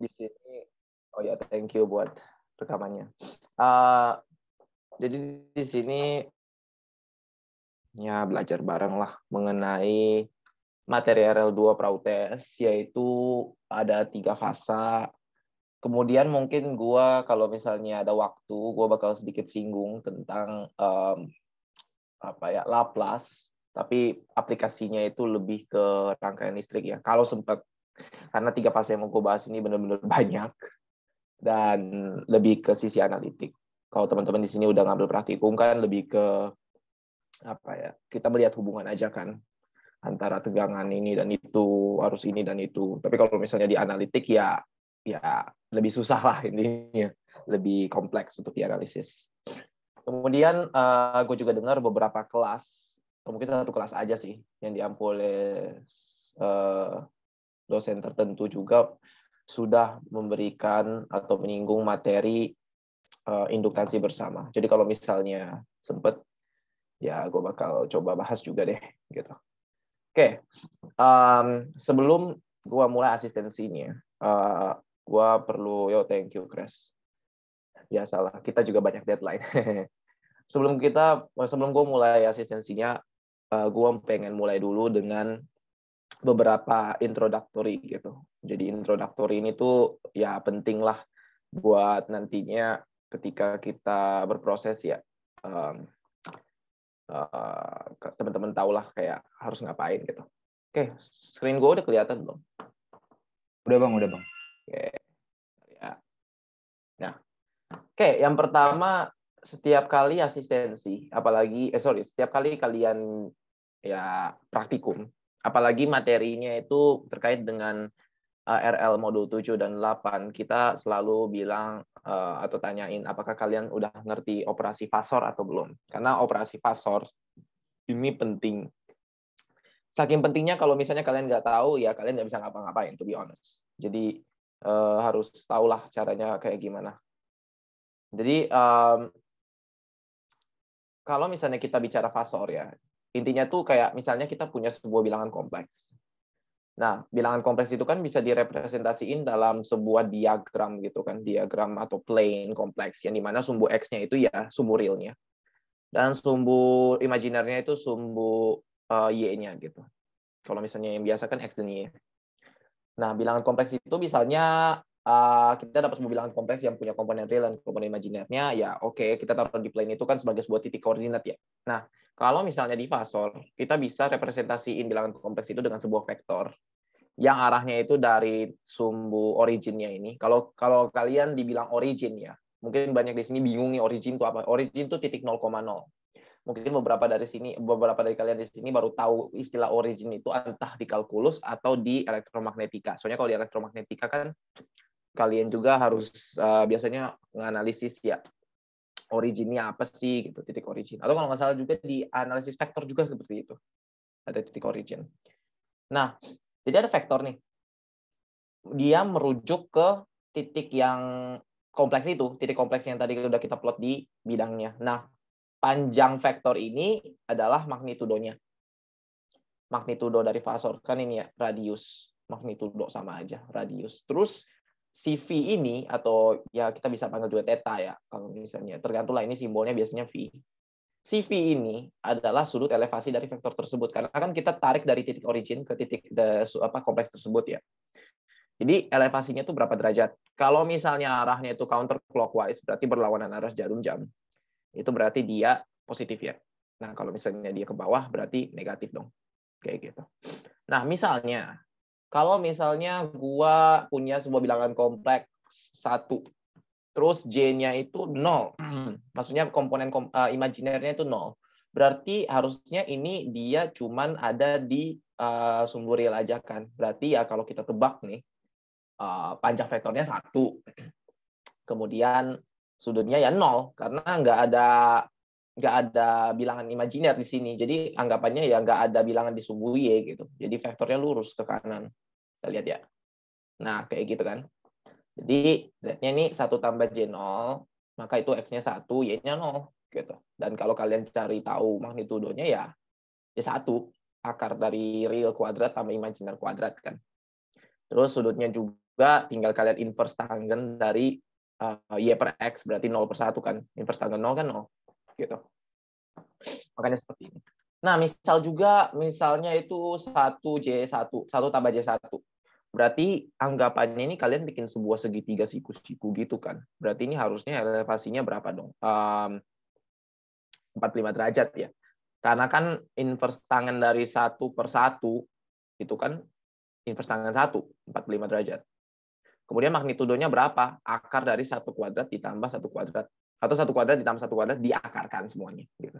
di sini. Oh ya, thank you buat rekamannya. Uh, jadi di sini ya belajar bareng lah mengenai materi RL2 Prautes, yaitu ada 3 fasa. Kemudian mungkin gue kalau misalnya ada waktu, gue bakal sedikit singgung tentang Laplace, tapi aplikasinya itu lebih ke rangkaian listrik ya. Kalau sempat, karena 3 fase yang mau gue bahas ini benar-benar banyak dan lebih ke sisi analitik. Kalau teman-teman di sini udah ngambil praktikum kan lebih ke kita melihat hubungan aja kan antara tegangan ini dan itu, arus ini dan itu. Tapi kalau misalnya di analitik ya lebih susah lah intinya, lebih kompleks untuk dianalisis. Kemudian gue juga dengar beberapa kelas, atau mungkin satu kelas aja sih, yang diampu oleh dosen tertentu juga sudah memberikan atau menyinggung materi induktansi bersama. Jadi kalau misalnya sempet, ya gue bakal coba bahas juga deh. Gitu. Oke, sebelum gue mulai asistensinya, gue perlu, thank you, Chris. Biasalah, kita juga banyak deadline. sebelum gue mulai asistensinya, gue pengen mulai dulu dengan beberapa introductory gitu. Jadi introductory ini tuh ya penting lah buat nantinya ketika kita berproses ya, teman-teman tahu lah kayak harus ngapain gitu. Oke, screen gue udah kelihatan belum? Udah bang. Oke, ya. Nah, yang pertama, setiap kali asistensi, setiap kali kalian ya praktikum, apalagi materinya itu terkait dengan RL modul 7 dan 8, kita selalu bilang atau tanyain apakah kalian udah ngerti operasi fasor atau belum. Karena operasi fasor ini penting. Saking pentingnya kalau misalnya kalian nggak tahu, ya kalian nggak bisa ngapa-ngapain, to be honest. Jadi harus tahulah caranya kayak gimana. Jadi kalau misalnya kita bicara fasor ya, intinya tuh kayak misalnya kita punya sebuah bilangan kompleks. Nah, bilangan kompleks itu kan bisa direpresentasiin dalam sebuah diagram gitu kan, diagram atau plane kompleks yang dimana sumbu X-nya itu ya sumbu realnya. Dan sumbu imajinernya itu sumbu Y-nya gitu. Kalau misalnya yang biasa kan X dan Y. Nah, bilangan kompleks itu misalnya kita dapat sebuah bilangan kompleks yang punya komponen real dan komponen imajinernya, ya oke, kita taruh di plane itu kan sebagai sebuah titik koordinat ya. Nah, kalau misalnya di fasor, kita bisa representasiin bilangan kompleks itu dengan sebuah vektor yang arahnya itu dari sumbu originnya ini. Kalau kalian dibilang origin ya, mungkin banyak di sini bingung nih origin itu apa. Origin itu titik 0,0. Mungkin beberapa dari kalian di sini baru tahu istilah origin itu entah di kalkulus atau di elektromagnetika. Soalnya kalau di elektromagnetika kan kalian juga harus biasanya menganalisis ya originnya apa sih gitu, titik origin. Atau kalau nggak salah juga di analisis vektor juga seperti itu. Ada titik origin. Nah, jadi ada vektor nih. Dia merujuk ke titik yang kompleks itu, titik kompleks yang tadi udah kita plot di bidangnya. Nah, panjang vektor ini adalah magnitudonya. Magnitudo dari fasor kan ini ya, radius. Magnitudo sama aja, radius. Terus si V ini atau ya kita bisa panggil juga theta ya, kalau misalnya tergantunglah ini simbolnya biasanya V. Si V ini adalah sudut elevasi dari vektor tersebut karena kan kita tarik dari titik origin ke titik kompleks tersebut ya. Jadi elevasinya itu berapa derajat? Kalau misalnya arahnya itu counterclockwise, berarti berlawanan arah jarum jam. Itu berarti dia positif ya. Nah, kalau misalnya dia ke bawah, berarti negatif dong. Kayak gitu. Nah, kalau misalnya gua punya sebuah bilangan kompleks 1, terus J-nya itu 0. Maksudnya komponen imajinernya itu 0. Berarti harusnya ini dia cuman ada di sumbu real aja kan. Berarti ya kalau kita tebak nih, panjang vektornya 1. Kemudian sudutnya ya 0 karena nggak ada bilangan imajiner di sini. Jadi anggapannya ya nggak ada bilangan di sumbu Y gitu. Jadi vektornya lurus ke kanan. Kita lihat ya. Nah, kayak gitu kan. Jadi Z-nya ini 1 tambah J0, maka itu X-nya 1, Y-nya 0 gitu. Dan kalau kalian cari tahu magnitudonya ya 1 akar dari real kuadrat tambah imajiner kuadrat kan. Terus sudutnya juga juga tinggal kalian inverse tangent dari Y per X, berarti 0/1 kan. Inverse tangent 0 kan 0. Gitu. Makanya seperti ini. Nah, misalnya itu 1 tambah J1. Berarti anggapannya ini kalian bikin sebuah segitiga siku-siku gitu kan. Berarti ini harusnya elevasinya berapa dong? 45 derajat ya. Karena kan inverse tangen dari 1/1 itu kan inverse tangen 1, 45 derajat. Kemudian magnitudonya berapa? Akar dari 1 kuadrat ditambah 1 kuadrat. Atau 1 kuadrat ditambah 1 kuadrat diakarkan semuanya. Gitu.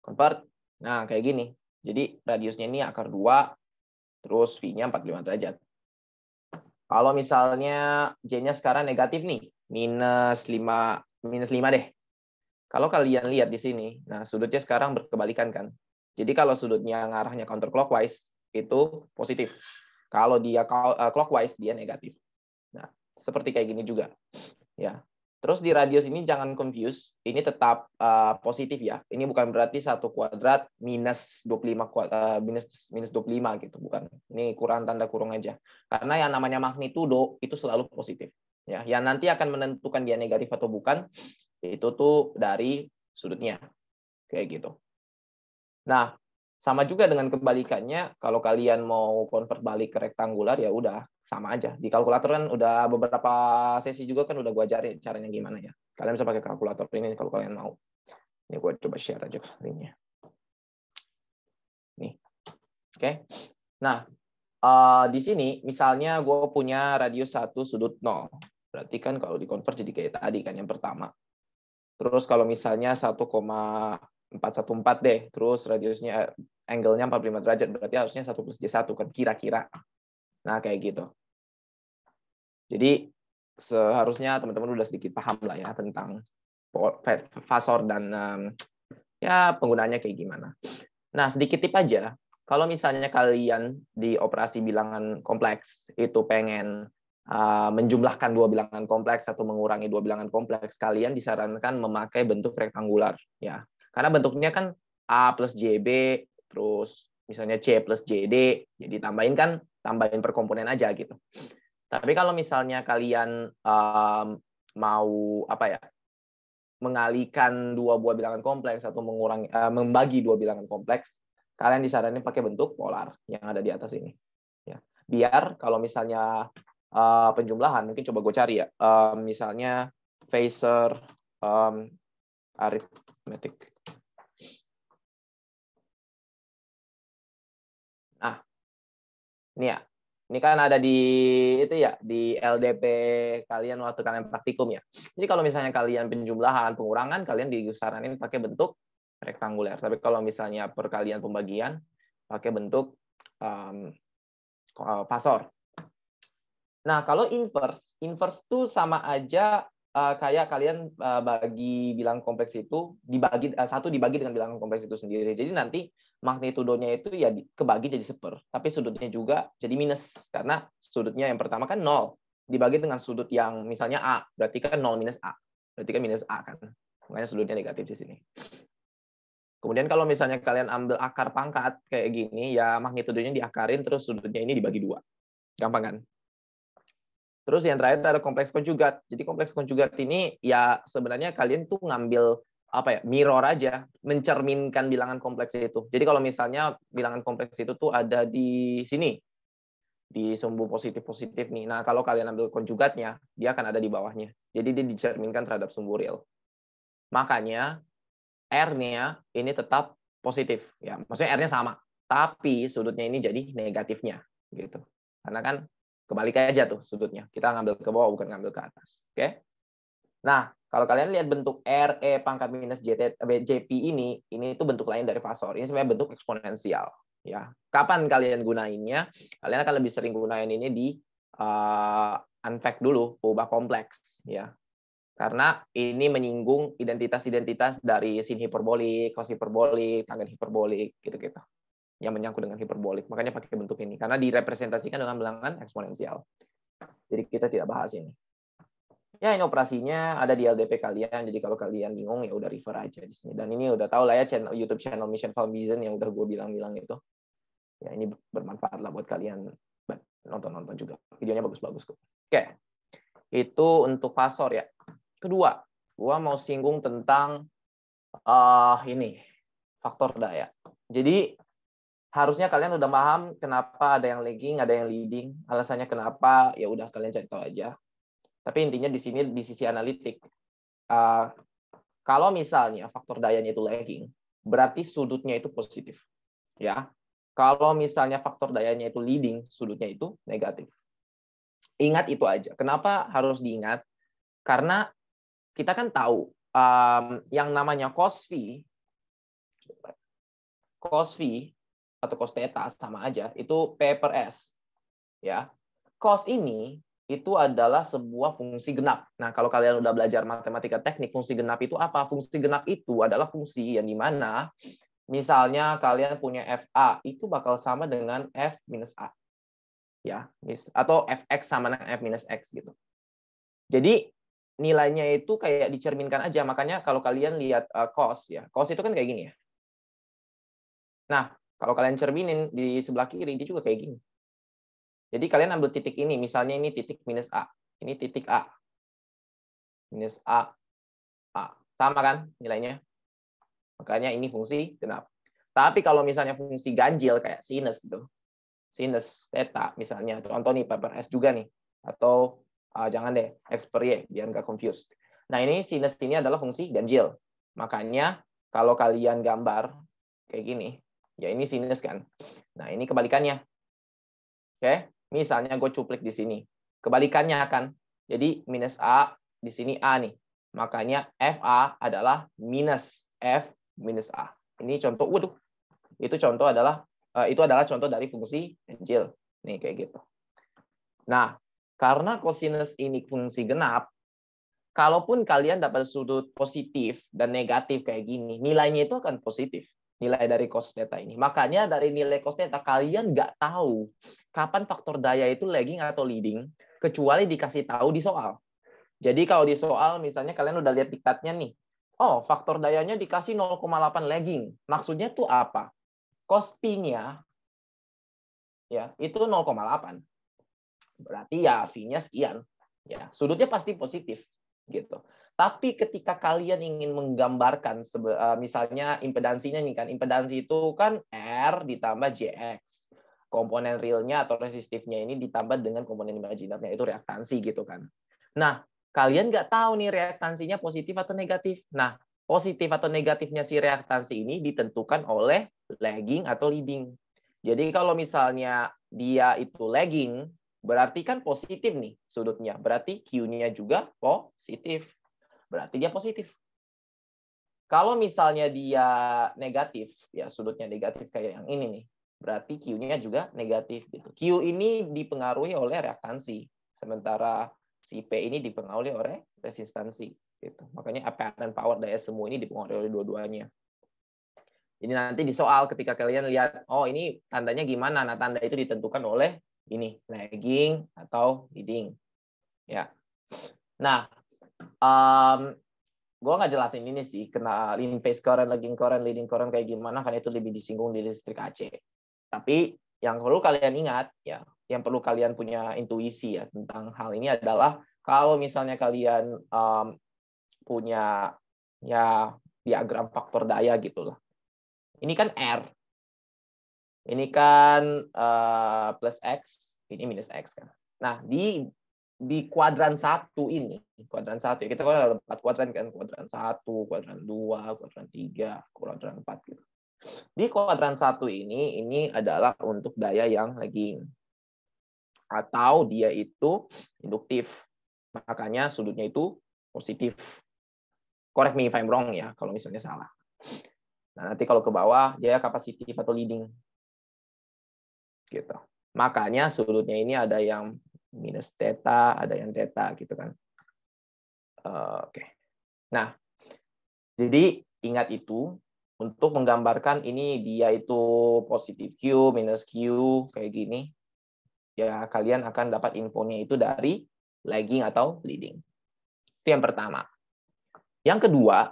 Convert. Nah, kayak gini. Jadi radiusnya ini akar 2, terus V-nya 45 derajat. Kalau misalnya J-nya sekarang negatif nih, minus 5 deh. Kalau kalian lihat di sini, nah sudutnya sekarang berkebalikan kan. Jadi kalau sudutnya ngarahnya counterclockwise, itu positif. Kalau dia clockwise, dia negatif. Nah, seperti kayak gini juga. Ya. Terus di radius ini jangan confuse, ini tetap positif ya. Ini bukan berarti 1 kuadrat minus 25 minus 25 gitu, bukan. Ini kurang tanda kurung aja. Karena yang namanya magnitudo itu selalu positif. Ya, yang nanti akan menentukan dia negatif atau bukan itu tuh dari sudutnya. Kayak gitu. Nah, sama juga dengan kebalikannya, kalau kalian mau convert balik ke rektangular, ya udah, sama aja. Di kalkulator kan udah beberapa sesi juga kan udah gue ajarin caranya gimana ya. Kalian bisa pakai kalkulator ini kalau kalian mau. Ini gue coba share aja linknya. Nih. Oke. Nah, di sini misalnya gue punya radius 1 sudut 0. Berarti kan kalau di-convert jadi kayak tadi kan yang pertama. Terus kalau misalnya 1,414 deh, terus radiusnya angle-nya 45 derajat, berarti harusnya 1 plus J1 kan kira-kira. Nah, kayak gitu. Jadi seharusnya teman-teman udah sedikit paham lah ya tentang fasor dan ya penggunaannya kayak gimana. Nah, sedikit tip aja. Kalau misalnya kalian di operasi bilangan kompleks itu pengen menjumlahkan 2 bilangan kompleks atau mengurangi 2 bilangan kompleks, kalian disarankan memakai bentuk rektangular ya. Karena bentuknya kan A plus JB, terus misalnya C plus JD, jadi tambahin per komponen aja gitu. Tapi kalau misalnya kalian mau mengalihkan 2 buah bilangan kompleks atau membagi 2 bilangan kompleks, kalian disarankan pakai bentuk polar yang ada di atas ini. Ya. Biar kalau misalnya penjumlahan, mungkin coba gue cari ya, misalnya Phasor arithmetic. Nah, ini ya, ini kan ada di itu ya di LDP kalian waktu kalian praktikum ya. Jadi kalau misalnya kalian penjumlahan, pengurangan, kalian disaranin pakai bentuk rektanguler. Tapi kalau misalnya perkalian pembagian, pakai bentuk fasor. Nah, kalau inverse tuh sama aja kayak kalian bagi bilangan kompleks itu satu dibagi dengan bilangan kompleks itu sendiri. Jadi nanti magnitudonya itu ya kebagi jadi 1/, tapi sudutnya juga jadi minus karena sudutnya yang pertama kan 0 dibagi dengan sudut yang misalnya A, berarti kan 0 minus A. Berarti kan minus A kan. Makanya sudutnya negatif di sini. Kemudian kalau misalnya kalian ambil akar pangkat kayak gini, ya magnitudonya diakarin terus sudutnya ini dibagi 2. Gampang kan? Terus yang terakhir ada kompleks konjugat. Jadi kompleks konjugat ini ya sebenarnya kalian tuh ngambil mirror aja, mencerminkan bilangan kompleks itu. Jadi kalau misalnya bilangan kompleks itu tuh ada di sini, di sumbu positif-positif nih. Nah, kalau kalian ambil konjugatnya, dia akan ada di bawahnya. Jadi dia dicerminkan terhadap sumbu real. Makanya R-nya ini tetap positif. Ya, maksudnya R-nya sama. Tapi sudutnya ini jadi negatifnya. Gitu. Karena kan kebalik aja tuh sudutnya. Kita ngambil ke bawah, bukan ngambil ke atas. Oke? Nah, kalau kalian lihat bentuk RE pangkat minus JP ini itu bentuk lain dari fasor. Ini sebenarnya bentuk eksponensial. Ya, kapan kalian gunainnya? Kalian akan lebih sering gunain ini di unpack dulu, ubah kompleks. Ya, karena ini menyinggung identitas-identitas dari sin hiperbolik, cos hiperbolik, tanggen hiperbolik, gitu-gitu. Yang menyangkut dengan hiperbolik. Makanya pakai bentuk ini. Karena direpresentasikan dengan bilangan eksponensial. Jadi kita tidak bahas ini. Ya, ini operasinya ada di LDP kalian. Jadi kalau kalian bingung, ya udah refer aja di sini. Dan ini udah tahu lah ya YouTube channel Mission Farm Vision yang udah gue bilang-bilang itu. Ya, ini bermanfaat lah buat kalian nonton juga. Videonya bagus-bagus kok. Oke. Itu untuk fasor ya. Kedua, gua mau singgung tentang ini faktor daya. Jadi harusnya kalian udah paham kenapa ada yang lagging, ada yang leading. Alasannya kenapa ya udah kalian cari tahu aja. Tapi intinya di sini di sisi analitik. Kalau misalnya faktor dayanya itu lagging, berarti sudutnya itu positif. Ya. Kalau misalnya faktor dayanya itu leading, sudutnya itu negatif. Ingat itu aja. Kenapa harus diingat? Karena kita kan tahu yang namanya cos V atau cos theta sama aja, itu P per S. Ya. Cos ini itu adalah sebuah fungsi genap. Nah, kalau kalian udah belajar matematika teknik, fungsi genap itu apa? Fungsi genap itu adalah fungsi yang dimana misalnya kalian punya FA, itu bakal sama dengan F minus A. Ya, atau Fx sama dengan F minus X gitu. Jadi nilainya itu kayak dicerminkan aja. Makanya kalau kalian lihat cos ya, cos itu kan kayak gini ya. Nah, kalau kalian cerminin di sebelah kiri, dia juga kayak gini. Jadi kalian ambil titik ini, misalnya ini titik minus A. Ini titik A. Minus A. A. Sama kan nilainya? Makanya ini fungsi genap. Tapi kalau misalnya fungsi ganjil kayak sinus itu, sinus theta misalnya, contoh nih P per S juga nih. Atau jangan deh, X per Y, biar nggak confused. Nah ini sinus ini adalah fungsi ganjil. Makanya kalau kalian gambar kayak gini, ya ini sinus kan. Nah ini kebalikannya. Oke, misalnya gue cuplik di sini. Kebalikannya kan. Jadi minus A, di sini A nih. Makanya FA adalah minus F minus A. Ini contoh, waduh. Itu adalah contoh dari fungsi ganjil. Nih kayak gitu. Nah, karena kosinus ini fungsi genap, kalaupun kalian dapat sudut positif dan negatif kayak gini, nilainya itu akan positif. Nilai dari cos theta ini. Makanya dari nilai cos theta kalian nggak tahu kapan faktor daya itu lagging atau leading, kecuali dikasih tahu di soal. Jadi kalau di soal misalnya kalian udah lihat diktatnya nih, oh faktor dayanya dikasih 0,8 lagging. Maksudnya tuh apa? Cos P-nya ya itu 0,8. Berarti ya V-nya sekian. Ya, sudutnya pasti positif gitu. Tapi ketika kalian ingin menggambarkan misalnya impedansinya nih kan, impedansi itu kan R ditambah JX. Komponen realnya atau resistifnya ini ditambah dengan komponen imajinarnya itu reaktansi gitu kan. Nah, kalian nggak tahu nih reaktansinya positif atau negatif. Nah, positif atau negatifnya si reaktansi ini ditentukan oleh lagging atau leading. Jadi kalau misalnya dia itu lagging, berarti kan positif nih sudutnya. Berarti Q-nya juga positif. Berarti dia positif. Kalau misalnya dia negatif, ya sudutnya negatif kayak yang ini nih. Berarti Q-nya juga negatif gitu. Q ini dipengaruhi oleh reaktansi, sementara si P ini dipengaruhi oleh resistansi gitu. Makanya apparent power daya semu ini dipengaruhi oleh dua-duanya. Jadi nanti di soal ketika kalian lihat, oh ini tandanya gimana? Nah, tanda itu ditentukan oleh ini, lagging atau leading. Ya. Nah, gue nggak jelasin ini sih, kena in phase current, lagging current, leading current kayak gimana, kan itu lebih disinggung di listrik AC. Tapi yang perlu kalian ingat, ya, yang perlu kalian punya intuisi ya tentang hal ini adalah kalau misalnya kalian punya ya diagram faktor daya gitulah. Ini kan R, ini kan plus X, ini minus X kan. Nah di kuadran 1 ini, kuadran 1 kita kan ada 4 kuadran kan, kuadran 1, kuadran 2, kuadran 3, kuadran 4 gitu. Di kuadran 1 ini adalah untuk daya yang lagging. Atau dia itu induktif. Makanya sudutnya itu positif. Correct me if I'm wrong ya, kalau misalnya salah. Nah, nanti kalau ke bawah dia kapasitif atau leading. Gitu. Makanya sudutnya ini ada yang minus theta, ada yang theta gitu kan. Oke. Nah, jadi ingat itu untuk menggambarkan ini dia itu positif Q, minus Q kayak gini. Ya kalian akan dapat infonya itu dari lagging atau leading. Itu yang pertama. Yang kedua,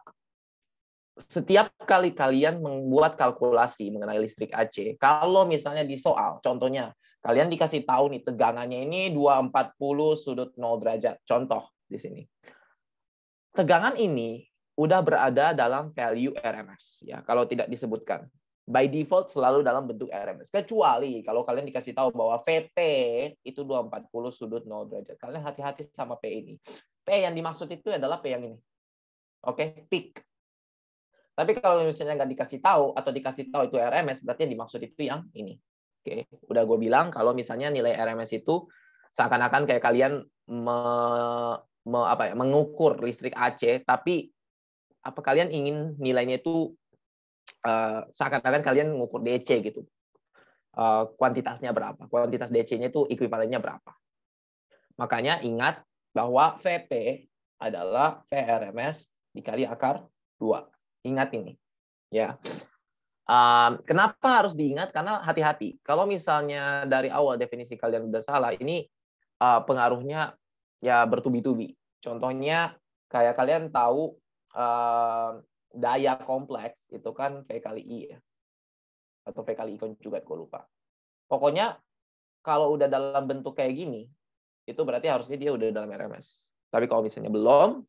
setiap kali kalian membuat kalkulasi mengenai listrik AC, kalau misalnya di soal, contohnya Kalian dikasih tahu nih tegangannya ini 240 sudut 0 derajat. Contoh di sini. Tegangan ini udah berada dalam value RMS ya, kalau tidak disebutkan. By default selalu dalam bentuk RMS. Kecuali kalau kalian dikasih tahu bahwa VP itu 240 sudut 0 derajat. Kalian hati-hati sama P ini. P yang dimaksud itu adalah P yang ini. Oke, peak. Tapi kalau misalnya nggak dikasih tahu atau dikasih tahu itu RMS, berarti yang dimaksud itu yang ini. Oke, udah gue bilang kalau misalnya nilai RMS itu seakan-akan kayak kalian mengukur listrik AC, tapi apa kalian ingin nilainya itu seakan-akan kalian mengukur DC gitu. Kuantitasnya berapa? Kuantitas DC-nya itu ekuivalennya berapa? Makanya ingat bahwa VP adalah VRMS dikali akar 2. Ingat ini. Ya. Kenapa harus diingat? Karena hati-hati. Kalau misalnya dari awal definisi kalian udah salah, ini pengaruhnya ya bertubi-tubi. Contohnya kayak kalian tahu daya kompleks itu kan V kali I ya. Atau V kali I konjugat, gue lupa. Pokoknya kalau udah dalam bentuk kayak gini, itu berarti harusnya dia udah dalam RMS. Tapi kalau misalnya belum,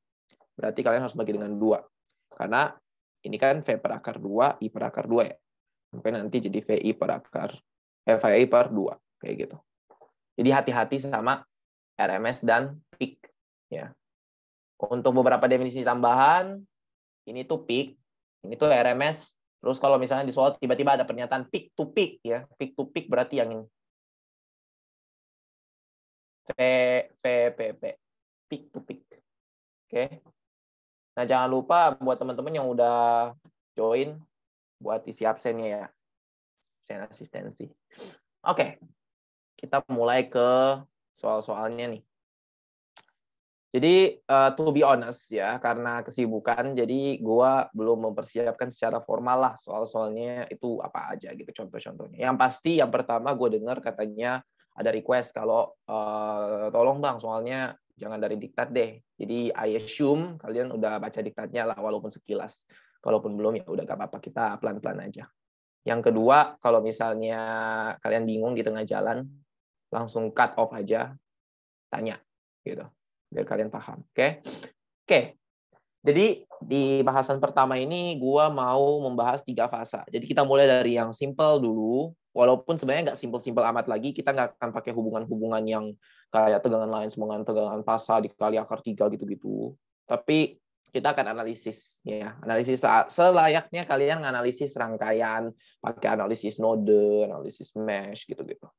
berarti kalian harus bagi dengan 2. Karena ini kan V per akar 2, I per akar 2 ya. Mungkin nanti jadi VI per akar, VI per 2. Kayak gitu. Jadi hati-hati sama RMS dan peak. Ya. Untuk beberapa definisi tambahan, ini tuh peak, ini tuh RMS. Terus kalau misalnya di soal tiba-tiba ada pernyataan peak to peak, ya. Peak to peak berarti yang ini. VPP. Peak to peak. Oke. Nah, jangan lupa buat teman-teman yang udah join, buat isi absennya ya. Absen asistensi. Oke. Kita mulai ke soal-soalnya nih. Jadi, to be honest ya, karena kesibukan, jadi gue belum mempersiapkan secara formal lah soal-soalnya itu apa aja gitu, contoh-contohnya. Yang pasti, yang pertama gue dengar katanya ada request kalau tolong bang, soalnya jangan dari diktat deh. Jadi, I assume kalian udah baca diktatnya lah, walaupun sekilas. Kalaupun belum, ya udah gak apa-apa, kita pelan-pelan aja. Yang kedua, kalau misalnya kalian bingung di tengah jalan, langsung cut off aja, tanya gitu. Biar kalian paham. Oke. Jadi di bahasan pertama ini gua mau membahas 3 fasa. Jadi kita mulai dari yang simple dulu. Walaupun sebenarnya nggak simple-simple amat lagi, kita nggak akan pakai hubungan-hubungan yang kayak tegangan lain semangat tegangan fasa dikali akar 3 gitu-gitu. Tapi kita akan analisis ya. Analisis selayaknya kalian analisis rangkaian, pakai analisis node, analisis mesh gitu-gitu.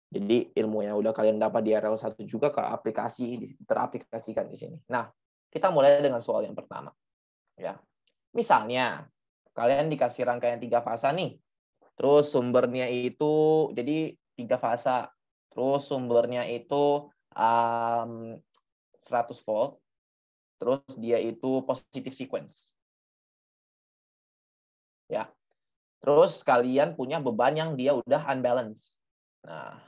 Jadi ilmu yang udah kalian dapat di RL1 juga ke aplikasi, teraplikasikan di sini. Nah, kita mulai dengan soal yang pertama. Ya. Misalnya, kalian dikasih rangkaian 3 fasa nih. Terus sumbernya itu, jadi 3 fasa. Terus sumbernya itu 100 volt. Terus dia itu positive sequence. Ya. Terus kalian punya beban yang dia udah unbalanced. Nah,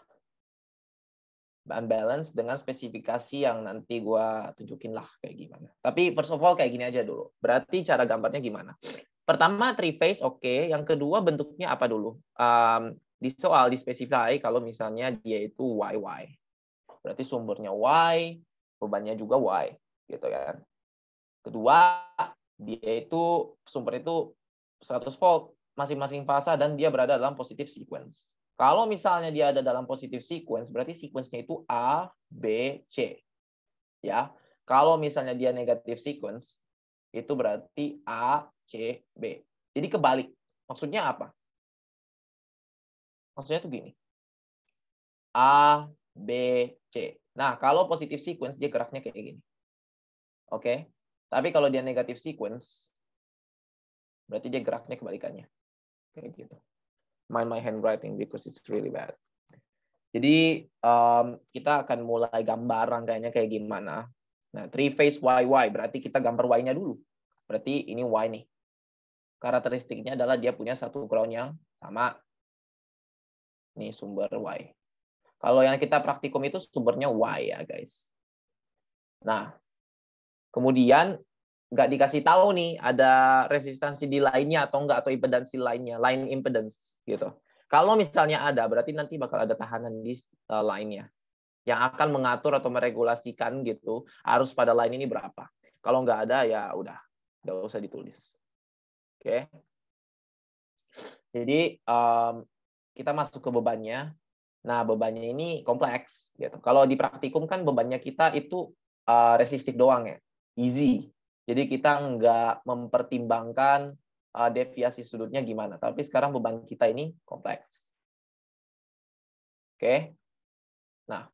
unbalance dengan spesifikasi yang nanti gue tunjukin lah kayak gimana. Tapi first of all kayak gini aja dulu. Berarti cara gambarnya gimana? Pertama 3 phase oke. Yang kedua bentuknya apa dulu? Di soal di specify kalau misalnya dia itu YY. Berarti sumbernya Y, bebannya juga Y, gitu kan. Kedua, dia itu sumber itu 100 volt masing-masing fasa dan dia berada dalam positive sequence. Kalau misalnya dia ada dalam positive sequence, berarti sequence-nya itu A, B, C. Ya. Kalau misalnya dia negative sequence, itu berarti A, C, B. Jadi kebalik. Maksudnya apa? Maksudnya itu gini. A, B, C. Nah, kalau positive sequence, dia geraknya kayak gini. Oke? Tapi kalau dia negative sequence, berarti dia geraknya kebalikannya. Kayak gitu. Mind my handwriting because it's really bad. Jadi kita akan mulai gambar rangkaiannya kayak gimana. Nah, 3 phase YY berarti kita gambar Y-nya dulu. Berarti ini Y nih. Karakteristiknya adalah dia punya satu ground yang sama. Ini sumber Y. Kalau yang kita praktikum itu sumbernya Y ya, guys. Nah, kemudian nggak dikasih tahu nih ada resistansi di lainnya atau enggak, atau impedansi lainnya, line impedance gitu. Kalau misalnya ada, berarti nanti bakal ada tahanan di line-nya yang akan mengatur atau meregulasikan gitu, arus pada line ini berapa. Kalau nggak ada, ya udah, nggak usah ditulis. Oke. Jadi kita masuk ke bebannya. Nah, bebannya ini kompleks gitu. Kalau di praktikum kan bebannya kita itu resistif doang ya, easy. Jadi kita nggak mempertimbangkan deviasi sudutnya gimana. Tapi sekarang beban kita ini kompleks. Oke. Nah,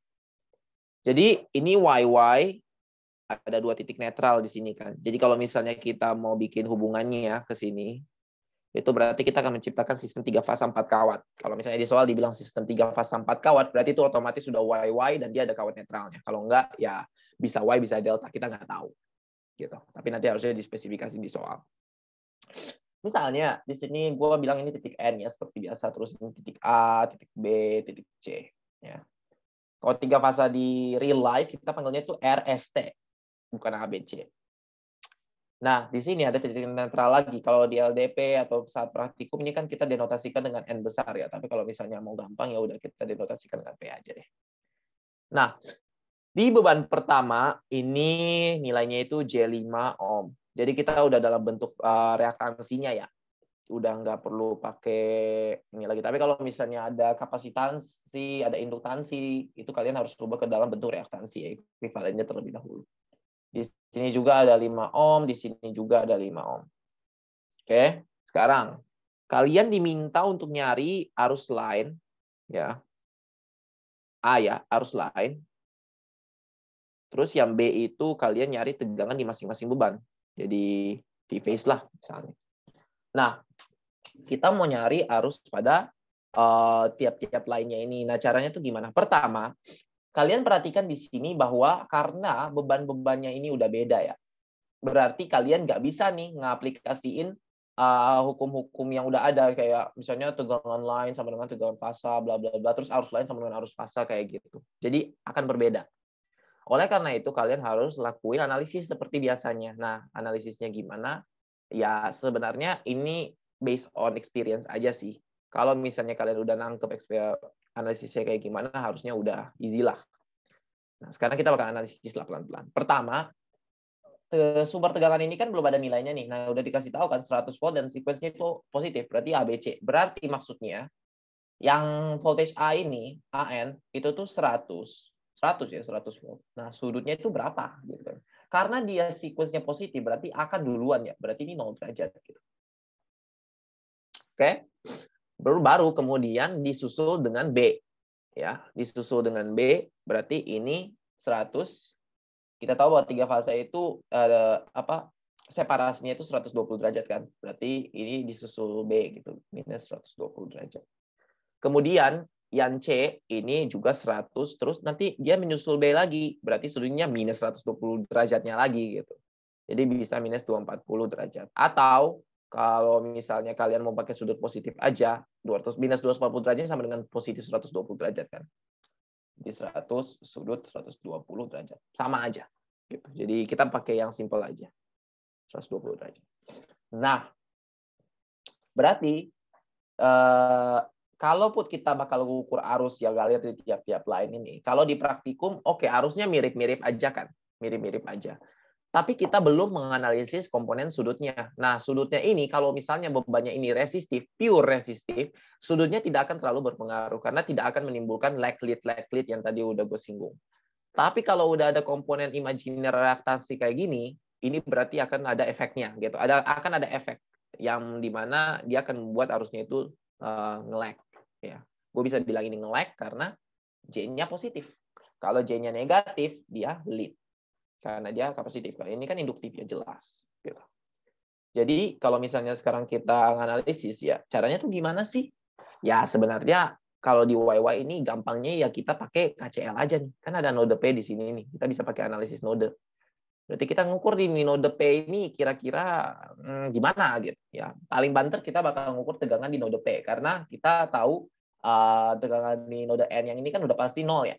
jadi ini YY ada 2 titik netral di sini kan. Jadi kalau misalnya kita mau bikin hubungannya ya ke sini, itu berarti kita akan menciptakan sistem 3 fasa 4 kawat. Kalau misalnya di soal dibilang sistem 3 fasa 4 kawat, berarti itu otomatis sudah YY dan dia ada kawat netralnya. Kalau enggak, ya bisa Y, bisa delta, kita nggak tahu. Gitu. Tapi nanti harusnya dispesifikasi di soal. Misalnya, di sini gue bilang ini titik N ya, seperti biasa. Terus ini titik A, titik B, titik C. Ya. Kalau 3 fasa di real life, kita panggilnya itu RST, bukan ABC. Nah, di sini ada titik netral lagi. Kalau di LDP atau saat praktikum ini kan kita denotasikan dengan N besar ya. Tapi kalau misalnya mau gampang ya udah kita denotasikan dengan P aja deh. Nah, di beban pertama ini nilainya itu J5 ohm. Jadi kita udah dalam bentuk reaktansinya ya. Udah nggak perlu pakai ini lagi. Tapi kalau misalnya ada kapasitansi, ada induktansi, itu kalian harus rubah ke dalam bentuk reaktansi ya. Ekuivalennya terlebih dahulu. Di sini juga ada 5 ohm, di sini juga ada 5 ohm. Oke, sekarang kalian diminta untuk nyari arus line ya. A ya, arus line. Terus yang B itu kalian nyari tegangan di masing-masing beban. Jadi di phase lah misalnya. Nah, kita mau nyari arus pada tiap-tiap line-nya ini. Nah, caranya tuh gimana? Pertama, kalian perhatikan di sini bahwa karena beban-bebannya ini udah beda ya. Berarti kalian nggak bisa nih ngaplikasiin hukum-hukum yang udah ada kayak misalnya tegangan line sama dengan tegangan fasa bla bla bla terus arus line sama dengan arus fasa kayak gitu. Jadi akan berbeda. Oleh karena itu kalian harus lakuin analisis seperti biasanya. Nah, analisisnya gimana? Ya sebenarnya ini based on experience aja sih. Kalau misalnya kalian udah nangkep analisisnya kayak gimana, harusnya udah easy lah. Nah, sekarang kita bakal analisis lah pelan-pelan. Pertama, sumber tegangan ini kan belum ada nilainya nih. Nah, udah dikasih tahu kan 100 volt dan sequence-nya itu positif, berarti ABC. Berarti maksudnya yang voltage A ini, AN, itu tuh 100 ya, 100 volt. Nah, sudutnya itu berapa gitu. Karena dia sequence-nya positif, berarti akan duluan ya. Berarti ini 0 derajat gitu. Oke. Baru kemudian disusul dengan B. Ya, disusul dengan B, berarti ini 100. Kita tahu bahwa 3 fasa itu separasinya itu 120 derajat kan. Berarti ini disusul B gitu, minus 120 derajat. Kemudian yang C ini juga 100, terus nanti dia menyusul B lagi, berarti sudutnya minus 120 derajatnya lagi gitu. Jadi bisa minus 240 derajat. Atau kalau misalnya kalian mau pakai sudut positif aja, minus 240 derajat sama dengan positif 120 derajat kan. Di 100 sudut 120 derajat. Sama aja. Gitu. Jadi kita pakai yang simple aja. 120 derajat. Nah, berarti kalaupun kita bakal ukur arus yang lihat di tiap-tiap line ini, kalau di praktikum, oke, arusnya mirip-mirip aja kan, mirip-mirip aja. Tapi kita belum menganalisis komponen sudutnya. Nah, sudutnya ini kalau misalnya bebannya ini resistif, pure resistif, sudutnya tidak akan terlalu berpengaruh karena tidak akan menimbulkan lag lead yang tadi udah gue singgung. Tapi kalau udah ada komponen imajiner reaktansi kayak gini, ini berarti akan ada efeknya gitu. Akan ada efek yang dimana dia akan membuat arusnya itu nge-lag. Ya, gue bisa bilang ini nge-lag karena J-nya positif. Kalau J-nya negatif, dia lead. Karena dia kapasitif. Kalau ini kan induktif ya jelas. Gitu. Jadi kalau misalnya sekarang kita analisis ya, caranya tuh gimana sih? Ya sebenarnya kalau di YY ini gampangnya ya kita pakai KCL aja nih. Kan ada node P di sini nih. Kita bisa pakai analisis node. Berarti kita ngukur di node P ini kira-kira gimana gitu. Ya, paling banter kita bakal ngukur tegangan di node P karena kita tahu tegangan di node N yang ini kan udah pasti 0 ya.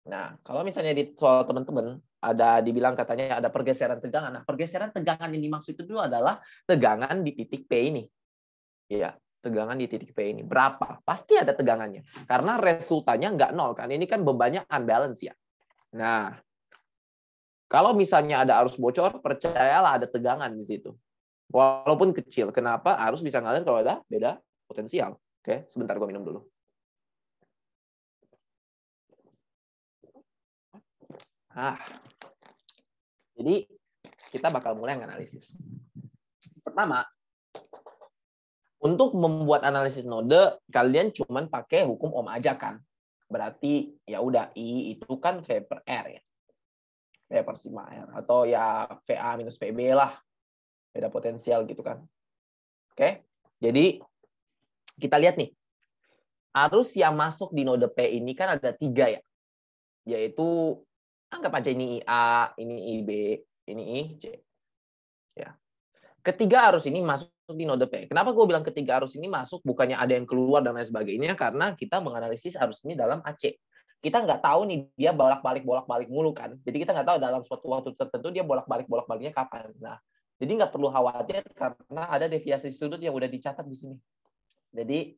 Nah, kalau misalnya di soal teman-teman ada dibilang katanya ada pergeseran tegangan. Nah, pergeseran tegangan yang dimaksud itu dulu adalah tegangan di titik P ini. Ya. Tegangan di titik P ini. Berapa? Pasti ada tegangannya. Karena resultanya nggak nol kan. Ini kan bebannya unbalance ya. Nah, kalau misalnya ada arus bocor, percayalah ada tegangan di situ. Walaupun kecil. Kenapa? Arus bisa ngalir kalau ada beda potensial. Oke, sebentar gue minum dulu. Jadi kita bakal mulai analisis. Pertama, untuk membuat analisis node, kalian cuman pakai hukum Ohm aja kan. Berarti ya udah I itu kan V per R ya. V per sigma R atau ya VA minus VB lah. Beda potensial gitu kan. Oke. Jadi kita lihat nih. Arus yang masuk di node P ini kan ada 3 ya. Yaitu anggap aja ini IA, ini IB, ini IC. Ya. Ketiga arus ini masuk di node P. Kenapa gue bilang ketiga arus ini masuk, bukannya ada yang keluar dan lain sebagainya? Karena kita menganalisis arus ini dalam AC. Kita nggak tahu nih dia bolak-balik mulu kan. Jadi kita nggak tahu dalam suatu waktu tertentu dia bolak-baliknya kapan. Nah, jadi nggak perlu khawatir karena ada deviasi sudut yang udah dicatat di sini. Jadi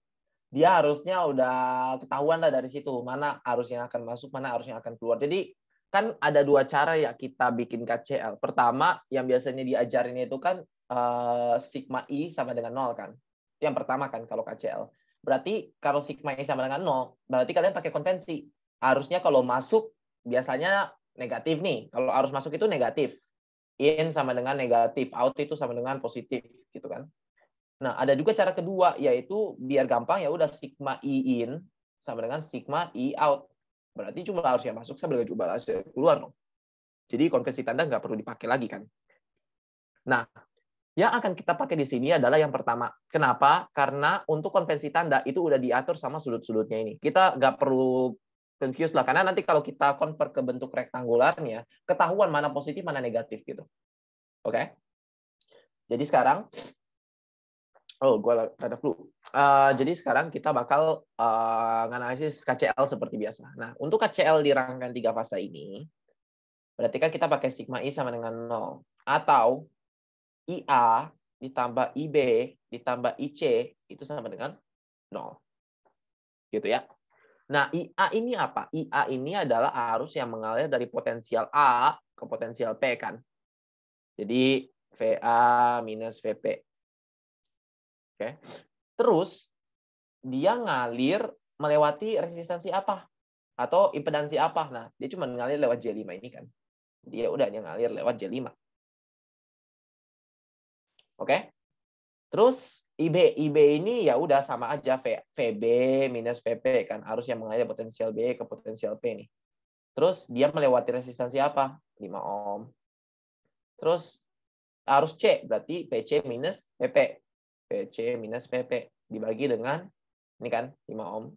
dia harusnya udah ketahuan lah dari situ mana arus yang akan masuk, mana arus yang akan keluar. Jadi kan ada 2 cara ya kita bikin KCL. Pertama, yang biasanya diajarin itu kan sigma I sama dengan 0 kan. Itu yang pertama kan kalau KCL. Berarti kalau sigma I sama dengan 0, berarti kalian pakai konvensi. Harusnya kalau masuk biasanya negatif nih. Kalau arus masuk itu negatif. In sama dengan negatif, out itu sama dengan positif gitu kan. Nah, ada juga cara kedua, yaitu biar gampang ya udah sigma I in sama dengan sigma I out. Berarti jumlah arus yang masuk sama dengan jumlah arus yang keluar dong. Jadi konvensi tanda nggak perlu dipakai lagi kan. Nah, yang akan kita pakai di sini adalah yang pertama. Kenapa? Karena untuk konvensi tanda itu udah diatur sama sudut-sudutnya ini. Kita nggak perlu confuse lah, karena nanti kalau kita convert ke bentuk rektangularnya, ketahuan mana positif, mana negatif gitu. Oke? Jadi sekarang gue rada flu. Jadi sekarang kita bakal nganalisis KCL seperti biasa. Nah, untuk KCL di rangkaian 3 fase ini, berarti kan kita pakai sigma I sama dengan 0. Atau IA ditambah IB ditambah IC itu sama dengan 0. Gitu ya. Nah, IA ini apa? IA ini adalah arus yang mengalir dari potensial A ke potensial P kan. Jadi VA minus VP. Oke. Terus dia ngalir melewati resistansi apa? Atau impedansi apa? Nah, dia cuma ngalir lewat J5 ini kan. Dia ngalir lewat J5. Oke. Terus IB ini ya udah sama aja VB minus VP kan, arus yang mengalir potensial B ke potensial P nih. Terus dia melewati resistansi apa? 5 ohm. Terus arus C berarti PC minus PP. PC minus PP dibagi dengan ini kan 5 ohm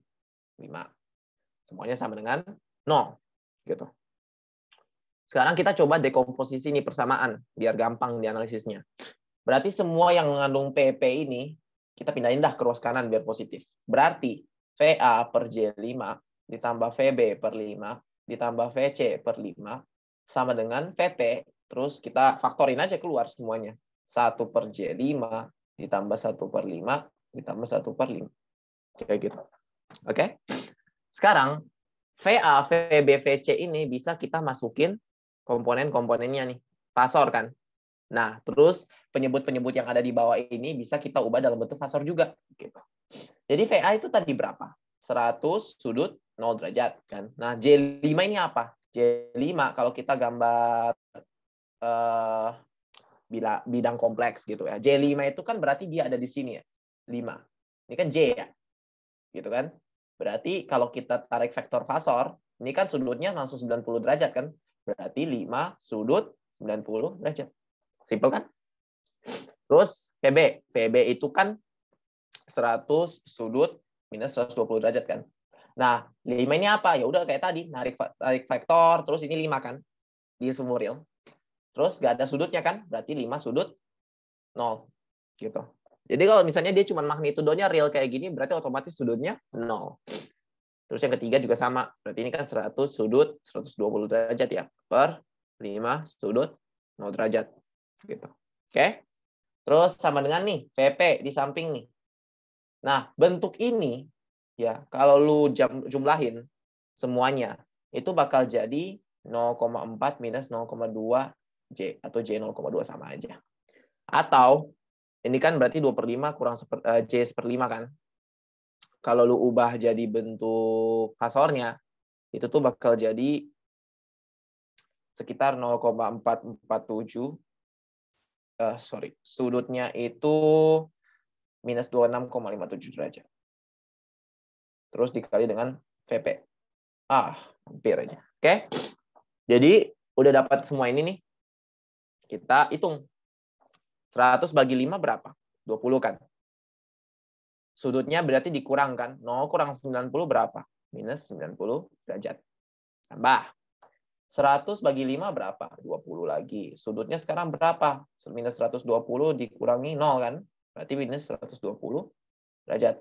5. Semuanya sama dengan 0 gitu. Sekarang kita coba dekomposisi nih persamaan biar gampang dianalisisnya. Berarti semua yang mengandung PP ini kita pindahin dah ke ruas kanan biar positif. Berarti VA per J5 ditambah VB per 5 ditambah VC per 5 sama dengan VP. Terus kita faktorin aja keluar semuanya. 1 per J5 ditambah 1 per 5 ditambah 1 per 5. Kayak gitu. Oke? Sekarang VA, VB, VC ini bisa kita masukin komponen-komponennya nih. Fasor kan? Nah, terus penyebut-penyebut yang ada di bawah ini bisa kita ubah dalam bentuk fasor juga. Gitu. Jadi VA itu tadi berapa? 100 sudut 0 derajat. Kan? Nah, J5 ini apa? J5 kalau kita gambar bidang kompleks gitu ya. J5 itu kan berarti dia ada di sini ya. 5. Ini kan J ya. Gitu kan? Berarti kalau kita tarik vektor fasor, ini kan sudutnya langsung 90 derajat kan? Berarti 5 sudut 90 derajat. Simpel kan? Terus VB. VB itu kan 100 sudut minus 120 derajat kan? Nah, 5 ini apa? Ya udah kayak tadi, tarik vektor, terus ini 5 kan? Di semua real. Terus nggak ada sudutnya kan? Berarti 5 sudut 0. Gitu. Jadi kalau misalnya dia cuma magnitudonya real kayak gini, berarti otomatis sudutnya 0. Terus yang ketiga juga sama. Berarti ini kan 100 sudut 120 derajat ya. Per 5 sudut 0 derajat. Gitu. Oke. Terus sama dengan nih, VP di samping nih. Nah, bentuk ini ya, kalau lu jumlahin semuanya, itu bakal jadi 0,4 minus 0,2 J, atau J 0,2 sama aja. Atau, ini kan berarti 2/5 kurang J 1/5 kan. Kalau lu ubah jadi bentuk fasornya, itu tuh bakal jadi sekitar 0,447. Sudutnya itu minus 26,57 derajat. Terus dikali dengan VP. Hampir aja. Oke. Jadi, udah dapat semua ini nih. Kita hitung. 100 bagi 5 berapa? 20 kan? Sudutnya berarti dikurangkan. 0 kurang 90 berapa? Minus 90 derajat. Tambah. 100 bagi 5 berapa? 20 lagi. Sudutnya sekarang berapa? Minus 120 dikurangi 0 kan? Berarti minus 120 derajat.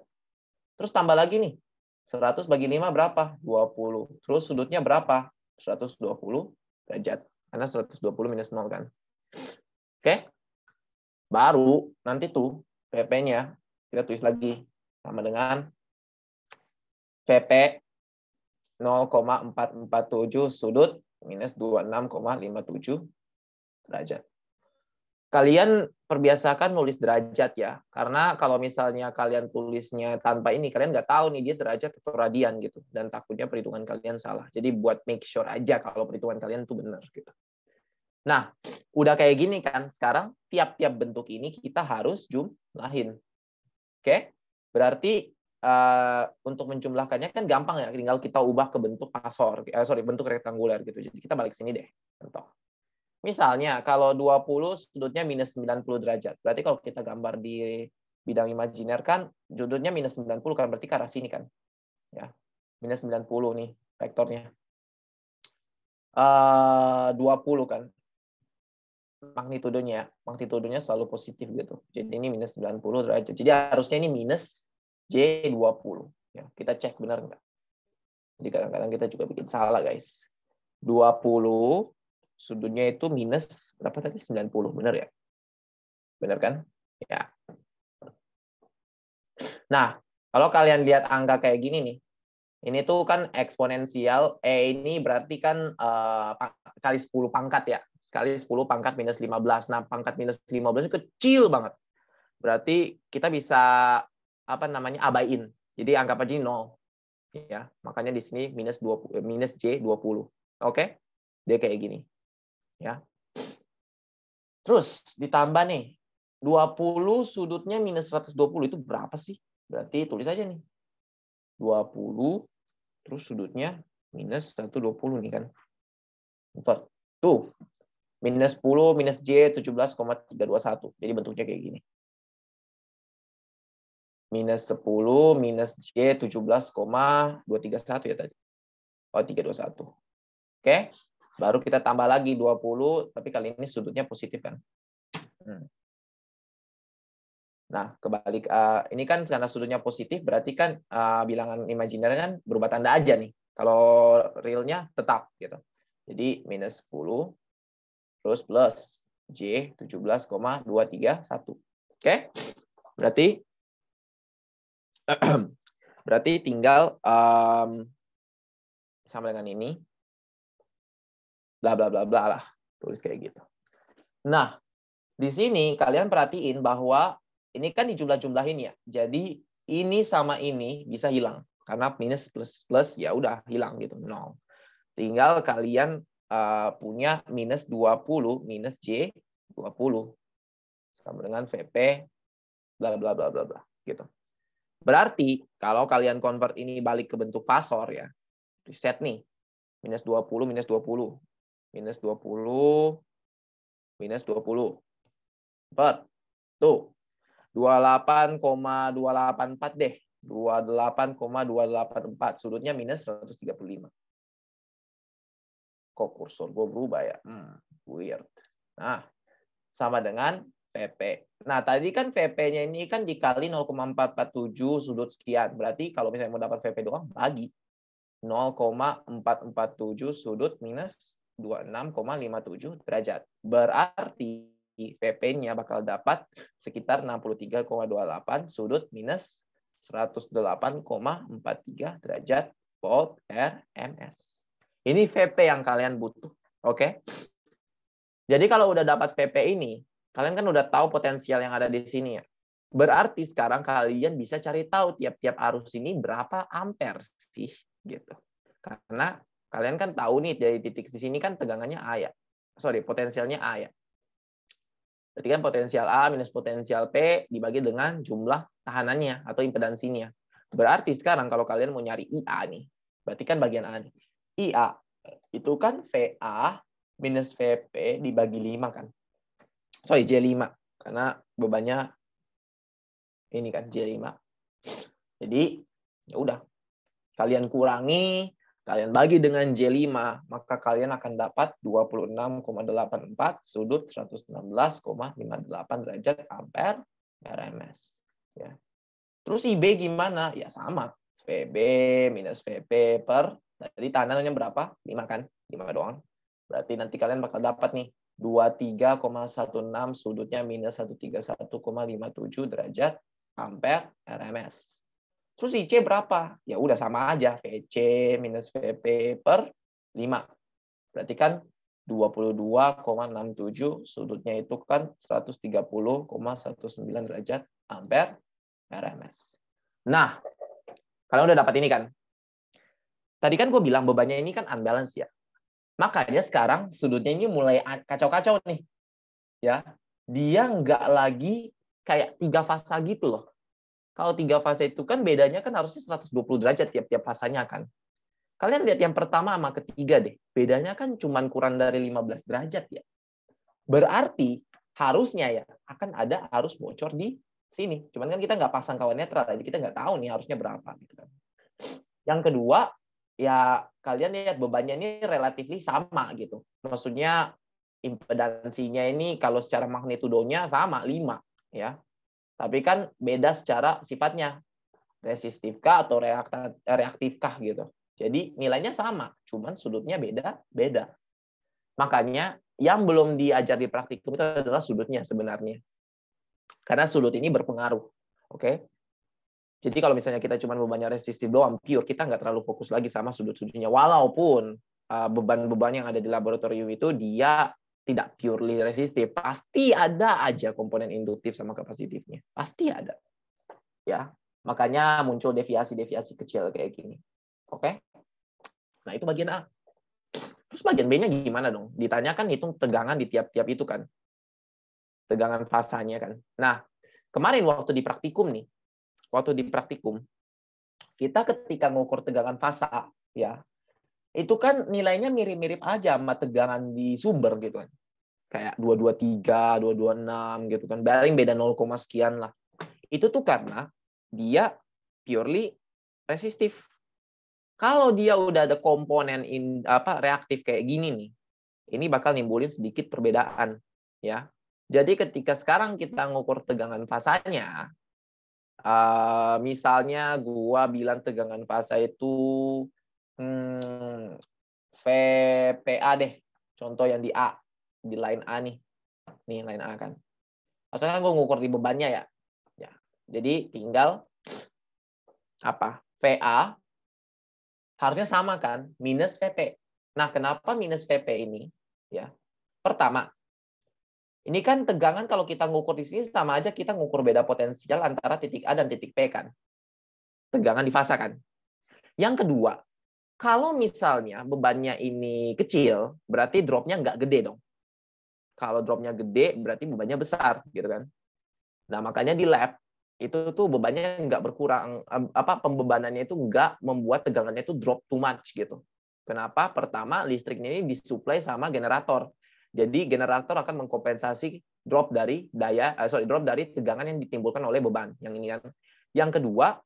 Terus tambah lagi nih. 100 bagi 5 berapa? 20. Terus sudutnya berapa? 120 derajat. Karena 120 minus 0 kan? Oke? Baru nanti tuh VP-nya kita tulis lagi. Sama dengan VP 0,447 sudut minus 26,57 derajat. Kalian perbiasakan nulis derajat ya, karena kalau misalnya kalian tulisnya tanpa ini, kalian nggak tahu nih dia derajat atau radian gitu, dan takutnya perhitungan kalian salah. Jadi buat make sure aja kalau perhitungan kalian tuh benar gitu. Nah, udah kayak gini kan, sekarang tiap-tiap bentuk ini kita harus jumlahin. Oke? Berarti untuk menjumlahkannya kan gampang ya, tinggal kita ubah ke bentuk bentuk rektanguler gitu. Jadi kita balik sini deh, contoh. Misalnya kalau 20 sudutnya minus 90 derajat. Berarti kalau kita gambar di bidang imajiner kan sudutnya minus 90 kan, berarti ke arah sini kan. Ya. Minus 90 nih vektornya. 20 kan. Magnitudenya selalu positif gitu. Jadi ini minus 90 derajat. Jadi harusnya ini minus J20. Ya, kita cek benar nggak? Jadi kadang-kadang kita juga bikin salah, guys. 20 sudutnya itu minus berapa tadi? 90, benar ya? Benar kan? Ya. Nah, kalau kalian lihat angka kayak gini nih, ini tuh kan eksponensial, ini berarti kan kali 10 pangkat ya. Sekali 10 pangkat minus 15. Nah, pangkat minus 15 itu kecil banget. Berarti kita bisa abaiin. Jadi anggap aja 0. Ya, makanya di sini minus J20. Oke? Dia kayak gini. Ya. Terus ditambah nih, 20 sudutnya minus 120 itu berapa sih? Berarti tulis aja nih. 20 terus sudutnya minus 120 nih kan. Tuh. Minus 10 minus J 17,321. Jadi bentuknya kayak gini. Minus 10 minus J 17,231 ya tadi. 321. Oke. Baru kita tambah lagi 20, tapi kali ini sudutnya positif kan. Nah, kebalik. Ini kan karena sudutnya positif, berarti kan bilangan imajiner kan berubah tanda aja nih. Kalau realnya tetap gitu. Jadi minus 10, terus plus J 17,231. Oke? Berarti tinggal sama dengan ini. Bla bla bla bla lah. Tulis kayak gitu. Nah, di sini kalian perhatiin bahwa ini kan dijumlah-jumlahin ya. Jadi ini sama ini bisa hilang. Karena minus plus plus ya udah hilang gitu. 0. Tinggal kalian punya minus 20 minus J 20. Sama dengan VP bla bla bla bla bla gitu. Berarti kalau kalian convert ini balik ke bentuk fasor ya. Reset nih. Minus 20 minus 20. Minus 20 minus 20. Tuh. 28,284 deh. 28,284. Sudutnya minus 135. Kok kursor gue berubah ya? Weird. Nah, sama dengan VP. Nah, tadi kan VP-nya ini kan dikali 0,447 sudut sekian. Berarti kalau misalnya mau dapat VP doang, bagi 0,447 sudut minus 26,57 derajat. Berarti VP-nya bakal dapat sekitar 63,28 sudut minus 108,43 derajat volt RMS. Ini VP yang kalian butuh. Oke. Jadi kalau udah dapat VP ini, kalian kan udah tahu potensial yang ada di sini ya. Berarti sekarang kalian bisa cari tahu tiap-tiap arus ini berapa ampere sih gitu. Karena kalian kan tahu nih dari titik di sini kan tegangannya A ya. Sorry, potensialnya A ya. Berarti kan potensial A minus potensial P dibagi dengan jumlah tahanannya atau impedansinya. Berarti sekarang kalau kalian mau nyari IA nih, berarti kan bagian A nih. IA itu kan VA minus VP dibagi 5 kan. Sorry, J5. Karena bebannya ini kan J5. Jadi ya udah. Kalian kurangi, kalian bagi dengan J5, maka kalian akan dapat 26,84 sudut 116,58 derajat ampere RMS. Ya. Terus IB gimana? Ya sama. VB minus VP per, tadi tahanannya berapa? 5 kan? 5 doang. Berarti nanti kalian bakal dapat nih 23,16 sudutnya minus 131,57 derajat ampere RMS. Terus IC berapa? Ya udah sama aja, VC minus VP per 5. Berarti kan 22,67 sudutnya itu kan 130,19 derajat ampere RMS. Nah, kalian udah dapat ini kan? Tadi kan gue bilang bebannya ini kan unbalance ya. Makanya sekarang sudutnya ini mulai kacau-kacau nih. Ya, dia nggak lagi kayak 3 fasa gitu loh. Kalau 3 fase itu kan bedanya kan harusnya 120 derajat tiap-tiap fasanya kan. Kalian lihat yang pertama sama ketiga deh. Bedanya kan cuma kurang dari 15 derajat ya. Berarti harusnya ya akan ada arus bocor di sini. Cuman kan kita nggak pasang kawan netral, jadi kita nggak tahu nih harusnya berapa. Gitu kan. Yang kedua, ya kalian lihat bebannya ini relatif sama gitu. Maksudnya impedansinya ini kalau secara magnitudonya sama 5 ya. Tapi kan beda secara sifatnya. Resistifkah atau reaktifkah gitu. Jadi nilainya sama, cuman sudutnya beda. Makanya yang belum diajar di praktikum itu adalah sudutnya sebenarnya. Karena sudut ini berpengaruh. Oke? Jadi kalau misalnya kita cuma bebannya resistif doang, pure, kita nggak terlalu fokus lagi sama sudut-sudutnya. Walaupun beban-beban yang ada di laboratorium itu dia tidak purely resistif, pasti ada aja komponen induktif sama kapasitifnya. Pasti ada. Ya, makanya muncul deviasi-deviasi kecil kayak gini. Oke? Nah, itu bagian A. Terus bagian B-nya gimana dong? Ditanyakan hitung tegangan di tiap-tiap itu kan. Tegangan fasanya kan. Nah, kemarin waktu di praktikum nih, kita ketika ngukur tegangan fasa, ya, itu kan nilainya mirip-mirip aja sama tegangan di sumber gitu kan. Kayak 223, 226 gitu kan. Paling beda 0, sekian lah. Itu tuh karena dia purely resistif. Kalau dia udah ada komponen reaktif kayak gini nih, ini bakal nimbulin sedikit perbedaan ya. Jadi ketika sekarang kita ngukur tegangan fasanya, misalnya gua bilang tegangan fasa itu VPA deh, contoh yang di A, di line A nih line A kan. Asalnya gue ngukur di bebannya ya. Jadi tinggal VA harusnya sama kan, minus VP. Nah, kenapa minus VP ini? Ya, pertama, ini kan tegangan kalau kita ngukur di sini sama aja kita ngukur beda potensial antara titik A dan titik P kan. Tegangan di fasa kan. Yang kedua, kalau misalnya bebannya ini kecil, berarti dropnya nggak gede dong. Kalau dropnya gede, berarti bebannya besar, gitu kan. Nah, makanya di lab itu tuh bebannya nggak berkurang, pembebanannya itu nggak membuat tegangannya itu drop too much gitu. Kenapa? Pertama, listriknya ini disuplai sama generator. Jadi generator akan mengkompensasi drop dari tegangan yang ditimbulkan oleh beban. Yang ini kan. Yang kedua,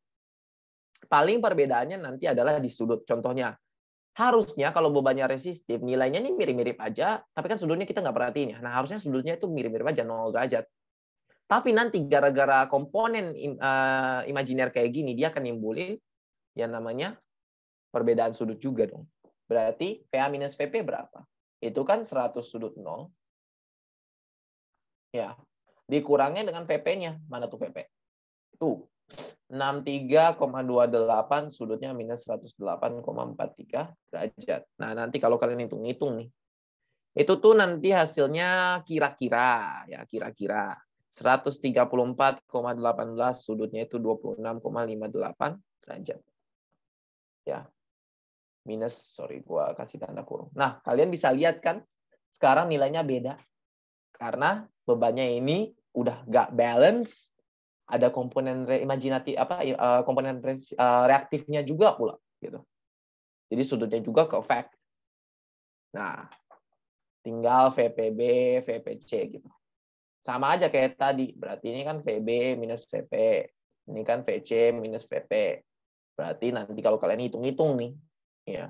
paling perbedaannya nanti adalah di sudut. Contohnya, harusnya kalau bebannya resistif, nilainya ini mirip-mirip aja, tapi kan sudutnya kita nggak perhatiin ya. Nah, harusnya sudutnya itu mirip-mirip aja 0 derajat. Tapi nanti gara-gara komponen imajiner kayak gini, dia akan nimbulin yang namanya perbedaan sudut juga dong. Berarti PA minus VP berapa? Itu kan 100 sudut 0. Ya. Dikurangnya dengan VP-nya. Mana tuh VP? Tuh. 63,28 sudutnya minus 108,43 derajat. Nah, nanti kalau kalian hitung-hitung nih, itu tuh nanti hasilnya kira-kira 134,18 sudutnya itu 26,58 derajat. Ya. Minus, gua kasih tanda kurung. Nah, kalian bisa lihat kan sekarang nilainya beda. Karena bebannya ini udah nggak balance, ada komponen komponen reaktifnya juga pula gitu. Jadi sudutnya juga ke effect. Nah, tinggal VPB, VPC gitu. Sama aja kayak tadi. Berarti ini kan VB minus VP. Ini kan VC minus VP. Berarti nanti kalau kalian hitung-hitung nih, ya,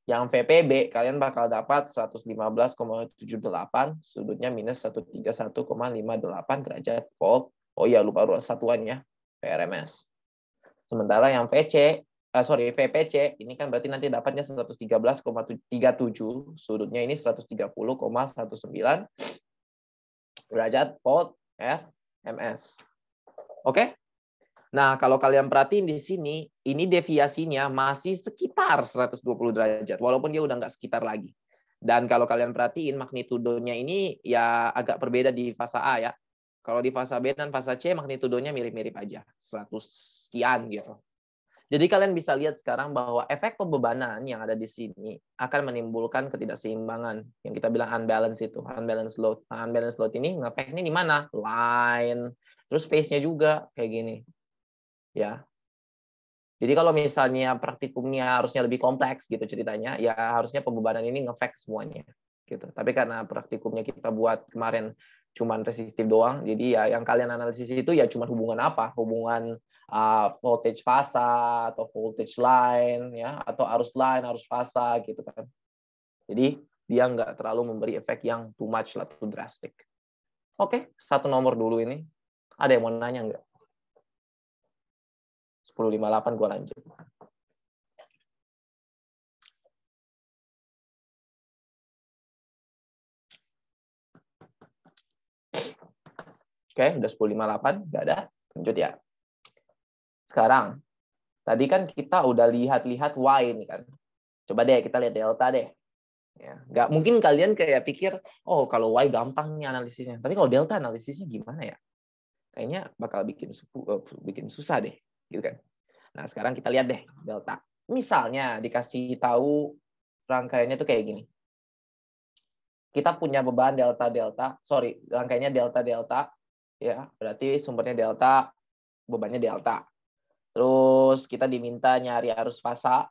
yang VPB kalian bakal dapat 115,78, sudutnya minus 131,58 derajat volt. Oh iya, lupa satuannya, PRMS. Sementara yang VPC, ini kan berarti nanti dapatnya 113,37, sudutnya ini 130,19 derajat volt RMS. Oke? Nah, kalau kalian perhatiin di sini, ini deviasinya masih sekitar 120 derajat, walaupun dia udah nggak sekitar lagi. Dan kalau kalian perhatiin, magnitudonya ini ya agak berbeda di fasa A ya. Kalau di fasa B dan fasa C, magnitudonya mirip-mirip aja, 100 sekian gitu. Jadi kalian bisa lihat sekarang bahwa efek pembebanan yang ada di sini akan menimbulkan ketidakseimbangan yang kita bilang unbalance itu, unbalance load. Nah, unbalance load ini ngefeknya di mana? Line, terus phase-nya juga kayak gini. Ya. Jadi kalau misalnya praktikumnya harusnya lebih kompleks gitu ceritanya, ya harusnya pembebanan ini ngefek semuanya gitu. Tapi karena praktikumnya kita buat kemarin cuman resistif doang, jadi ya yang kalian analisis itu ya cuma hubungan apa? Hubungan voltage fasa atau voltage line ya, atau arus line, arus fasa gitu kan. Jadi dia nggak terlalu memberi efek yang too much lah, too drastic. Oke, satu nomor dulu ini. Ada yang mau nanya nggak? 10.58 gue lanjut. Oke, udah 10.58, nggak ada. Lanjut ya. Sekarang, tadi kan kita udah lihat-lihat Y ini kan. Coba deh kita lihat delta deh. Ya, nggak mungkin kalian kayak pikir, oh kalau Y gampang nih analisisnya. Tapi kalau delta analisisnya gimana ya? Kayaknya bakal bikin susah deh, gitu kan. Nah, sekarang kita lihat deh delta. Misalnya dikasih tahu rangkaiannya tuh kayak gini. Kita punya beban rangkaiannya delta, ya, berarti sumbernya delta, bebannya delta. Terus kita diminta nyari arus fasa.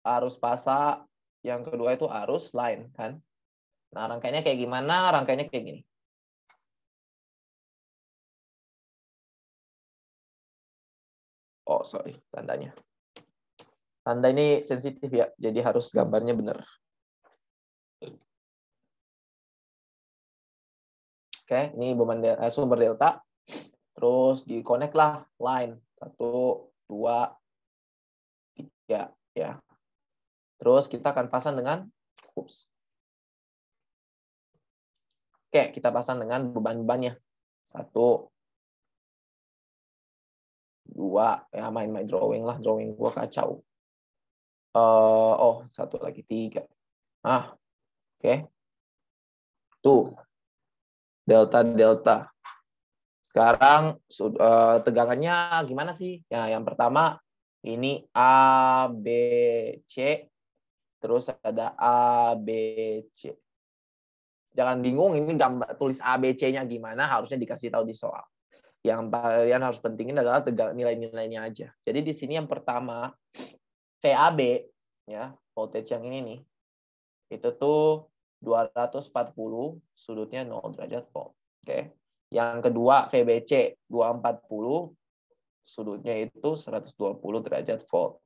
Arus fasa yang kedua itu arus line kan. Nah, rangkaiannya kayak gimana? Rangkaiannya kayak gini. Oh, sorry, tandanya. Tanda ini sensitif ya, jadi harus gambarnya benar. Oke, ini beban sumber delta. Terus di-connect lah line. 1, 2, 3. Ya. Terus kita akan pasang dengan Oke, kita pasang dengan beban-bebannya. 1, 2. Ya, main drawing lah. Drawing gua kacau. Satu lagi, 3. Oke. Tuh. Delta. Sekarang tegangannya gimana sih? Ya, yang pertama ini A, B, C. Terus ada A, B, C. Jangan bingung ini gambar tulis A, B, C-nya gimana, harusnya dikasih tahu di soal. Yang kalian harus pentingin adalah nilai-nilainya aja. Jadi di sini yang pertama VAB ya, voltage yang ini nih. Itu tuh 240, sudutnya 0 derajat volt. Oke. Yang kedua VBC 240, sudutnya itu 120 derajat volt.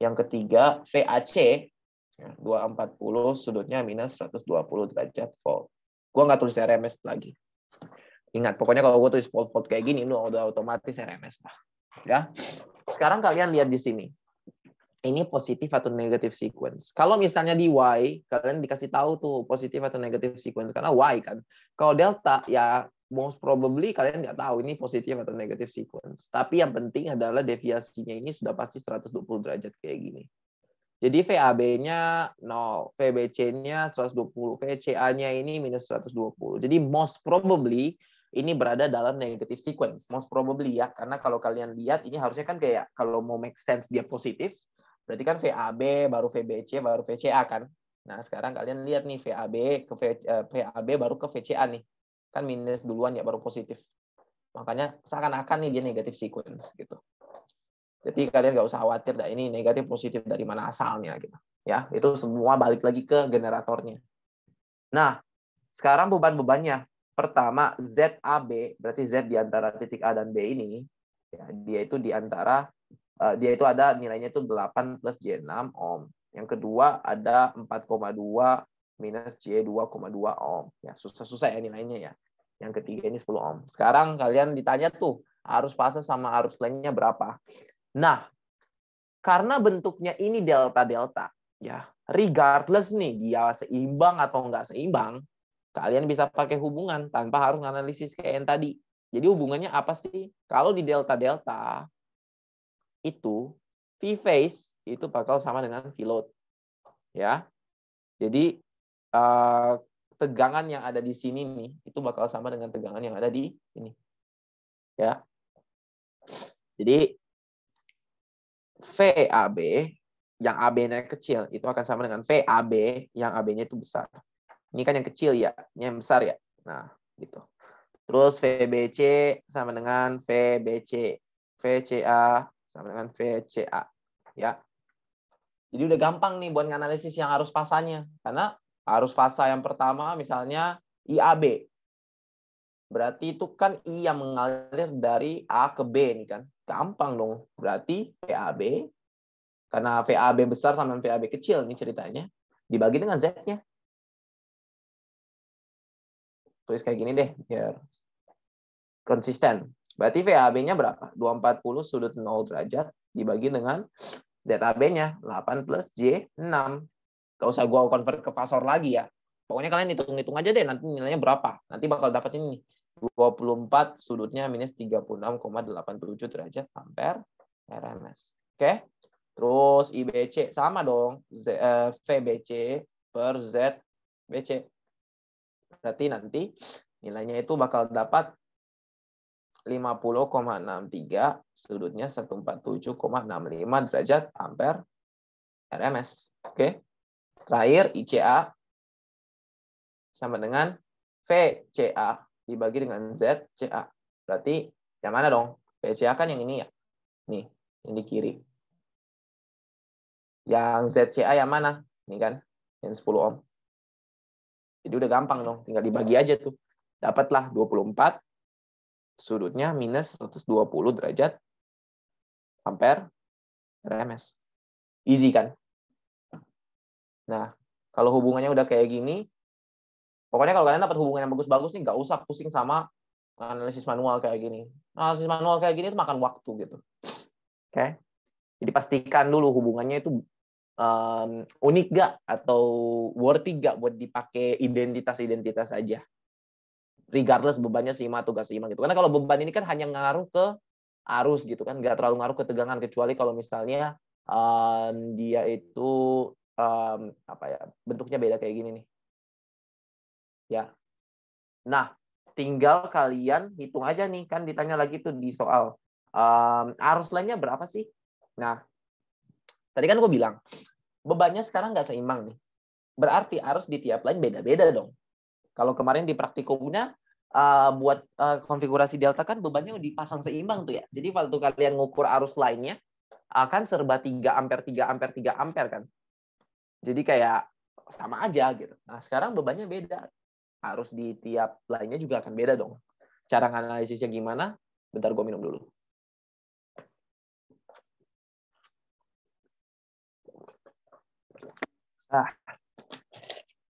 Yang ketiga VAC 240, sudutnya minus 120 derajat volt. Gua nggak tulis RMS lagi. Ingat, pokoknya kalau gue tulis volt kayak gini, lu udah otomatis RMS lah. Ya. Sekarang kalian lihat di sini. Ini positif atau negatif sequence. Kalau misalnya di Y, kalian dikasih tahu tuh positif atau negatif sequence. Karena Y kan. Kalau delta, ya most probably kalian nggak tahu ini positif atau negatif sequence. Tapi yang penting adalah deviasinya ini sudah pasti 120 derajat kayak gini. Jadi VAB-nya 0, VBC-nya 120, VCA-nya ini minus 120. Jadi most probably ini berada dalam negative sequence. Most probably ya, karena kalau kalian lihat ini harusnya kan kayak kalau mau make sense dia positif, berarti kan VAB baru VBC baru VCA kan. Nah, sekarang kalian lihat nih VAB baru ke VCA nih. Kan minus duluan ya baru positif. Makanya seakan-akan nih dia negative sequence gitu. Jadi kalian nggak usah khawatir, dah ini negatif positif dari mana asalnya gitu. Ya, itu semua balik lagi ke generatornya. Nah, sekarang beban-bebannya. Pertama, ZAB, berarti Z di antara titik A dan B ini, ya, dia itu di antara dia itu ada nilainya itu 8 plus J6 ohm. Yang kedua ada 4,2 minus J2,2 ohm. Ya, susah-susah ya nilainya ya. Yang ketiga ini 10 ohm. Sekarang kalian ditanya tuh, arus fase sama arus lainnya berapa? Nah, karena bentuknya ini delta-delta, ya, regardless nih dia seimbang atau nggak seimbang, kalian bisa pakai hubungan tanpa harus analisis kayak yang tadi. Jadi hubungannya apa sih? Kalau di delta-delta itu V phase itu bakal sama dengan V load, ya. Jadi tegangan yang ada di sini nih itu bakal sama dengan tegangan yang ada di sini, ya. Jadi VAB yang AB-nya kecil itu akan sama dengan VAB yang AB-nya itu besar. Ini kan yang kecil ya, ini yang besar ya. Nah, gitu. Terus VBC sama dengan VBC, VCA sama dengan VCA, ya. Jadi udah gampang nih buat nganalisis yang arus fasanya. Karena arus fasa yang pertama misalnya IAB. Berarti itu kan I yang mengalir dari A ke B nih kan. Gampang dong. Berarti VAB, karena VAB besar sama VAB kecil nih ceritanya, dibagi dengan Z-nya. Tulis kayak gini deh, biar konsisten. Berarti VAB-nya berapa? 240 sudut 0 derajat dibagi dengan ZAB-nya 8 plus J6. Gak usah gue convert ke fasor lagi ya. Pokoknya kalian hitung-hitung aja deh nanti nilainya berapa. Nanti bakal dapat ini. 24 sudutnya minus 36,87 derajat ampere RMS. Oke? Terus IBC sama dong. VBC per ZBC. Berarti nanti nilainya itu bakal dapat 50,63 sudutnya 147,65 derajat ampere RMS. Oke. Terakhir ICA sama dengan VCA dibagi dengan ZCA. Berarti yang mana dong? VCA kan yang ini ya. Nih, yang di kiri. Yang ZCA yang mana? Ini kan, yang 10 ohm. Jadi udah gampang dong, tinggal dibagi aja tuh. Dapatlah 24, sudutnya minus 120 derajat ampere RMS. Easy kan? Nah, kalau hubungannya udah kayak gini, pokoknya kalau kalian dapat hubungan yang bagus-bagus nih, nggak usah pusing sama analisis manual kayak gini. Analisis manual kayak gini itu makan waktu gitu. Oke? Jadi pastikan dulu hubungannya itu unik gak atau worthy gak buat dipakai identitas-identitas aja. Regardless bebannya seimbang atau gak seimbang gitu. Karena kalau beban ini kan hanya ngaruh ke arus gitu kan, nggak terlalu ngaruh ke tegangan, kecuali kalau misalnya dia itu apa ya, bentuknya beda kayak gini nih. Ya. Nah, tinggal kalian hitung aja nih, kan ditanya lagi tuh di soal arus lainnya berapa sih? Nah, tadi kan gue bilang bebannya sekarang nggak seimbang nih. Berarti arus di tiap line beda-beda dong. Kalau kemarin di praktikumnya buat konfigurasi delta kan bebannya dipasang seimbang tuh ya. Jadi waktu kalian ngukur arus lainnya akan serba 3 ampere 3 ampere 3 ampere kan. Jadi kayak sama aja gitu. Nah, sekarang bebannya beda. Arus di tiap lainnya juga akan beda dong. Cara analisisnya gimana? Bentar gue minum dulu.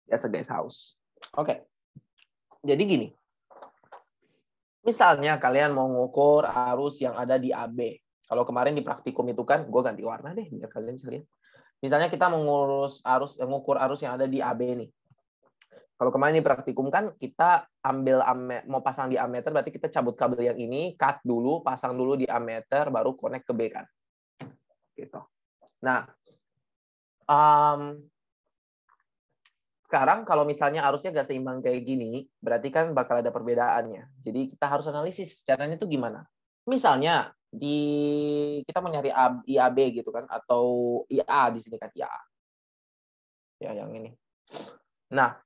Biasa guys, haus. Oke. Jadi gini. Misalnya kalian mau ngukur arus yang ada di AB. Kalau kemarin di praktikum itu kan, gue ganti warna deh biar kalian bisa lihat. Misalnya kita mengukur arus yang ada di AB nih. Kalau kemarin di praktikum kan kita ambil mau pasang di ammeter, berarti kita cabut kabel yang ini, cut dulu, pasang dulu di ammeter, baru connect ke B kan. Gitu. Nah, sekarang kalau misalnya arusnya nggak seimbang kayak gini, berarti kan bakal ada perbedaannya. Jadi kita harus analisis caranya itu gimana. Misalnya kita mau nyari IAB gitu kan, atau IA di sini kan IA. Ya yang ini. Nah,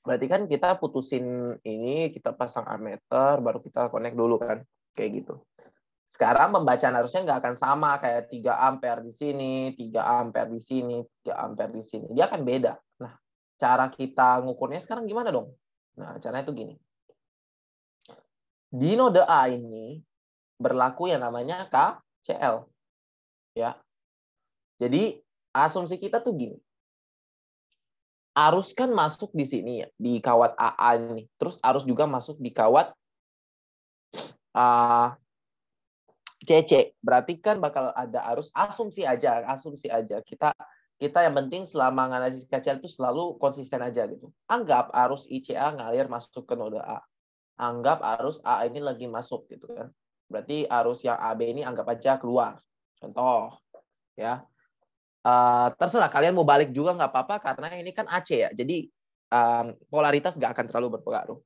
berarti kan kita putusin ini, kita pasang ammeter, baru kita connect dulu kan. Kayak gitu. Sekarang pembacaan arusnya nggak akan sama kayak 3 ampere di sini, 3 ampere di sini, 3 ampere di sini. Dia akan beda. Nah, cara kita ngukurnya sekarang gimana dong? Nah, caranya itu gini. Di node A ini berlaku yang namanya KCL. Ya. Jadi, asumsi kita tuh gini. Arus kan masuk di sini ya, di kawat AA ini. Terus arus juga masuk di kawat CC. Berarti kan bakal ada arus, asumsi aja. Kita yang penting selama analisis KCL itu selalu konsisten aja gitu. Anggap arus ICA ngalir masuk ke node A. Anggap arus A ini lagi masuk gitu kan. Berarti arus yang AB ini anggap aja keluar. Contoh ya. Terserah kalian mau balik juga nggak apa-apa karena ini kan AC ya. Jadi polaritas nggak akan terlalu berpengaruh.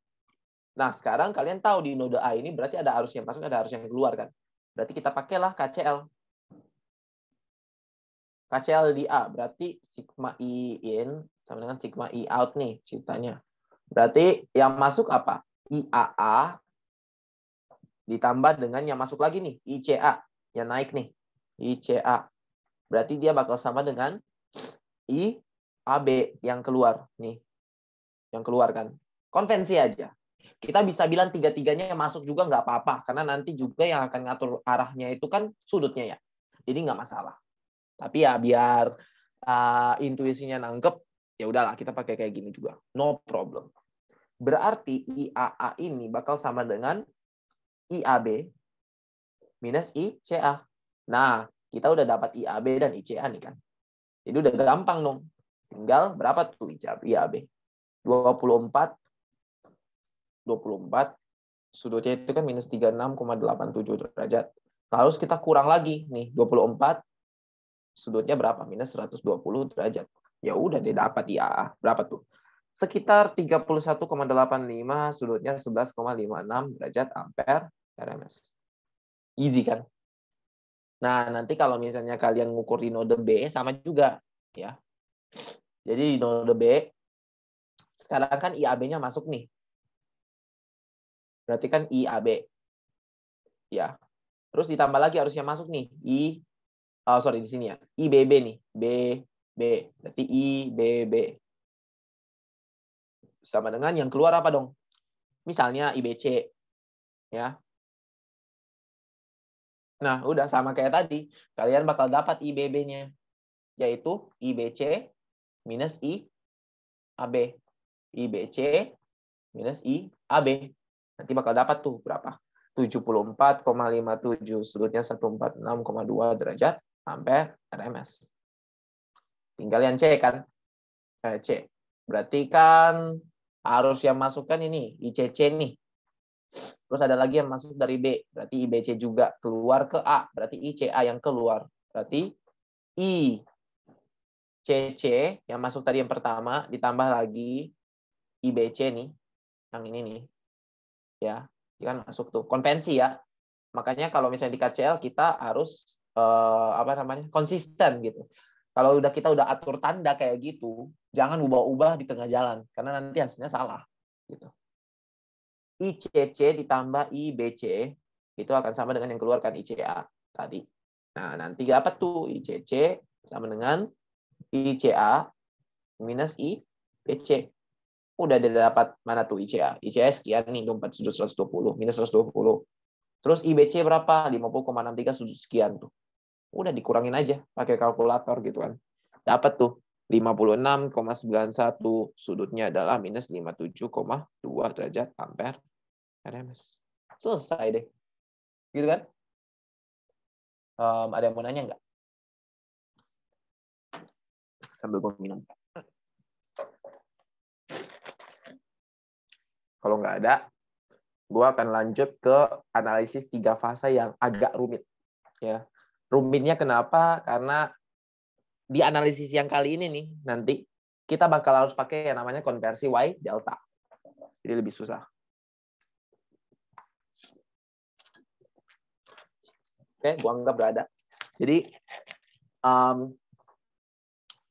Nah, sekarang kalian tahu di node A ini berarti ada arus yang masuk, ada arus yang keluar kan. Berarti kita pakailah KCL. KCL di A berarti sigma I in sama dengan sigma I out nih ceritanya. Berarti yang masuk apa? IAA ditambah dengan yang masuk lagi nih, ICA. Yang naik nih, ICA. Berarti dia bakal sama dengan IAB yang keluar nih. Yang keluar kan. Konvensi aja. Kita bisa bilang tiga-tiganya yang masuk juga nggak apa-apa. Karena nanti juga yang akan ngatur arahnya itu kan sudutnya ya. Jadi nggak masalah. Tapi ya biar intuisinya nangkep, ya udahlah kita pakai kayak gini juga. No problem. Berarti IAA ini bakal sama dengan IAB minus ICA. Nah, kita udah dapat IAB dan ICA nih kan. Jadi udah gampang dong. Tinggal berapa tuh IAB? 24. Sudutnya itu kan minus 36,87 derajat. Terus kita kurang lagi nih 24. Sudutnya berapa? Minus 120 derajat. Ya udah dia dapat IAA. Berapa tuh? Sekitar 31,85, sudutnya 11,56 derajat ampere RMS. Easy kan? Nah, nanti kalau misalnya kalian ngukur di node B, sama juga. Ya. Jadi di node B, sekarang kan IAB-nya masuk nih. Berarti kan IAB. Ya. Terus ditambah lagi harusnya masuk nih. Di sini ya. IBB nih. BB. Berarti IBB. Sama dengan yang keluar apa dong? Misalnya IBC. Ya. Nah, udah sama kayak tadi. Kalian bakal dapat IBB-nya. Yaitu IBC minus IAB. IBC minus IAB. Nanti bakal dapat tuh berapa? 74,57. Sudutnya 146,2 derajat ampere RMS. Tinggal yang C kan? C. Berarti kan arus yang masuk kan ini, ICC nih. Terus ada lagi yang masuk dari B. Berarti IBC juga keluar ke A. Berarti ICA yang keluar. Berarti ICC yang masuk tadi yang pertama, ditambah lagi IBC nih. Yang ini nih. Ya, kan masuk tuh. Konvensi ya. Makanya kalau misalnya di KCL kita harus konsisten gitu. Kalau kita udah atur tanda kayak gitu, jangan ubah-ubah di tengah jalan karena nanti hasilnya salah gitu. ICC ditambah IBC itu akan sama dengan yang keluarkan ICA tadi. Nah, nanti dapat tuh ICC sama dengan ICA minus IBC. Udah dapat mana tuh ICA? ICA sekian nih, 120 minus 120. Terus IBC berapa? 50,63 sudut sekian tuh. Udah dikurangin aja pakai kalkulator gitu kan. Dapat tuh 56,91, sudutnya adalah minus 57,2 derajat ampere RMS. Selesai deh. Gitu kan? Ada yang mau nanya nggak? Sambil gue minum. Kalau nggak ada, gue akan lanjut ke analisis 3 fase yang agak rumit. Ya, rumitnya kenapa? Karena di analisis yang kali ini nih, nanti kita bakal harus pakai yang namanya konversi Y delta. Jadi lebih susah. Oke, gue anggap nggak ada. Jadi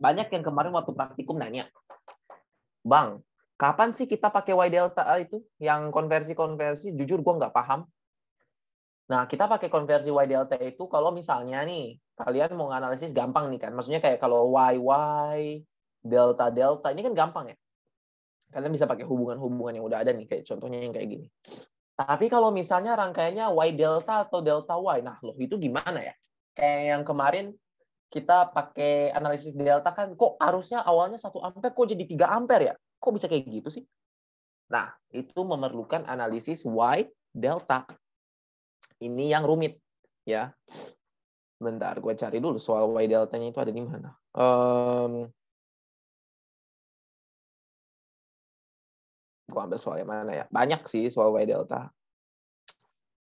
banyak yang kemarin waktu praktikum nanya, Bang, kapan sih kita pakai Y delta itu? Yang konversi-konversi, jujur gue nggak paham. Nah, kita pakai konversi Y delta itu kalau misalnya nih, kalian mau nganalisis gampang nih kan. Maksudnya kayak kalau Y, delta, delta, ini kan gampang ya. Kalian bisa pakai hubungan-hubungan yang udah ada nih, kayak contohnya yang kayak gini. Tapi kalau misalnya rangkaiannya Y delta atau delta Y, nah loh itu gimana ya? Kayak yang kemarin kita pakai analisis delta kan, kok harusnya awalnya 1 ampere kok jadi 3 ampere ya? Kok bisa kayak gitu sih? Nah, itu memerlukan analisis Y delta. Ini yang rumit, ya. Bentar, gue cari dulu soal Y delta-nya itu ada di mana. Gue ambil soal yang mana ya? Banyak sih soal Y delta.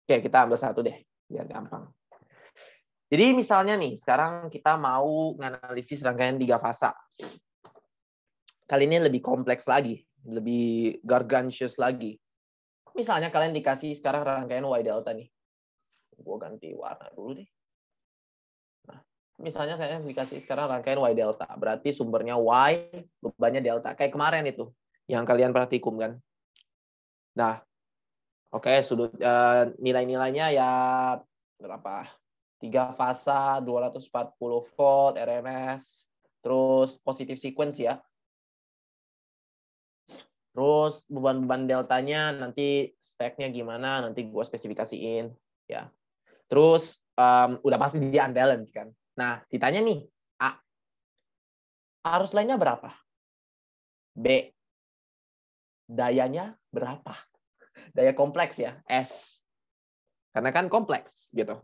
Oke, kita ambil satu deh, biar gampang. Jadi misalnya nih, sekarang kita mau menganalisis rangkaian 3 fasa. Kali ini lebih kompleks lagi, lebih gargantuous lagi. Misalnya kalian dikasih sekarang rangkaian Y delta nih. Gue ganti warna dulu deh. Nah, misalnya saya dikasih sekarang rangkaian Y delta. Berarti sumbernya Y, bebannya delta. Kayak kemarin itu, yang kalian praktikum kan. Nah, oke, sudut nilai-nilainya ya berapa? 3 fasa, 240 volt, RMS, terus positif sequence ya. Terus beban-beban deltanya nanti speknya gimana, nanti gue spesifikasiin. Ya. Terus udah pasti dia unbalance kan. Nah, ditanya nih, A, arus lainnya berapa? B, dayanya berapa? Daya kompleks ya, S. Karena kan kompleks gitu.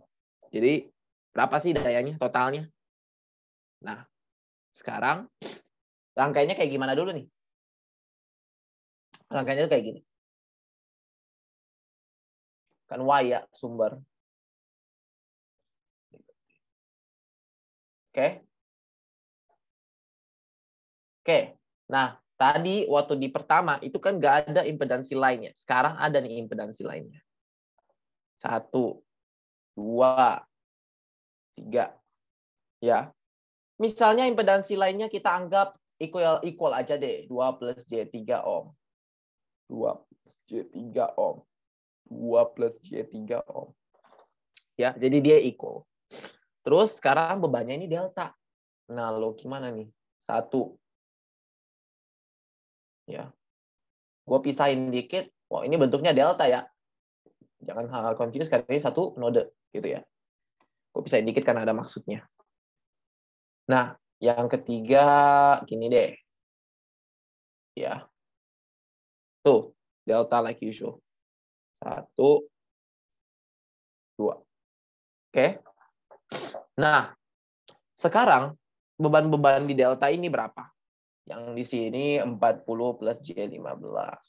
Jadi berapa sih dayanya totalnya? Nah, sekarang rangkaiannya kayak gimana dulu nih? Rangkaiannya kayak gini. Kan Y ya sumber. Oke. Oke. Nah, tadi waktu di pertama itu kan nggak ada impedansi lainnya. Sekarang ada nih impedansi lainnya. 1, 2, 3. Ya. Misalnya impedansi lainnya kita anggap equal aja deh. 2 plus J3 ohm. 2 plus J3 ohm. 2 plus J3 ohm. Ya, jadi dia equal. Terus sekarang bebannya ini delta. Nah, lo gimana nih? 1. Ya. Gue pisahin dikit. Wah, ini bentuknya delta ya. Jangan hal confuse karena ini 1 node gitu ya. Gue pisahin dikit karena ada maksudnya. Nah, yang ketiga gini deh. Ya. Tuh, delta like usual. 1, 2. Oke. Nah, sekarang beban-beban di delta ini berapa? Yang di sini 40 plus J15.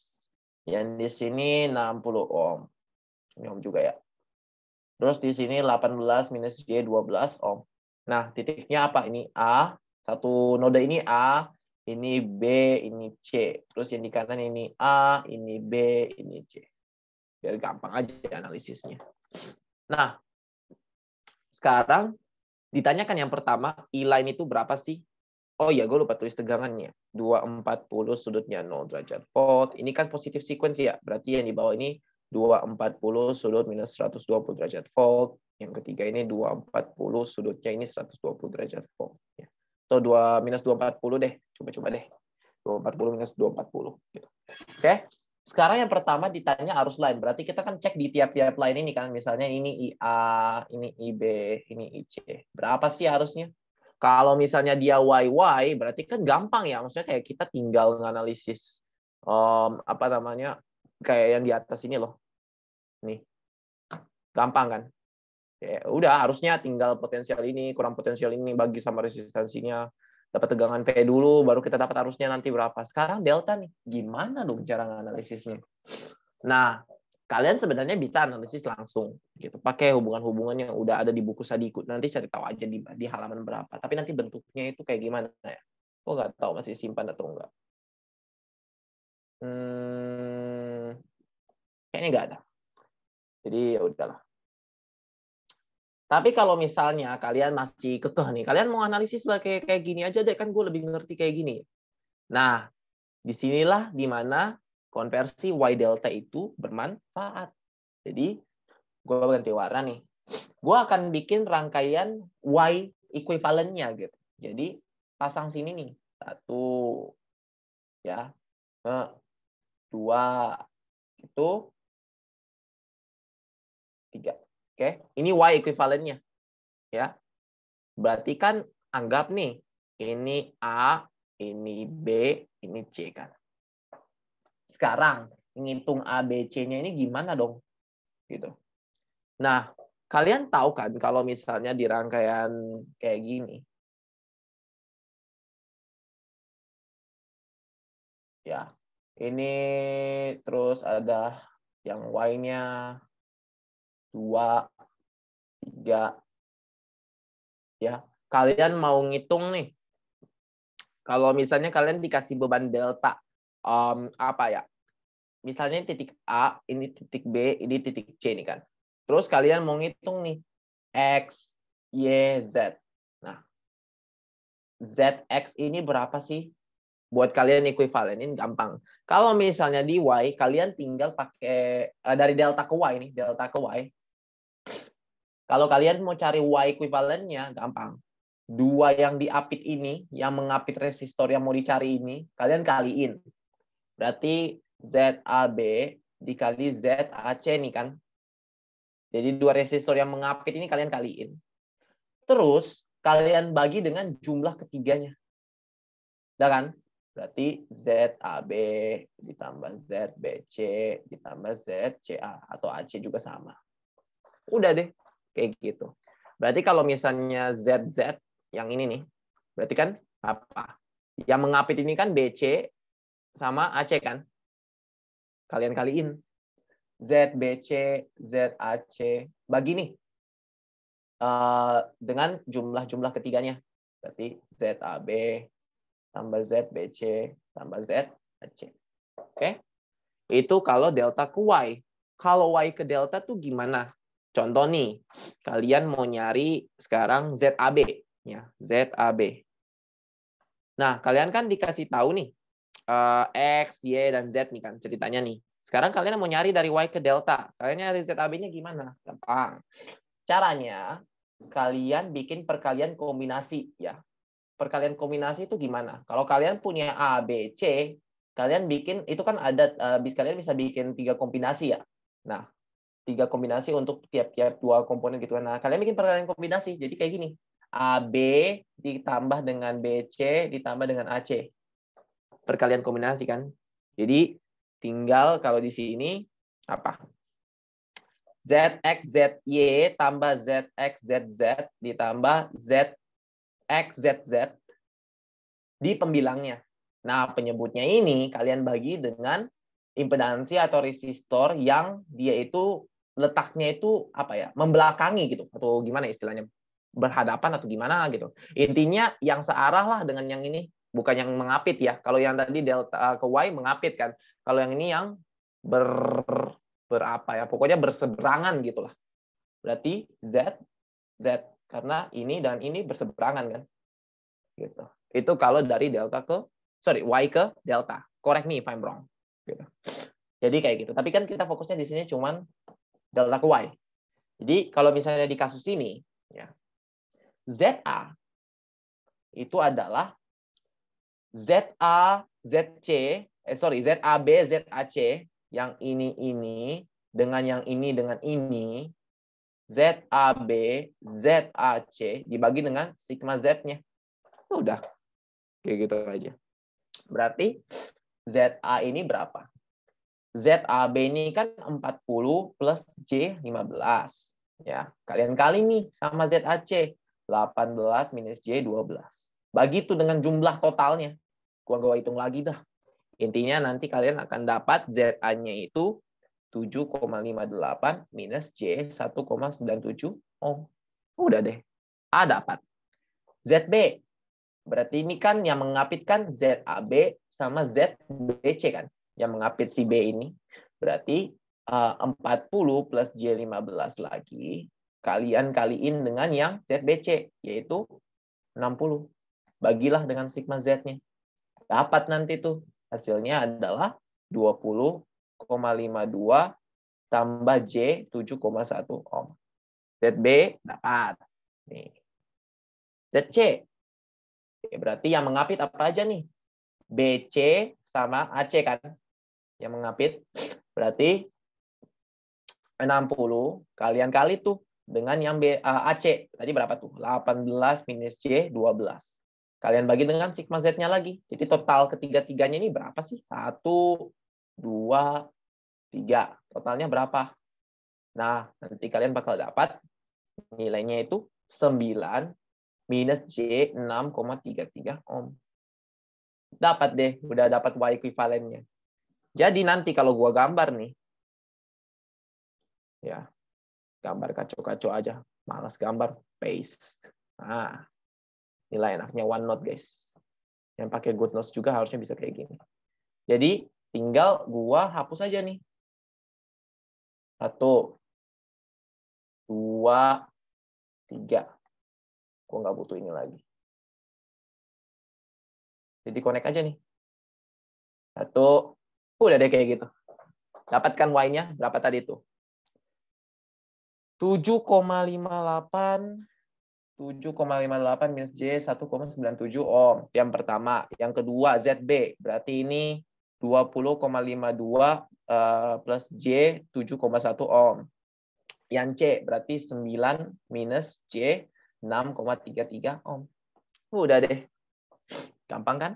Yang di sini 60 ohm. Ini ohm juga ya. Terus di sini 18 minus J12 ohm. Nah, titiknya apa? Ini A. Satu node ini A. Ini B, ini C. Terus yang di kanan ini A, ini B, ini C. Biar gampang aja analisisnya. Nah, sekarang ditanyakan yang pertama, E-line itu berapa sih? Oh iya, gue lupa tulis tegangannya. 240 sudutnya 0 derajat volt. Ini kan positif sequence ya. Berarti yang di bawah ini 240 sudut minus 120 derajat volt. Yang ketiga ini 240 sudutnya ini 120 derajat volt. Atau 2 minus 240 deh. Coba-coba deh. 240 minus 240. Gitu. Oke. Sekarang yang pertama ditanya arus line. Berarti kita kan cek di tiap-tiap line ini kan. Misalnya ini IA, ini IB, ini IC. Berapa sih arusnya? Kalau misalnya dia YY, berarti kan gampang ya. Maksudnya kayak kita tinggal nganalisis apa namanya, kayak yang di atas ini loh. Nih. Gampang kan? Ya, udah harusnya tinggal potensial ini kurang potensial ini bagi sama resistansinya. Dapat tegangan P dulu, baru kita dapat arusnya nanti berapa. Sekarang delta nih, gimana dong cara analisisnya? Nah, kalian sebenarnya bisa analisis langsung, gitu. Pakai hubungan-hubungan yang udah ada di buku Sadikut. Nanti cari tahu aja di halaman berapa. Tapi nanti bentuknya itu kayak gimana ya? Kok nggak tahu masih simpan atau enggak. Kayaknya nggak ada. Jadi ya udahlah. Tapi kalau misalnya kalian masih kekeh nih, kalian mau analisis kayak gini aja deh, kan gue lebih ngerti kayak gini. Nah, disinilah dimana konversi Y delta itu bermanfaat. Jadi, gue ganti warna nih. Gue akan bikin rangkaian Y equivalent-nya gitu. Jadi, pasang sini nih. 1, ya, 2, itu 3. Oke, ini Y equivalent-nya. Ya. Berarti kan anggap nih, ini A, ini B, ini C kan. Sekarang ngitung A, B, C-nya ini gimana dong? Gitu. Nah, kalian tahu kan kalau misalnya di rangkaian kayak gini. Ya. Ini terus ada yang Y-nya 2, 3. Ya. Kalian mau ngitung nih. Kalau misalnya kalian dikasih beban delta, apa ya? Misalnya titik A, ini titik B, ini titik C nih kan. Terus kalian mau ngitung nih, X, Y, Z. Nah, ZX ini berapa sih? Buat kalian ekuivalenin gampang. Kalau misalnya di Y, kalian tinggal pakai, dari delta ke Y nih, delta ke Y. Kalau kalian mau cari Y ekuivalennya, gampang. 2 yang diapit ini, yang mengapit resistor yang mau dicari ini, kalian kaliin. Berarti ZAB dikali ZAC nih kan. Jadi 2 resistor yang mengapit ini kalian kaliin. Terus kalian bagi dengan jumlah ketiganya. Udah kan? Berarti ZAB ditambah ZBC ditambah ZCA atau AC juga sama. Udah deh, kayak gitu. Berarti kalau misalnya ZZ yang ini nih, berarti kan apa? Yang mengapit ini kan BC sama AC kan? Kalian kaliin. ZBC, ZAC, bagi nih. Dengan jumlah-jumlah ketiganya. Berarti ZAB tambah ZBC tambah ZAC. Oke? Itu kalau delta ke Y. Kalau Y ke delta tuh gimana? Contoh nih, kalian mau nyari sekarang ZAB. Ya, ZAB. Nah, kalian kan dikasih tahu nih, X, Y, dan Z nih kan ceritanya nih. Sekarang kalian mau nyari dari Y ke delta. Kalian nyari ZAB-nya gimana? Gampang. Caranya, kalian bikin perkalian kombinasi. Ya. Perkalian kombinasi itu gimana? Kalau kalian punya A, B, C, kalian bikin, itu kan ada, kalian bisa bikin 3 kombinasi ya. Nah, 3 kombinasi untuk tiap-tiap 2 komponen gitu. Nah, kalian bikin perkalian kombinasi. Jadi kayak gini. AB ditambah dengan BC ditambah dengan AC. Perkalian kombinasi kan. Jadi tinggal kalau di sini apa? ZX ZY tambah ZX ZZ ditambah ZX ZZ di pembilangnya. Nah, penyebutnya ini kalian bagi dengan impedansi atau resistor yang dia itu letaknya itu apa ya? Membelakangi gitu atau gimana istilahnya? Berhadapan atau gimana gitu. Intinya yang searah lah dengan yang ini, bukan yang mengapit ya. Kalau yang tadi delta ke Y mengapit kan. Kalau yang ini yang berapa ya? Pokoknya berseberangan gitulah. Berarti Z karena ini dan ini berseberangan kan. Gitu. Itu kalau dari delta ke Y ke delta. Correct me if I'm wrong. Gitu. Jadi kayak gitu. Tapi kan kita fokusnya di sini cuman delta ke Y. Jadi kalau misalnya di kasus ini ya, ZA itu adalah ZA, ZC, ZAB, ZAC, yang ini dengan yang ini dengan ini, ZAB, ZAC dibagi dengan sigma Z-nya. Udah. Kayak gitu aja. Berarti ZA ini berapa? ZAB ini kan 40 plus J 15. Ya, kalian kali nih sama ZAC. 18 minus J 12. Bagi itu dengan jumlah totalnya. Gua hitung lagi dah. Intinya nanti kalian akan dapat ZA-nya itu 7,58 minus J 1,97 ohm. Udah deh. A dapat. ZB. Berarti ini kan yang mengapit kan ZAB sama ZBC kan. Yang mengapit si B ini. Berarti 40 plus J15 lagi. Kalian kaliin dengan yang ZBC. Yaitu 60. Bagilah dengan sigma Z-nya. Dapat nanti tuh. Hasilnya adalah 20,52 tambah J 7,1 ohm. ZB dapat. Nih. ZC. Berarti yang mengapit apa aja nih? BC sama AC kan. Yang mengapit. Berarti 60. Kalian kali tuh dengan yang AC. Tadi berapa tuh? 18 minus J 12. Kalian bagi dengan sigma Z-nya lagi. Jadi total ketiga-tiganya ini berapa sih? 1, 2, 3. Totalnya berapa? Nah, nanti kalian bakal dapat nilainya itu 9 minus J 6,33 ohm. Dapat deh, udah dapat Y equivalentnya. Jadi nanti kalau gua gambar nih, ya, gambar kacau-kacau aja. Malas gambar, paste. Nah, nilai enaknya OneNote, guys. Yang pakai GoodNotes juga harusnya bisa kayak gini. Jadi, tinggal gua hapus aja nih. 1, 2, 3. Gua nggak butuh ini lagi. Jadi connect aja nih. 1, udah deh kayak gitu. Dapatkan Y-nya, berapa tadi itu? 7,58 minus J 1,97 ohm. Yang pertama. Yang kedua ZB. Berarti ini 20,52 plus J 7,1 ohm. Yang C berarti 9 minus J 6,33 ohm. Udah deh. Gampang kan?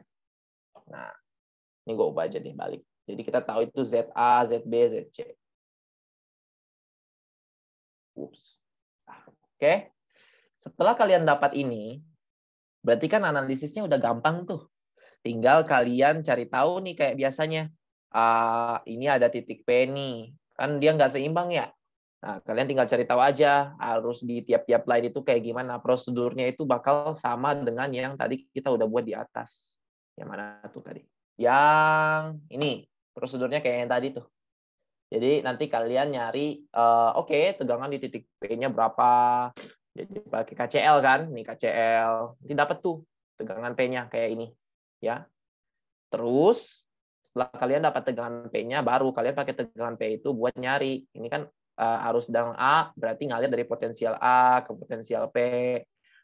Nah, ini gue ubah aja deh balik. Jadi kita tahu itu ZA, ZB, ZC. Ups. Oke. Setelah kalian dapat ini, berarti kan analisisnya udah gampang tuh. Tinggal kalian cari tahu nih kayak biasanya. Ini ada titik P nih. Kan dia nggak seimbang ya. Nah, kalian tinggal cari tahu aja harus di tiap-tiap line itu kayak gimana. Prosedurnya itu bakal sama dengan yang tadi kita udah buat di atas. Yang mana tuh tadi? Yang ini. Prosedurnya kayak yang tadi tuh. Jadi nanti kalian nyari, oke, tegangan di titik P-nya berapa. Jadi pakai KCL kan, nih KCL. Nanti dapat tuh tegangan P-nya kayak ini, ya. Terus setelah kalian dapat tegangan P-nya, baru kalian pakai tegangan P itu buat nyari. Ini kan arus sedang A, berarti ngalir dari potensial A ke potensial P.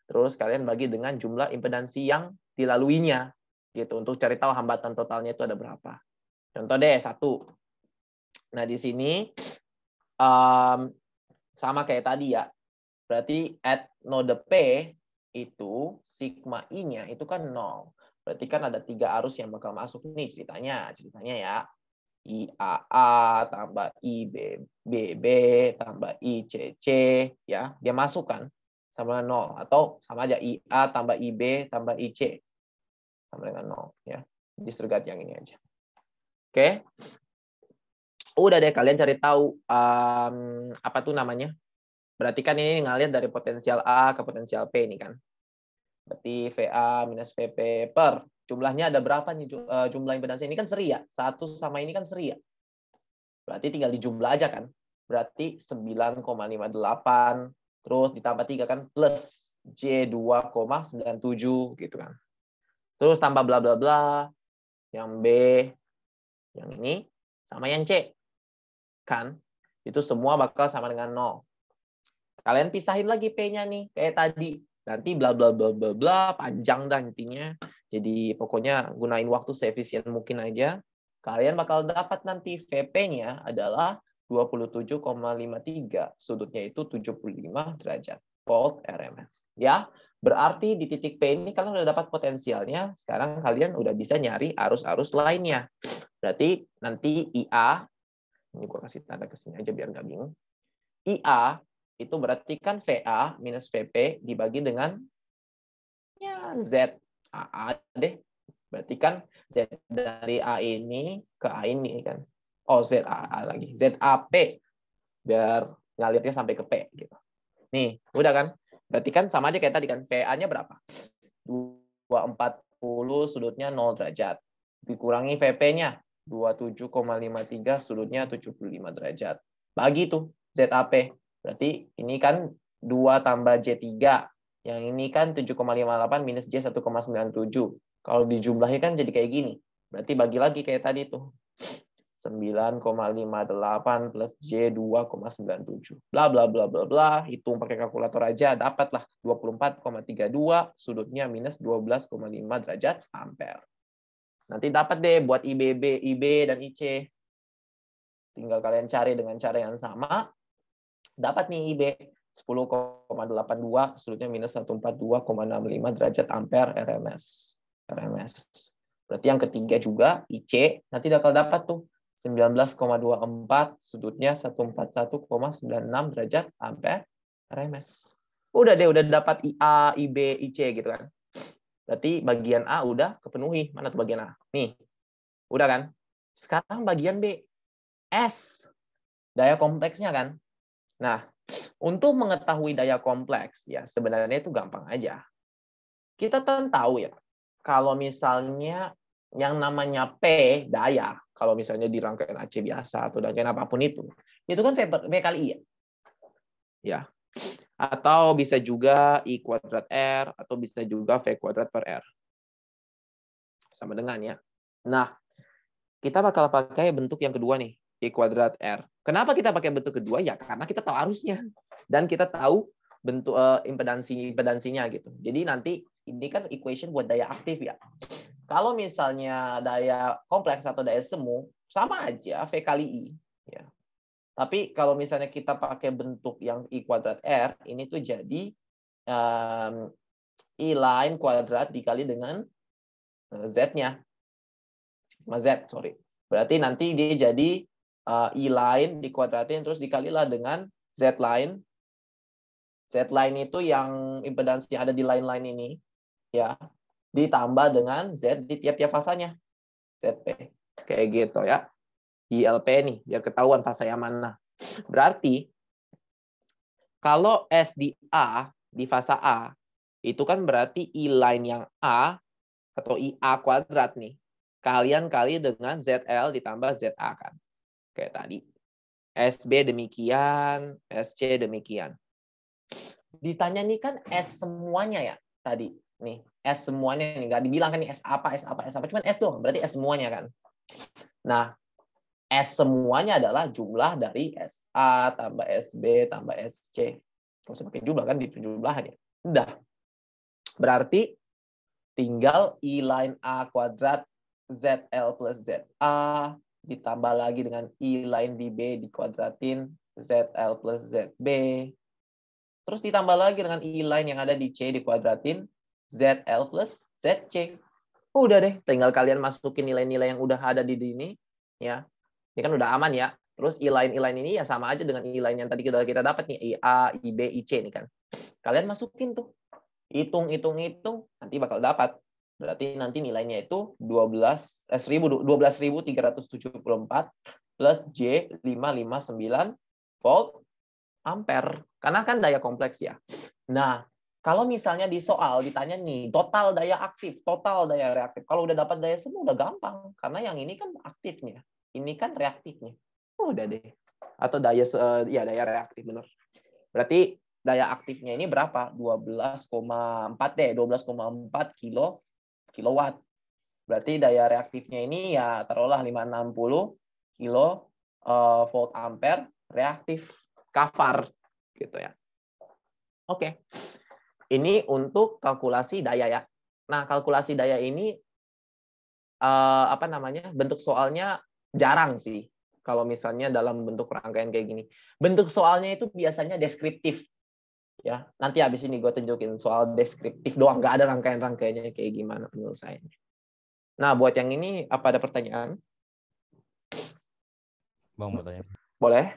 Terus kalian bagi dengan jumlah impedansi yang dilaluinya, gitu. Untuk cari tahu hambatan totalnya itu ada berapa. Contoh deh, 1. Nah di sini sama kayak tadi ya. Berarti at node P itu sigma I-nya itu kan 0. Berarti kan ada 3 arus yang bakal masuk nih ceritanya ya. IAA tambah IBB tambah ICC ya. Dia masuk kan sama dengan 0 atau sama aja IA tambah IB tambah IC sama dengan 0 ya. Disregard yang ini aja. Oke. Udah deh kalian cari tahu apa tuh namanya? Berarti kan ini ngalir dari potensial A ke potensial P ini kan. Berarti VA minus VP per jumlahnya ada berapa nih jumlah impedansi ini kan seri ya. 1 sama ini kan seri ya. Berarti tinggal dijumlah aja kan. Berarti 9,58 terus ditambah 3 kan plus J 2,97 gitu kan. Terus tambah bla bla bla yang B yang ini sama yang C kan. Itu semua bakal sama dengan 0. Kalian pisahin lagi P-nya nih, kayak tadi. Nanti bla bla bla bla bla, panjang dah intinya. Jadi pokoknya gunain waktu seefisien mungkin aja. Kalian bakal dapat nanti VP-nya adalah 27,53. Sudutnya itu 75 derajat. Volt RMS. Ya, berarti di titik P ini kalian udah dapat potensialnya. Sekarang kalian udah bisa nyari arus-arus lainnya. Berarti nanti IA, ini gue kasih tanda ke sini aja biar nggak bingung. IA itu berarti kan VA minus VP dibagi dengan ya Z AA deh. Berarti kan Z dari A ini ke A ini kan. Oh, ZAA lagi. ZAP. Biar ngalirnya sampai ke P. Gitu. Nih, udah kan? Berarti kan sama aja kayak tadi kan. VA-nya berapa? 240 sudutnya 0 derajat. Dikurangi VP-nya. 27,53 sudutnya 75 derajat. Bagi tuh ZAP. Berarti ini kan 2 tambah J3. Yang ini kan 7,58 minus J 1,97. Kalau dijumlahin kan jadi kayak gini. Berarti bagi lagi kayak tadi tuh. 9,58 plus J 2,97. Bla bla bla bla bla. Hitung pakai kalkulator aja dapatlah 24,32 sudutnya minus 12,5 derajat ampere. Nanti dapat deh buat IB dan IC. Tinggal kalian cari dengan cara yang sama. Dapat nih IB 10,82 sudutnya minus 142,65 derajat ampere RMS. Berarti yang ketiga juga IC nanti bakal dapat tuh 19,24 sudutnya 141,96 derajat ampere RMS. Udah deh, udah dapat IA, IB, IC gitu kan. Berarti bagian A udah kepenuhi. Mana tuh bagian A? Nih. Udah kan? Sekarang bagian B. S. Daya kompleksnya kan. Nah, untuk mengetahui daya kompleks ya sebenarnya itu gampang aja. Kita kan tahu ya, kalau misalnya yang namanya P daya, kalau misalnya di rangkaian AC biasa atau rangkaian apapun itu kan V kali I ya. Atau bisa juga I kuadrat R atau bisa juga V kuadrat per R. Sama dengan ya. Nah, kita bakal pakai bentuk yang kedua nih, I kuadrat R. Kenapa kita pakai bentuk kedua? Ya karena kita tahu arusnya dan kita tahu bentuk impedansinya gitu. Jadi nanti ini kan equation buat daya aktif ya. Kalau misalnya daya kompleks atau daya semu sama aja V kali I ya. Tapi kalau misalnya kita pakai bentuk yang I kuadrat R, ini tuh jadi I line kuadrat dikali dengan Z-nya. Sigma Z, sorry. Berarti nanti dia jadi I line dikuadratin terus dikalilah dengan Z line. Z line itu yang impedansi ada di line-line ini ya, ditambah dengan Z di tiap-tiap fasanya. ZP. Kayak gitu ya. ILP nih, biar ketahuan fasa yang mana. Berarti kalau S di A, di fasa A, itu kan berarti I line yang A atau IA kuadrat nih. Kalian kali dengan ZL ditambah ZA kan. Kayak tadi. SB demikian, SC demikian. Ditanya nih kan S semuanya ya tadi. Nih, S semuanya nih. Nggak dibilang kan nih S apa. Cuman S doang. Berarti S semuanya kan. Nah, S semuanya adalah jumlah dari SA tambah SB tambah SC. Kalau usah pakai jumlah kan di jumlahan ya. Udah. Berarti tinggal I line A kuadrat ZL plus ZA ditambah lagi dengan I line BB dikuadratin ZL plus ZB. Terus ditambah lagi dengan I line yang ada di C dikuadratin ZL plus ZC. Udah deh, tinggal kalian masukin nilai-nilai yang udah ada di sini ya. Ini kan udah aman ya. Terus I line ini ya sama aja dengan I line yang tadi kita dapat nih, IA, IB, IC nih kan. Kalian masukin tuh. Hitung, nanti bakal dapat. Berarti nanti nilainya itu 12.374 plus J 559 volt ampere. Karena kan daya kompleks ya. Nah, kalau misalnya di soal ditanya nih, total daya aktif, total daya reaktif. Kalau udah dapat daya semu udah gampang. Karena yang ini kan aktifnya. Ini kan reaktifnya. Udah deh. Atau daya reaktif, benar. Berarti daya aktifnya ini berapa? 12,4 deh. 12,4 kilowatt. Berarti daya reaktifnya ini ya taruhlah 560 kilo volt ampere reaktif. Kafar. Gitu ya. Oke. Ini untuk kalkulasi daya ya. Nah, kalkulasi daya ini bentuk soalnya jarang sih. Kalau misalnya dalam bentuk rangkaian kayak gini. Bentuk soalnya itu biasanya deskriptif. Ya, nanti habis ini gue tunjukin soal deskriptif doang, nggak ada rangkaian-rangkaiannya kayak gimana penyelesaiannya. Nah, buat yang ini apa ada pertanyaan? Bang, mau tanya. Boleh.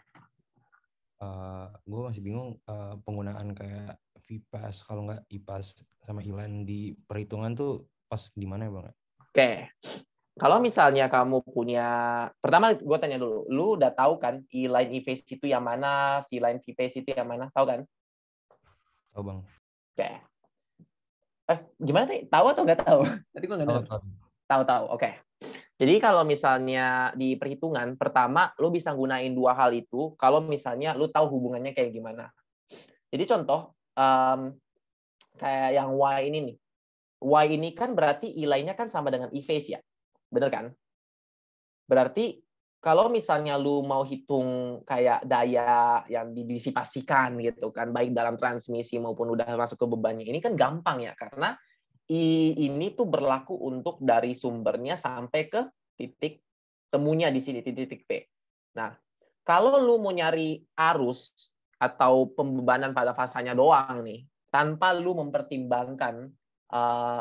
Gue masih bingung penggunaan kayak VPAS kalau nggak IPAS sama ILAN di perhitungan tuh pas di mana ya Bang? Oke. Kalau misalnya kamu punya, pertama gue tanya dulu, lu udah tahu kan E-line E-Face itu yang mana, V-line V-Face itu yang mana, tahu kan? Tahu Bang. Oke. Gimana tadi? Tahu atau nggak tahu? Tadi gue nggak Tahu dengar. tahu. Tahu. Oke. Jadi kalau misalnya di perhitungan, pertama lu bisa gunain dua hal itu kalau misalnya lu tahu hubungannya kayak gimana. Jadi contoh, kayak yang Y ini nih. Y ini kan berarti E-line-nya kan sama dengan E-Face ya. Bener kan? Berarti kalau misalnya lu mau hitung kayak daya yang didisipasikan gitu kan, baik dalam transmisi maupun udah masuk ke bebannya, ini kan gampang ya, karena ini tuh berlaku untuk dari sumbernya sampai ke titik temunya di sini, titik P. Nah, kalau lu mau nyari arus atau pembebanan pada fasanya doang nih, tanpa lu mempertimbangkan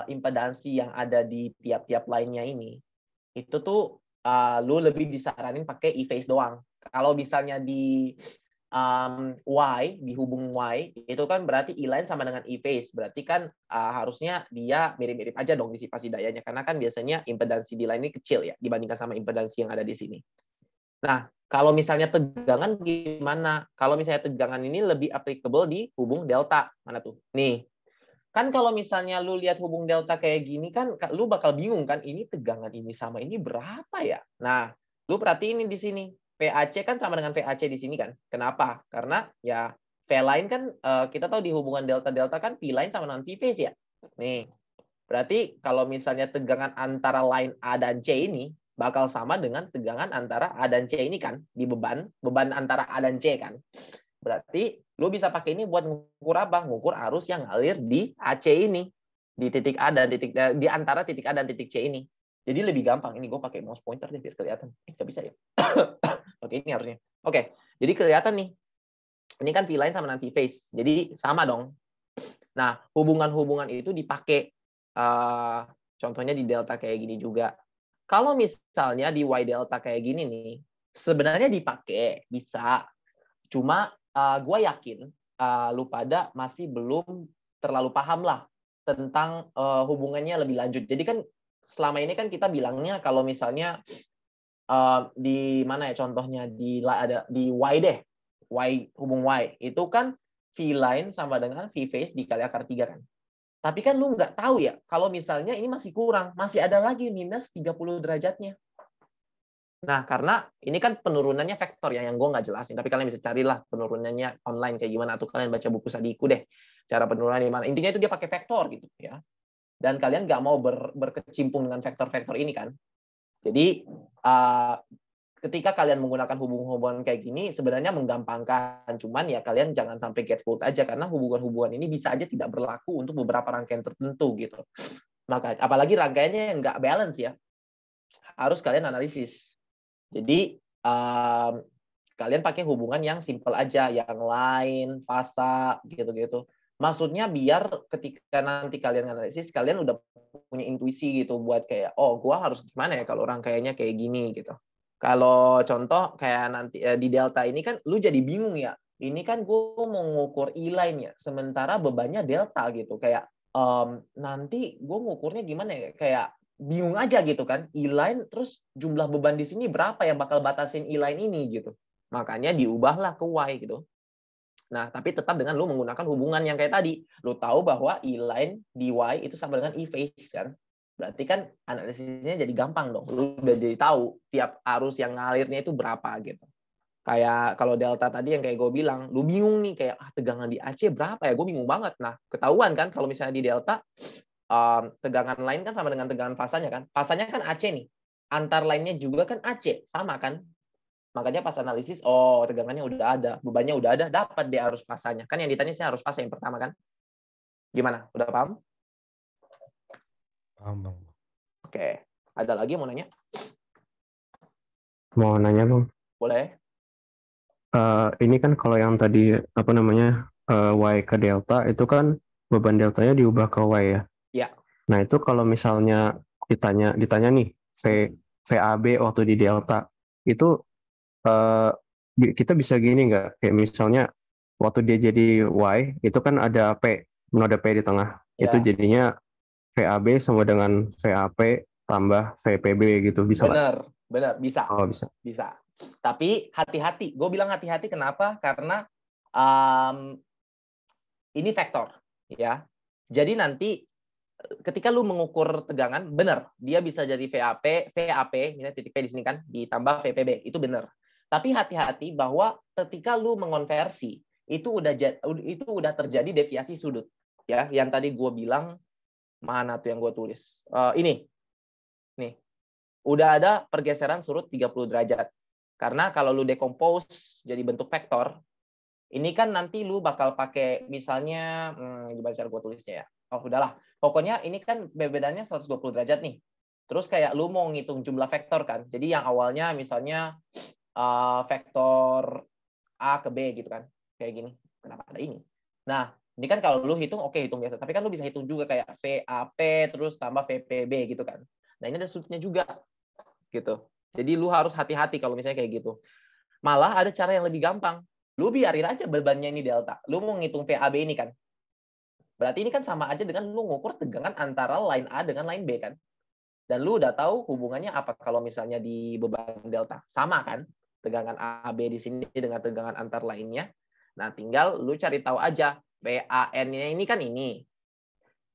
impedansi yang ada di tiap-tiap lainnya ini, itu tuh lu lebih disaranin pakai E-Face doang. Kalau misalnya di Y, dihubung Y, itu kan berarti E-line sama dengan E-Face. Berarti kan harusnya dia mirip-mirip aja dong disipasi dayanya. Karena kan biasanya impedansi di line ini kecil ya, dibandingkan sama impedansi yang ada di sini. Nah, kalau misalnya tegangan gimana? Kalau misalnya tegangan ini lebih applicable di hubung delta. Mana tuh? Nih, kan kalau misalnya lu lihat hubung delta kayak gini kan lu bakal bingung kan, ini tegangan ini sama ini berapa ya? Nah, lu perhatiin di sini. PAC kan sama dengan PAC di sini kan. Kenapa? Karena ya V-line kan kita tahu di hubungan delta-delta kan V-line sama dengan V-phase ya. Nih. Berarti kalau misalnya tegangan antara line A dan C ini bakal sama dengan tegangan antara A dan C ini kan di beban antara A dan C kan. Berarti lu bisa pakai ini buat ngukur apa? Ngukur arus yang ngalir di AC ini, di titik A dan di antara titik A dan titik C ini. Jadi lebih gampang. Ini gue pakai mouse pointer deh biar kelihatan. Nggak bisa ya. Oke, ini harusnya. Oke, jadi kelihatan nih. Ini kan V-line sama dengan V-phase. Jadi sama dong. Nah, hubungan-hubungan itu dipakai. Contohnya di delta kayak gini juga. Kalau misalnya di Y delta kayak gini nih, sebenarnya dipakai, bisa. Cuma gue yakin lu pada masih belum terlalu paham lah tentang hubungannya lebih lanjut. Jadi kan selama ini kan kita bilangnya kalau misalnya di mana ya contohnya ada di Y deh, Y hubung Y itu kan V-line sama dengan V-phase dikali akar 3 kan. Tapi kan lu nggak tahu ya kalau misalnya ini masih kurang, masih ada lagi minus 30 derajatnya. Nah, karena ini kan penurunannya vektor ya, yang gue nggak jelasin. Tapi kalian bisa carilah penurunannya online kayak gimana. Atau kalian baca buku Sadiku deh. Cara penurunan di mana. Intinya itu dia pakai vektor gitu ya. Dan kalian nggak mau berkecimpung dengan vektor-vektor ini kan. Jadi, ketika kalian menggunakan hubungan-hubungan kayak gini, sebenarnya menggampangkan. Cuman ya kalian jangan sampai get fooled aja. Karena hubungan-hubungan ini bisa aja tidak berlaku untuk beberapa rangkaian tertentu gitu. Maka, apalagi rangkaiannya yang nggak balance ya. Harus kalian analisis. Jadi kalian pakai hubungan yang simple aja, yang line, fasa, gitu-gitu. Maksudnya biar ketika nanti kalian analisis, kalian udah punya intuisi gitu buat kayak, oh, gua harus gimana ya kalau rangkaiannya kayak gini gitu. Kalau contoh kayak nanti di delta ini kan lu jadi bingung ya. Ini kan gue mau ngukur E-line ya, sementara bebannya delta gitu. Kayak nanti gue ngukurnya gimana ya? Kayak bingung aja gitu kan, E-line terus jumlah beban di sini berapa yang bakal batasin E-line ini gitu. Makanya diubahlah ke Y gitu. Nah, tapi tetap dengan lu menggunakan hubungan yang kayak tadi. Lu tahu bahwa E-line di Y itu sama dengan E-phase kan. Berarti kan analisisnya jadi gampang dong. Lu udah jadi tahu tiap arus yang ngalirnya itu berapa gitu. Kayak kalau delta tadi yang kayak gue bilang, lu bingung nih kayak tegangan di AC berapa ya? Gue bingung banget. Nah, ketahuan kan kalau misalnya di delta tegangan lain kan sama dengan tegangan fasanya kan. Fasanya kan AC nih. Antar lainnya juga kan AC, sama kan. Makanya pas analisis, oh tegangannya udah ada, bebannya udah ada, dapat dia arus fasanya. Kan yang ditanya sih arus fasa yang pertama kan. Gimana? Udah paham? Paham Bang. Oke. Ada lagi yang mau nanya? Mau nanya Bang, Boleh. ini kan kalau yang tadi apa namanya Y ke delta itu kan beban deltanya diubah ke Y ya. Ya. Nah itu kalau misalnya ditanya nih VAB waktu di delta itu kita bisa gini nggak? Kayak misalnya waktu dia jadi Y itu kan ada P, noda P di tengah. Ya. Itu jadinya VAB sama dengan VAP tambah VPB gitu, bisa nggak? Bener, bisa. Oh, bisa. Bisa. Tapi hati-hati. Gue bilang hati-hati kenapa? Karena um, ini vektor, ya. Jadi nanti ketika lu mengukur tegangan, benar, dia bisa jadi VAP, ini titik P di sini kan, ditambah VPB, itu benar. Tapi hati-hati bahwa ketika lu mengonversi, itu udah terjadi deviasi sudut, ya. Yang tadi gue bilang, mana tuh yang gue tulis? Ini, nih, udah ada pergeseran sudut 30 derajat. Karena kalau lu decompose jadi bentuk vektor, ini kan nanti lu bakal pakai misalnya, gimana cara gue tulisnya ya? Oh, udahlah. Pokoknya ini kan bedanya 120 derajat nih. Terus kayak lu mau ngitung jumlah vektor kan. Jadi yang awalnya misalnya vektor A ke B gitu kan. Kayak gini. Kenapa ada ini? Nah, ini kan kalau lu hitung, oke, hitung biasa. Tapi kan lu bisa hitung juga kayak VAP terus tambah VPB gitu kan. Nah, ini ada sudutnya juga. Gitu. Jadi lu harus hati-hati kalau misalnya kayak gitu. Malah ada cara yang lebih gampang. Lu biarin aja bebannya ini delta. Lu mau ngitung VAB ini kan. Berarti ini kan sama aja dengan lu ngukur tegangan antara line A dengan line B kan. Dan lu udah tahu hubungannya apa kalau misalnya di beban delta. Sama kan? Tegangan AB di sini dengan tegangan antar lainnya. Nah, tinggal lu cari tahu aja. VAN-nya ini kan ini.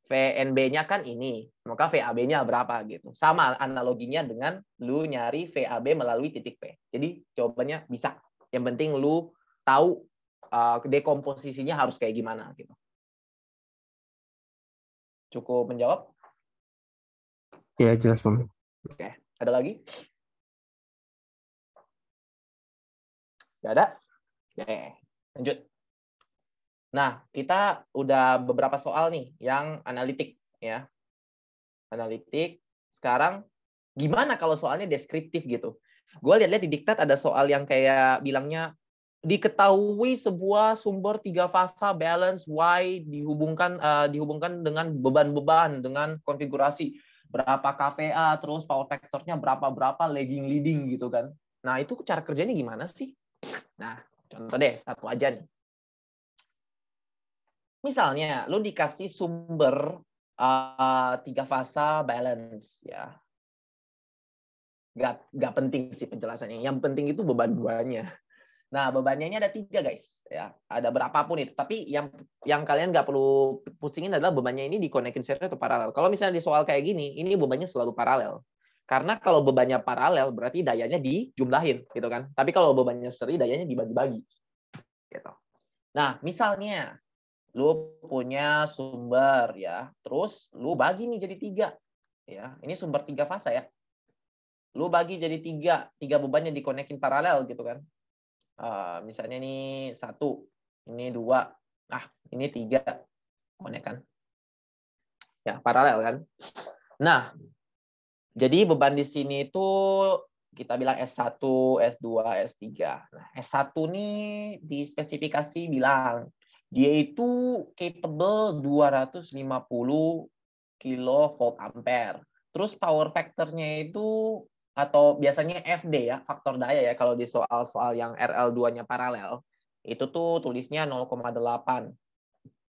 VNB-nya kan ini. Maka VAB-nya berapa gitu. Sama analoginya dengan lu nyari VAB melalui titik P. Jadi jawabannya bisa. Yang penting lu tahu dekomposisinya harus kayak gimana gitu. Cukup menjawab? Ya, jelas, Bang. Oke. Ada lagi? Nggak ada? Oke. Lanjut. Nah, kita udah beberapa soal nih yang analitik, ya. Analitik. Sekarang, gimana kalau soalnya deskriptif gitu? Gue lihat-lihat di diktat ada soal yang kayak bilangnya, diketahui sebuah sumber 3 fasa balance Y dihubungkan dengan beban-beban dengan konfigurasi berapa kVA, terus power factor-nya berapa lagging leading gitu kan. Nah, itu cara kerjanya gimana sih? Nah, contoh deh satu aja nih. Misalnya lu dikasih sumber 3 fasa balance ya. Gak penting sih penjelasannya. Yang penting itu beban-bebannya. Nah, bebannya ini ada 3, guys. Ya, ada berapapun itu. Tapi yang kalian nggak perlu pusingin adalah bebannya ini dikonekin seri atau paralel. Kalau misalnya di soal kayak gini, ini bebannya selalu paralel. Karena kalau bebannya paralel, berarti dayanya dijumlahin, gitu kan. Tapi kalau bebannya seri, dayanya dibagi-bagi. Gitu. Nah, misalnya, lu punya sumber, ya. Terus, lu bagi nih jadi 3. Ya, ini sumber 3 fasa, ya. Lu bagi jadi 3 bebannya dikonekin paralel, gitu kan. Misalnya ini 1, ini 2, ini 3, konek kan? Ya, paralel kan? Nah, jadi beban di sini itu kita bilang S1, S2, S3. Nah, S1 nih di spesifikasi bilang dia itu capable 250 kilovolt ampere. Terus power factor-nya itu atau biasanya FD ya, faktor daya ya, kalau di soal-soal yang RL2-nya paralel, itu tuh tulisnya 0,8.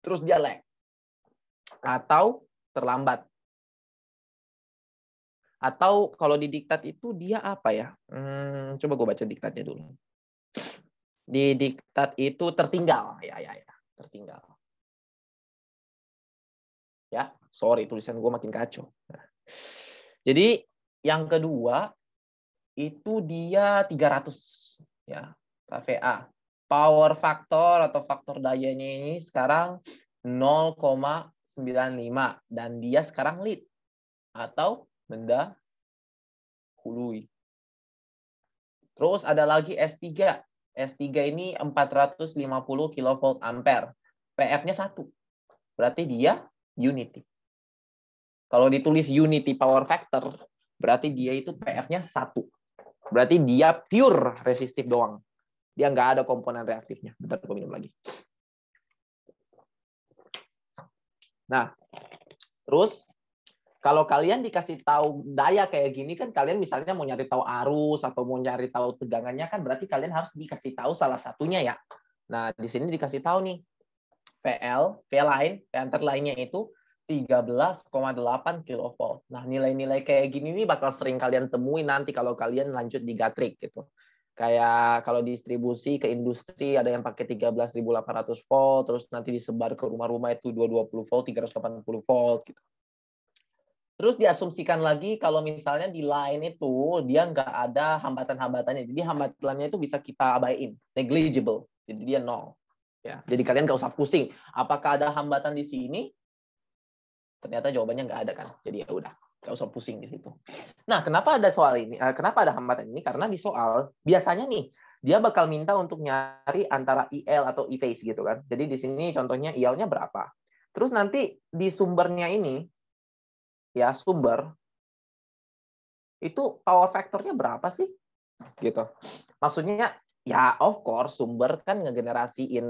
Terus dia lag. Atau terlambat. Atau kalau di diktat itu dia apa ya? Coba gue baca diktatnya dulu. Di diktat itu tertinggal. Ya. Tertinggal. Ya, sorry, tulisan gue makin kacau. Jadi, yang kedua, itu dia 300 ya kVA. Power factor atau faktor dayanya ini sekarang 0,95 dan dia sekarang lead atau mendahului. Terus ada lagi S3. S3 ini 450 kilovolt ampere. PF-nya 1. Berarti dia unity. Kalau ditulis unity power factor, berarti dia itu PF-nya 1. Berarti dia pure resistif doang. Dia nggak ada komponen reaktifnya. Bentar, gue minum lagi. Nah, terus kalau kalian dikasih tahu daya kayak gini kan kalian misalnya mau nyari tahu arus atau mau nyari tahu tegangannya kan berarti kalian harus dikasih tahu salah satunya ya. Nah, di sini dikasih tahu nih PL lain, P antar lainnya itu 13,8 kilovolt. Nah, nilai-nilai kayak gini nih bakal sering kalian temui nanti kalau kalian lanjut di Gatrik gitu. Kayak kalau distribusi ke industri ada yang pakai 13.800 volt, terus nanti disebar ke rumah-rumah itu 220 volt, 380 volt gitu. Terus diasumsikan lagi kalau misalnya di line itu dia nggak ada hambatan-hambatannya. Jadi hambatannya itu bisa kita abaiin, negligible. Jadi dia nol. Ya, jadi kalian nggak usah pusing. Apakah ada hambatan di sini? Ternyata jawabannya nggak ada kan. Jadi ya udah, nggak usah pusing di situ. Nah, kenapa ada soal ini? Kenapa ada hambatan ini? Karena di soal biasanya nih dia bakal minta untuk nyari antara IL atau E-phase gitu kan. Jadi di sini contohnya IL-nya berapa. Terus nanti di sumbernya ini ya sumber itu power factor-nya berapa sih? Gitu. Maksudnya ya of course sumber kan ngegenerasiin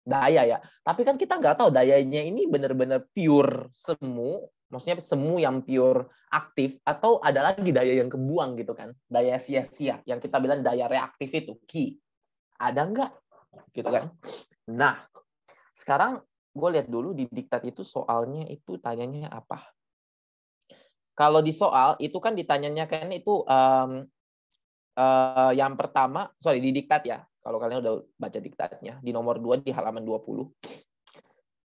daya ya. Tapi kan kita nggak tahu dayanya ini benar-benar pure semu, maksudnya semu yang pure aktif atau ada lagi daya yang kebuang gitu kan. Daya sia-sia yang kita bilang daya reaktif itu Ki. Ada nggak? Gitu kan. Nah, sekarang gue lihat dulu di diktat itu soalnya itu tanyanya apa. Kalau di soal itu kan ditanyanya kan itu yang pertama, sorry di diktat ya. Kalau kalian udah baca diktatnya, di nomor 2 di halaman 20.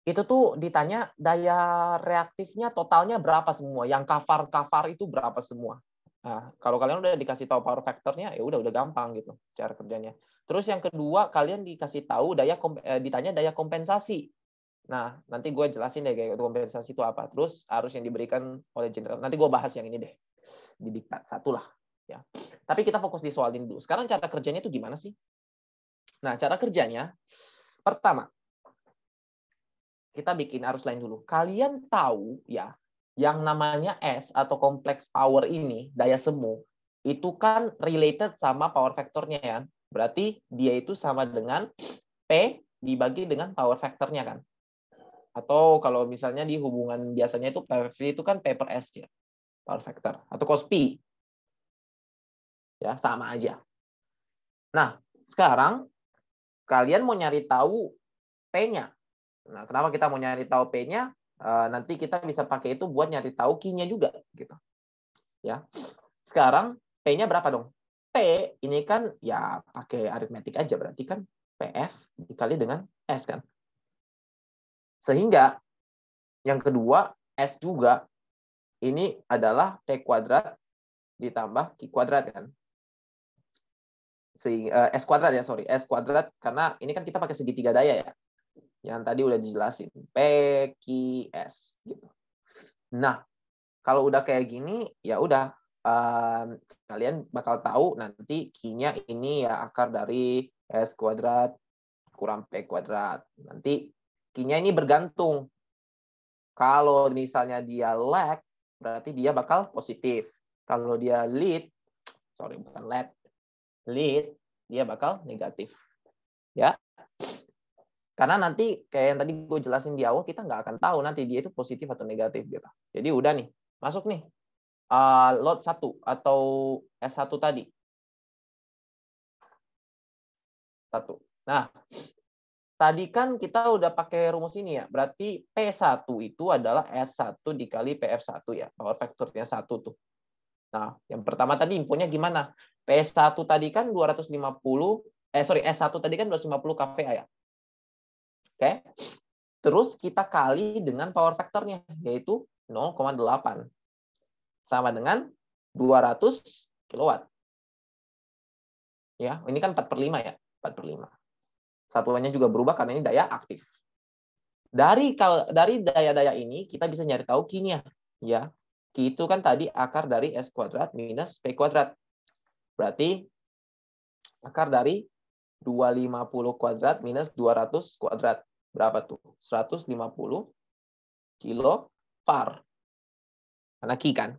Itu tuh ditanya daya reaktifnya totalnya berapa semua. Yang kafar itu berapa semua. Nah, kalau kalian udah dikasih tahu power factor-nya, ya udah gampang gitu cara kerjanya. Terus yang kedua, kalian dikasih tahu ditanya daya kompensasi. Nah, nanti gue jelasin deh kayak kompensasi itu apa. Terus arus yang diberikan oleh general. Nanti gue bahas yang ini deh. Di diktat satu lah. Ya. Tapi kita fokus di soal ini dulu. Sekarang cara kerjanya itu gimana sih? Nah, cara kerjanya, pertama, kita bikin arus lain dulu. Kalian tahu ya, yang namanya S atau kompleks power ini, daya semu, itu kan related sama power factor-nya ya. Berarti dia itu sama dengan P dibagi dengan power factor-nya kan. Atau kalau misalnya di hubungan biasanya itu PV itu kan P per S ya, power factor. Atau cos P. Ya, sama aja. Nah, sekarang kalian mau nyari tahu P-nya. Nah, kenapa kita mau nyari tahu P-nya? Nanti kita bisa pakai itu buat nyari tahu Q-nya juga gitu. Ya. Sekarang P-nya berapa dong? P ini kan ya pakai aritmetik aja, berarti kan PF dikali dengan S kan. Sehingga yang kedua S juga ini adalah P kuadrat ditambah Q kuadrat kan. S kuadrat ya, sorry. S kuadrat karena ini kan kita pakai segitiga daya ya. Yang tadi udah dijelasin. P, Q, S. Gitu. Nah, kalau udah kayak gini, ya udah. Kalian bakal tahu nanti Q-nya ini ya akar dari S kuadrat kurang P kuadrat. Nanti Q-nya ini bergantung. Kalau misalnya dia lag, berarti dia bakal positif. Kalau dia lead, sorry bukan lead, dia bakal negatif. Ya. Karena nanti kayak yang tadi gue jelasin di awal, kita nggak akan tahu nanti dia itu positif atau negatif gitu. Jadi udah nih, masuk nih. Load 1 atau S1 tadi. 1. Nah, tadi kan kita udah pakai rumus ini ya. Berarti P1 itu adalah S1 dikali PF1 ya. Power factor-nya 1 tuh. Nah, yang pertama tadi infonya gimana? P1 tadi kan 250, S1 tadi kan 250 kVA ya. Oke. Terus kita kali dengan power factor-nya, yaitu 0,8. Sama dengan 200 kW. Ya, ini kan 4/5 ya. 4/5. Satuannya juga berubah karena ini daya aktif. Dari daya-daya ini, kita bisa nyari tahu Q-nya. Ya. Q itu kan tadi akar dari S kuadrat minus P kuadrat. Berarti akar dari 250 kuadrat minus 200 kuadrat. Berapa tuh? 150 kilovar. Karena Q kan.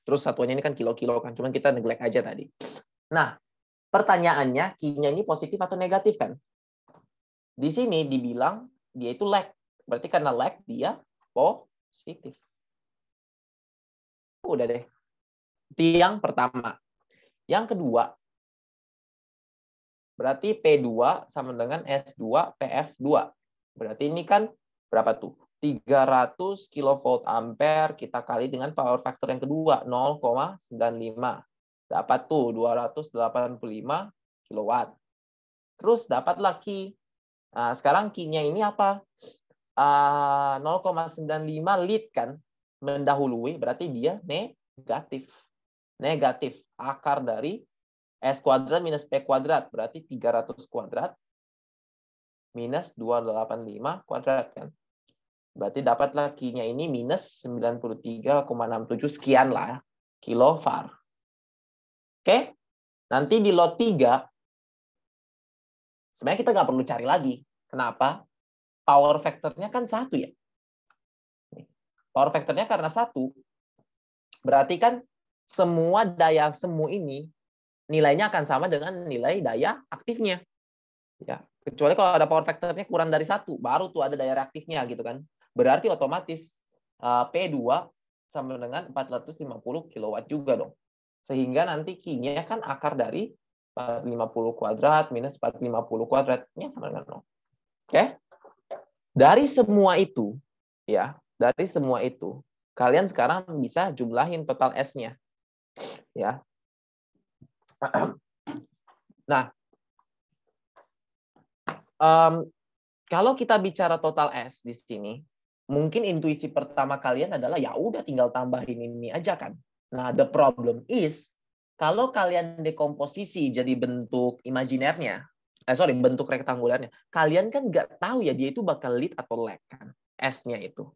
Terus satuannya ini kan kilo-kilo kan. Cuman kita neglect aja tadi. Nah, pertanyaannya Q-nya ini positif atau negatif kan? Di sini dibilang dia itu lag. Berarti karena lag dia positif. Udah deh. Itu yang pertama. Yang kedua, berarti P2 sama dengan S2 PF2. Berarti ini kan berapa tuh? 300 kilovolt ampere kita kali dengan power factor yang kedua 0,95. Dapat tuh 285 kilowatt. Terus dapatlah Q. Nah, sekarang Q-nya ini apa? 0,95 lead kan, mendahului, berarti dia negatif. Negatif. Akar dari S kuadrat minus P kuadrat, berarti 300 kuadrat minus 285 kuadrat kan. Berarti dapatlah Q-nya ini minus 93,67 sekian lah kilovar. Oke? Nanti di lot 3, sebenarnya kita nggak perlu cari lagi. Kenapa? Power factor-nya kan 1 ya. Power factor-nya karena 1, berarti kan semua daya semu ini nilainya akan sama dengan nilai daya aktifnya. Ya, kecuali kalau ada power factor-nya kurang dari 1, baru tuh ada daya reaktifnya gitu kan. Berarti otomatis P2 sama dengan 450 kW juga dong. Sehingga nanti Q-nya kan akar dari 450 kuadrat minus 450 kuadratnya sama dengan 0. Oke? Dari semua itu, ya, dari semua itu, kalian sekarang bisa jumlahin total S-nya. Ya. Nah, kalau kita bicara total S di sini, mungkin intuisi pertama kalian adalah ya udah tinggal tambahin ini aja kan. Nah, the problem is kalau kalian dekomposisi jadi bentuk imajinernya, bentuk rektangulernya, kalian kan nggak tahu ya dia itu bakal lead atau lag kan, S-nya itu.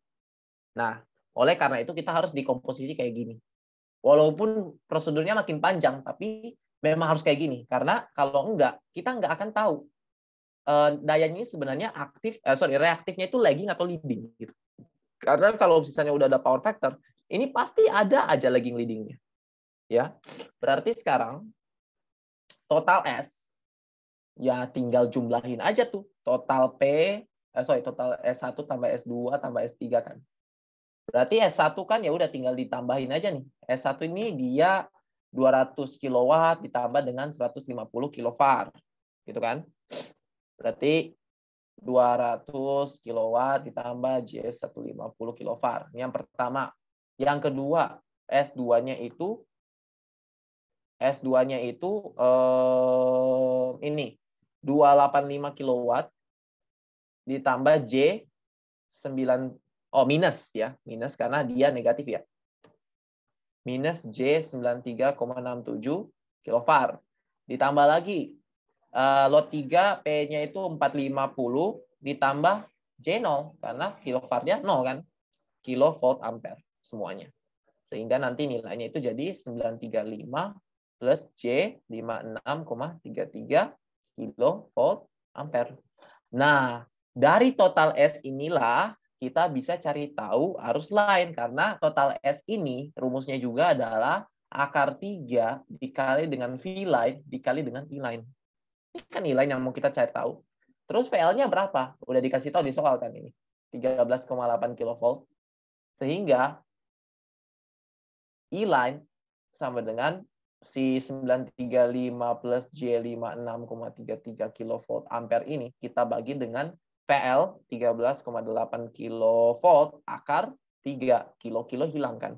Nah, oleh karena itu kita harus dekomposisi kayak gini. Walaupun prosedurnya makin panjang, tapi memang harus kayak gini. Karena kalau enggak, kita nggak akan tahu dayanya ini sebenarnya reaktifnya itu lagging atau leading gitu. Karena kalau misalnya udah ada power factor, ini pasti ada aja lagging leadingnya. Ya. Berarti sekarang total S ya tinggal jumlahin aja tuh. Total total S1 tambah S2 tambah S3 kan. Berarti S1 kan ya udah tinggal ditambahin aja nih. S1 ini dia 200 kW ditambah dengan 150 kV. Gitu kan? Berarti 200 kW ditambah J150 kV. Ini yang pertama. Yang kedua, S2-nya itu ini 285 kW ditambah J 9 minus ya, minus karena dia negatif ya. Minus J93,67 kilovar. Ditambah lagi lot 3 P-nya itu 450 ditambah J0 karena kilovarnya 0 kan. Kilovolt ampere semuanya. Sehingga nanti nilainya itu jadi 935 plus J56,33 kilovolt ampere. Nah, dari total S inilah kita bisa cari tahu arus line. Karena total S ini rumusnya juga adalah akar 3 dikali dengan V line dikali dengan I line. Ini kan I line yang mau kita cari tahu. Terus VL-nya berapa? Udah dikasih tahu di soal kan ini. 13,8 kilovolt. Sehingga I line sama dengan si 935 plus J56,33 kilovolt ampere ini kita bagi dengan PL 13,8 kilovolt akar 3. Kilo-kilo hilang kan.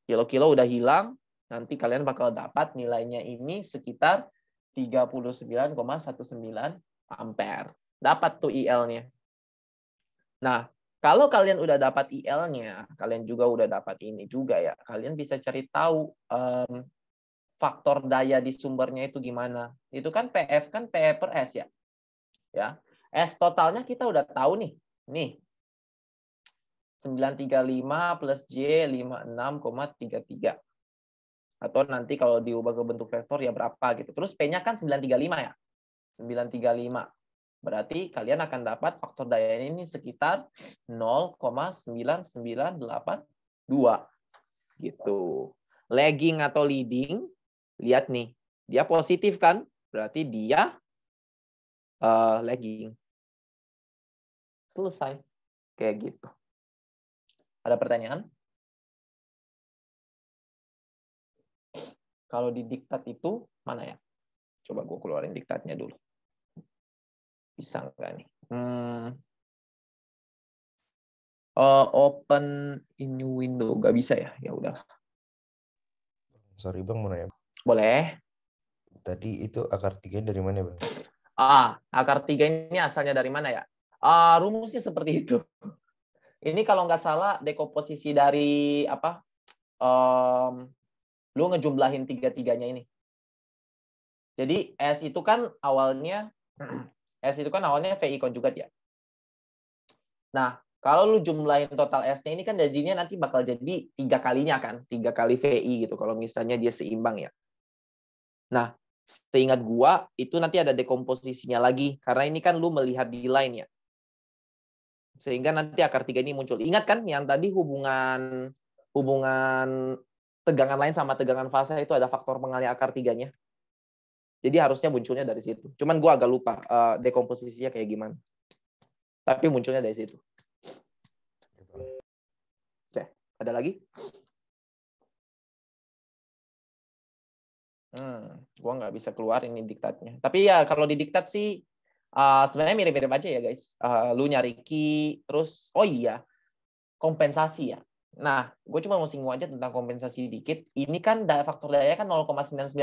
Kilo-kilo udah hilang, nanti kalian bakal dapat nilainya ini sekitar 39,19 ampere. Dapat tuh IL-nya. Nah, kalau kalian udah dapat IL-nya, kalian juga udah dapat ini juga ya. Kalian bisa cari tahu faktor daya di sumbernya itu gimana. Itu kan PF kan P per S ya. Ya. S totalnya kita udah tahu nih. Nih. 935 plus J 56,33. Atau nanti kalau diubah ke bentuk vektor ya berapa gitu. Terus P-nya kan 935 ya. 935. Berarti kalian akan dapat faktor dayanya ini sekitar 0,9982 gitu. Lagging atau leading, lihat nih, dia positif kan? Berarti dia lagging. Selesai. Kayak gitu. Ada pertanyaan? Kalau di diktat itu mana ya? Coba gue keluarin diktatnya dulu. Bisa nggak nih? Open in new window, nggak bisa ya? Ya udah, Sorry Bang, mau nanya. boleh. Tadi itu akar 3 dari mana Bang? Akar 3 ini asalnya dari mana ya? Rumusnya seperti itu. Ini kalau nggak salah dekomposisi dari apa? Lu ngejumlahin tiga-tiganya ini. Jadi S itu kan awalnya VI konjugat ya. Nah, kalau lu jumlahin total S-nya ini kan jadinya nanti bakal jadi 3 kalinya kan, 3 kali VI gitu kalau misalnya dia seimbang ya. Nah, seingat gua itu nanti ada dekomposisinya lagi karena ini kan lu melihat di line ya. Sehingga nanti akar 3 ini muncul. Ingat kan yang tadi hubungan tegangan lain sama tegangan fase itu ada faktor pengalih akar 3-nya. Jadi harusnya munculnya dari situ. Cuman gue agak lupa dekomposisinya kayak gimana. Tapi munculnya dari situ. Oke, ada lagi? Gue nggak bisa keluar ini diktatnya. Tapi ya kalau di diktat sih sebenarnya mirip-mirip aja ya guys. Lu nyari key, terus oh iya kompensasi ya. Nah, gue cuma mau singgung aja tentang kompensasi dikit. Ini kan faktor daya kan 0,9982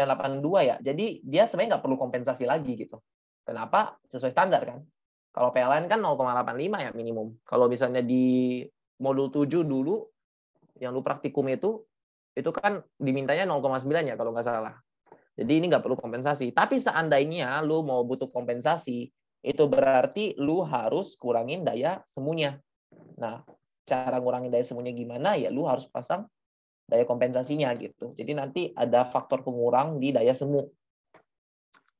ya. Jadi dia sebenarnya nggak perlu kompensasi lagi gitu. Kenapa? Sesuai standar kan. Kalau PLN kan 0,85 ya minimum. Kalau misalnya di modul 7 dulu, yang lu praktikum itu kan dimintanya 0,9 ya kalau nggak salah. Jadi ini nggak perlu kompensasi. Tapi seandainya lu mau butuh kompensasi, itu berarti lu harus kurangin daya semunya. Nah, cara ngurangin daya semuanya gimana? Ya lu harus pasang daya kompensasinya gitu. Jadi nanti ada faktor pengurang di daya semu.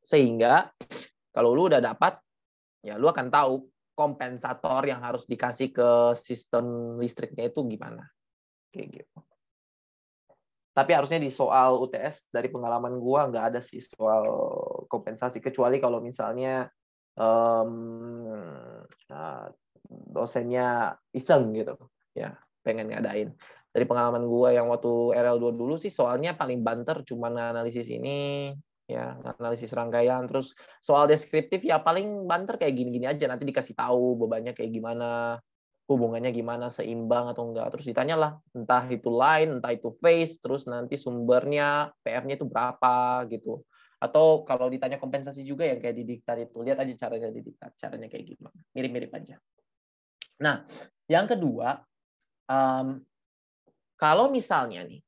Sehingga kalau lu udah dapat, ya lu akan tahu kompensator yang harus dikasih ke sistem listriknya itu gimana. Kayak gitu. Tapi harusnya di soal UTS dari pengalaman gua nggak ada sih soal kompensasi, kecuali kalau misalnya dosennya iseng gitu ya, pengen ngadain. Dari pengalaman gua yang waktu RL2 dulu sih soalnya paling banter cuma analisis ini ya, analisis rangkaian, terus soal deskriptif ya paling banter kayak gini-gini aja, nanti dikasih tahu bebannya kayak gimana, hubungannya gimana, seimbang atau enggak, terus ditanyalah entah itu line, entah itu phase, terus nanti sumbernya PF-nya itu berapa gitu. Atau kalau ditanya kompensasi juga yang kayak di diktat itu, lihat aja caranya di diktat, caranya kayak gimana, mirip-mirip aja. Nah, yang kedua, kalau misalnya nih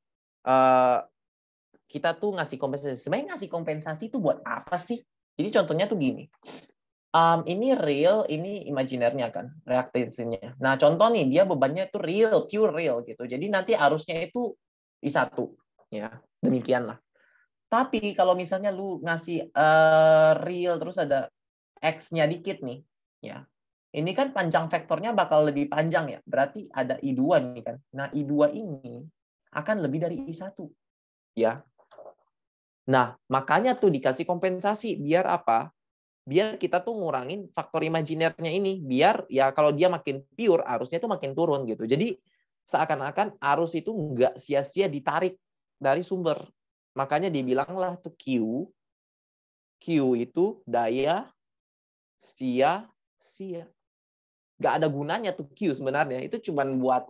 kita tuh ngasih kompensasi, sebenarnya ngasih kompensasi itu buat apa sih? Jadi contohnya tuh gini, ini real, ini imajinernya kan, reaktansinya. Nah contoh nih, dia bebannya itu real, pure real gitu. Jadi nanti arusnya itu I1, ya demikianlah. Tapi kalau misalnya lu ngasih real terus ada X-nya dikit nih, ya ini kan panjang vektornya bakal lebih panjang ya. Berarti ada I2 nih kan. Nah I2 ini akan lebih dari I1, ya. Nah makanya tuh dikasih kompensasi biar apa? Biar kita tuh ngurangin faktor imajinernya ini, biar ya kalau dia makin pure arusnya tuh makin turun gitu. Jadi seakan-akan arus itu nggak sia-sia ditarik dari sumber. Makanya dibilanglah tuh Q itu daya sia-sia. Nggak ada gunanya tuh Q sebenarnya. Itu cuman buat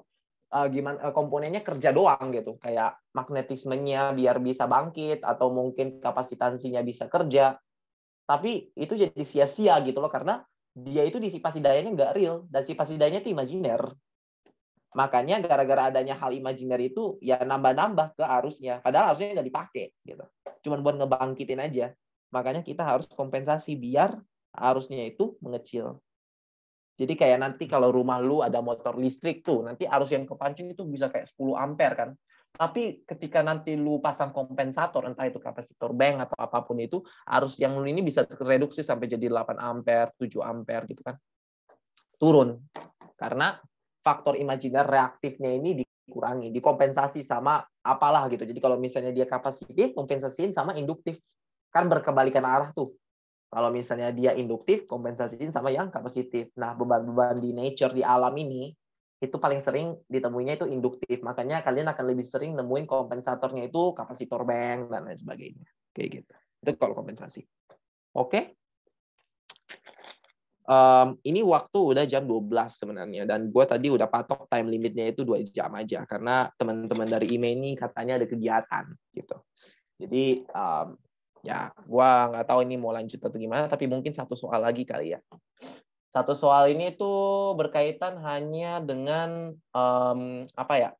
gimana komponennya kerja doang gitu. Kayak magnetismenya biar bisa bangkit atau mungkin kapasitansinya bisa kerja. Tapi itu jadi sia-sia gitu loh, karena dia itu disipasi dayanya nggak real, dan sipasi dayanya itu imajiner. Makanya gara-gara adanya hal imajiner itu ya nambah-nambah ke arusnya, padahal arusnya nggak dipakai gitu, cuman buat ngebangkitin aja. Makanya kita harus kompensasi biar arusnya itu mengecil. Jadi kayak nanti kalau rumah lu ada motor listrik tuh, nanti arus yang kepancing itu bisa kayak 10 ampere kan. Tapi ketika nanti lu pasang kompensator, entah itu kapasitor bank atau apapun itu, arus yang lu ini bisa tereduksi sampai jadi 8 ampere, 7 ampere gitu kan. Turun. Karena faktor imajiner reaktifnya ini dikurangi, dikompensasi sama apalah gitu. Jadi kalau misalnya dia kapasitif, kompensasiin sama induktif. Kan berkebalikan arah tuh. Kalau misalnya dia induktif, kompensasiin sama yang kapasitif. Nah, beban-beban di nature, di alam ini, itu paling sering ditemuinya itu induktif. Makanya kalian akan lebih sering nemuin kompensatornya itu kapasitor bank, dan lain sebagainya. Kayak gitu. Itu kalau kompensasi. Oke? Ini waktu udah jam 12 sebenarnya, dan gue tadi udah patok time limitnya itu 2 jam aja karena teman-teman dari IME ini katanya ada kegiatan gitu. Jadi ya gue nggak tahu ini mau lanjut atau gimana, tapi mungkin satu soal lagi kali ya. Satu soal ini tuh berkaitan hanya dengan apa ya?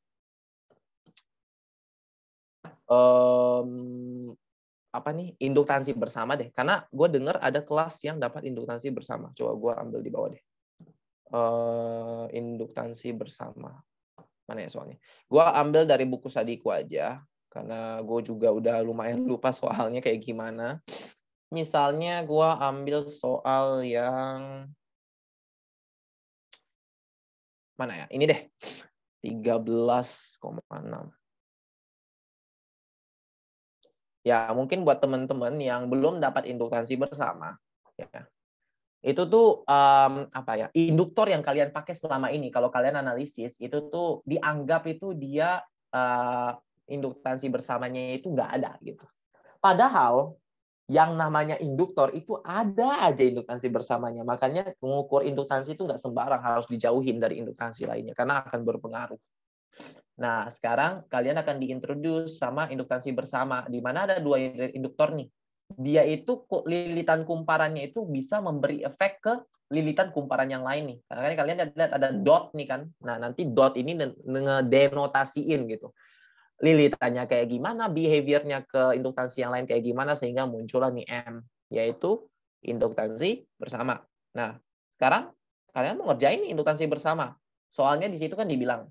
Apa nih, induktansi bersama deh, karena gue dengar ada kelas yang dapat induktansi bersama. Coba gue ambil di bawah deh. Induktansi bersama mana ya soalnya? Gue ambil dari buku Sadiku aja karena gue juga udah lumayan lupa soalnya kayak gimana. Misalnya gue ambil soal yang mana ya? Ini deh, 13,6. Ya, mungkin buat teman-teman yang belum dapat induktansi bersama, ya, itu tuh apa ya, induktor yang kalian pakai selama ini, kalau kalian analisis, itu tuh dianggap itu dia induktansi bersamanya itu nggak ada gitu. Padahal yang namanya induktor itu ada aja induktansi bersamanya. Makanya mengukur induktansi itu nggak sembarang, harus dijauhin dari induktansi lainnya karena akan berpengaruh. Nah, sekarang kalian akan diintroduce sama induktansi bersama, di mana ada 2 induktor nih. Dia itu lilitan kumparannya itu bisa memberi efek ke lilitan kumparan yang lain nih. Karena kan kalian lihat ada dot nih kan. Nah, nanti dot ini ngedenotasiin gitu. Lilitannya kayak gimana, behavior-nya ke induktansi yang lain kayak gimana, sehingga muncullah nih M, yaitu induktansi bersama. Nah, sekarang kalian mau ngerjain induktansi bersama. Soalnya di situ kan dibilang,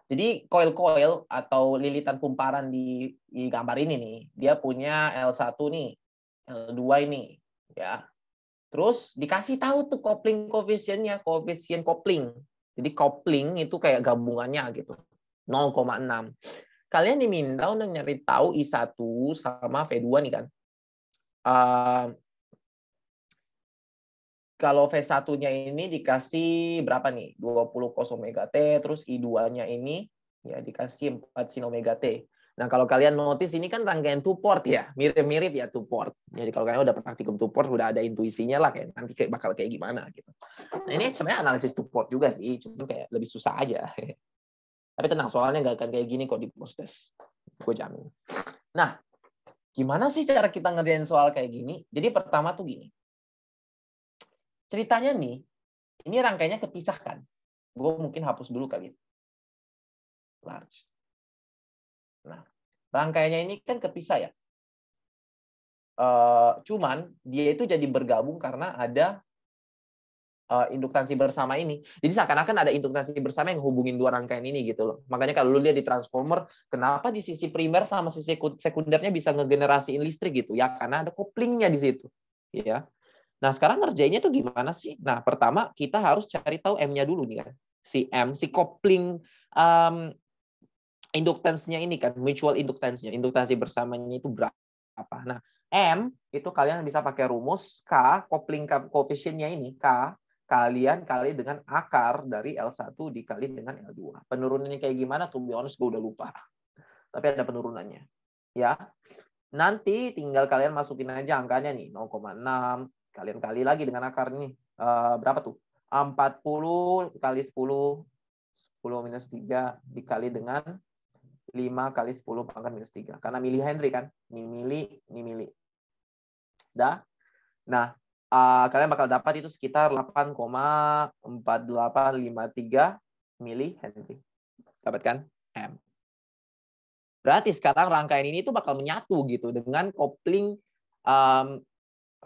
jadi coil-coil atau lilitan kumparan di gambar ini nih, dia punya L1 nih, L2 ini, ya. Terus dikasih tahu tuh coupling koefisiennya, koefisien coupling. Jadi coupling itu kayak gabungannya gitu, 0,6. Kalian diminta untuk nyari tahu I1 sama V2 nih kan. Kalau V1-nya ini dikasih berapa nih? 20 cos omega T, terus I2-nya ini ya dikasih 4 sin omega T. Nah, kalau kalian notice ini kan rangkaian two port ya, mirip-mirip ya two port. Jadi kalau kalian udah praktikum two port, udah ada intuisinya lah kayak nanti kayak bakal kayak gimana gitu. Nah, ini sebenarnya analisis two port juga sih, cuma kayak lebih susah aja. Tapi tenang, soalnya nggak akan kayak gini kok di post test. Gue jamin. Nah, gimana sih cara kita ngerjain soal kayak gini? Jadi pertama tuh gini. Ceritanya nih, ini rangkaiannya kepisahkan. Gue mungkin hapus dulu kali. Large. Nah, rangkaiannya ini kan kepisah ya. Cuman dia itu jadi bergabung karena ada induktansi bersama ini. Jadi seakan-akan ada induktansi bersama yang hubungin 2 rangkaian ini gitu loh. Makanya kalau lu lihat di transformer, kenapa di sisi primer sama sisi sekundernya bisa ngegenerasiin listrik gitu? Ya karena ada couplingnya di situ. Ya. Nah, sekarang ngerjainnya tuh gimana sih? Nah, pertama kita harus cari tahu M-nya dulu nih kan. Si M, si coupling inductance-nya ini kan, mutual inductance-nya, induktansi bersamanya itu berapa. Nah, M itu kalian bisa pakai rumus K, coupling coefficient-nya ini, K, kalian kali dengan akar dari L1 dikali dengan L2. Penurunannya kayak gimana? To be honest, gue udah lupa. Tapi ada penurunannya. Ya. Nanti tinggal kalian masukin aja angkanya nih, 0,6. Kalian kali lagi dengan akar nih. Berapa tuh? 40 kali 10. 10 minus 3 dikali dengan 5 kali 10 pangkat minus 3. Karena milihenry kan. Ini mili. Dah. Nah, kalian bakal dapat itu sekitar 8,4853 milihenry. Dapat kan? M. Berarti sekarang rangkaian ini tuh bakal menyatu gitu dengan coupling,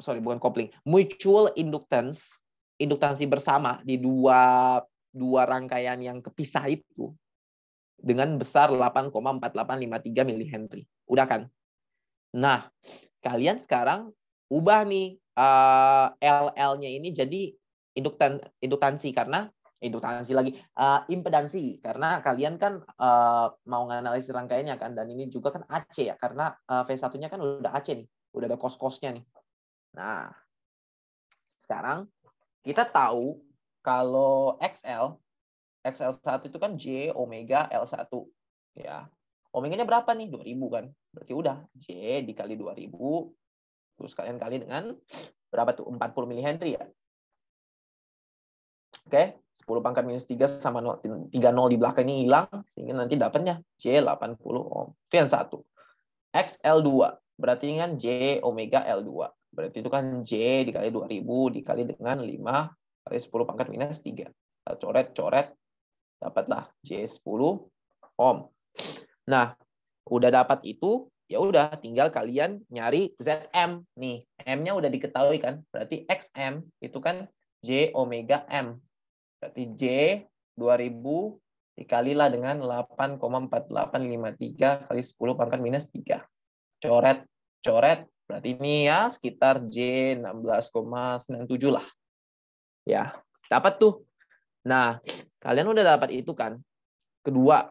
bukan coupling, mutual inductance, induktansi bersama di dua rangkaian yang kepisah itu dengan besar 8,4853 milihenry. Udah kan? Nah, kalian sekarang ubah nih LL-nya ini jadi induktansi karena induktansi lagi impedansi karena kalian kan mau nganalisis rangkaiannya kan, dan ini juga kan AC ya karena V1-nya kan udah AC nih, udah ada kos-kosnya nih. Nah, sekarang kita tahu kalau XL1 itu kan J omega L1 ya. Omeganya berapa nih? 2000 kan. Berarti udah J dikali 2000 terus kalian kali dengan Berapa tuh? 40 milihenry ya. Oke, 10 pangkat minus 3 sama 3 nol di belakang ini hilang, sehingga nanti dapatnya J80 ohm. Itu yang satu. XL2, berarti ini kan J omega L2. Berarti itu kan J dikali 2000 dikali dengan 5 kali 10 pangkat minus 3. Kita coret-coret, dapatlah J10 ohm. Nah, udah dapat itu, ya udah tinggal kalian nyari ZM nih. M-nya udah diketahui kan? Berarti XM itu kan J omega M. Berarti J 2000 dikalilah dengan 8,4853 kali 10 pangkat minus 3. Coret, berarti ini ya sekitar J 16,97 lah. Ya, dapat tuh. Nah, kalian udah dapat itu kan? Kedua,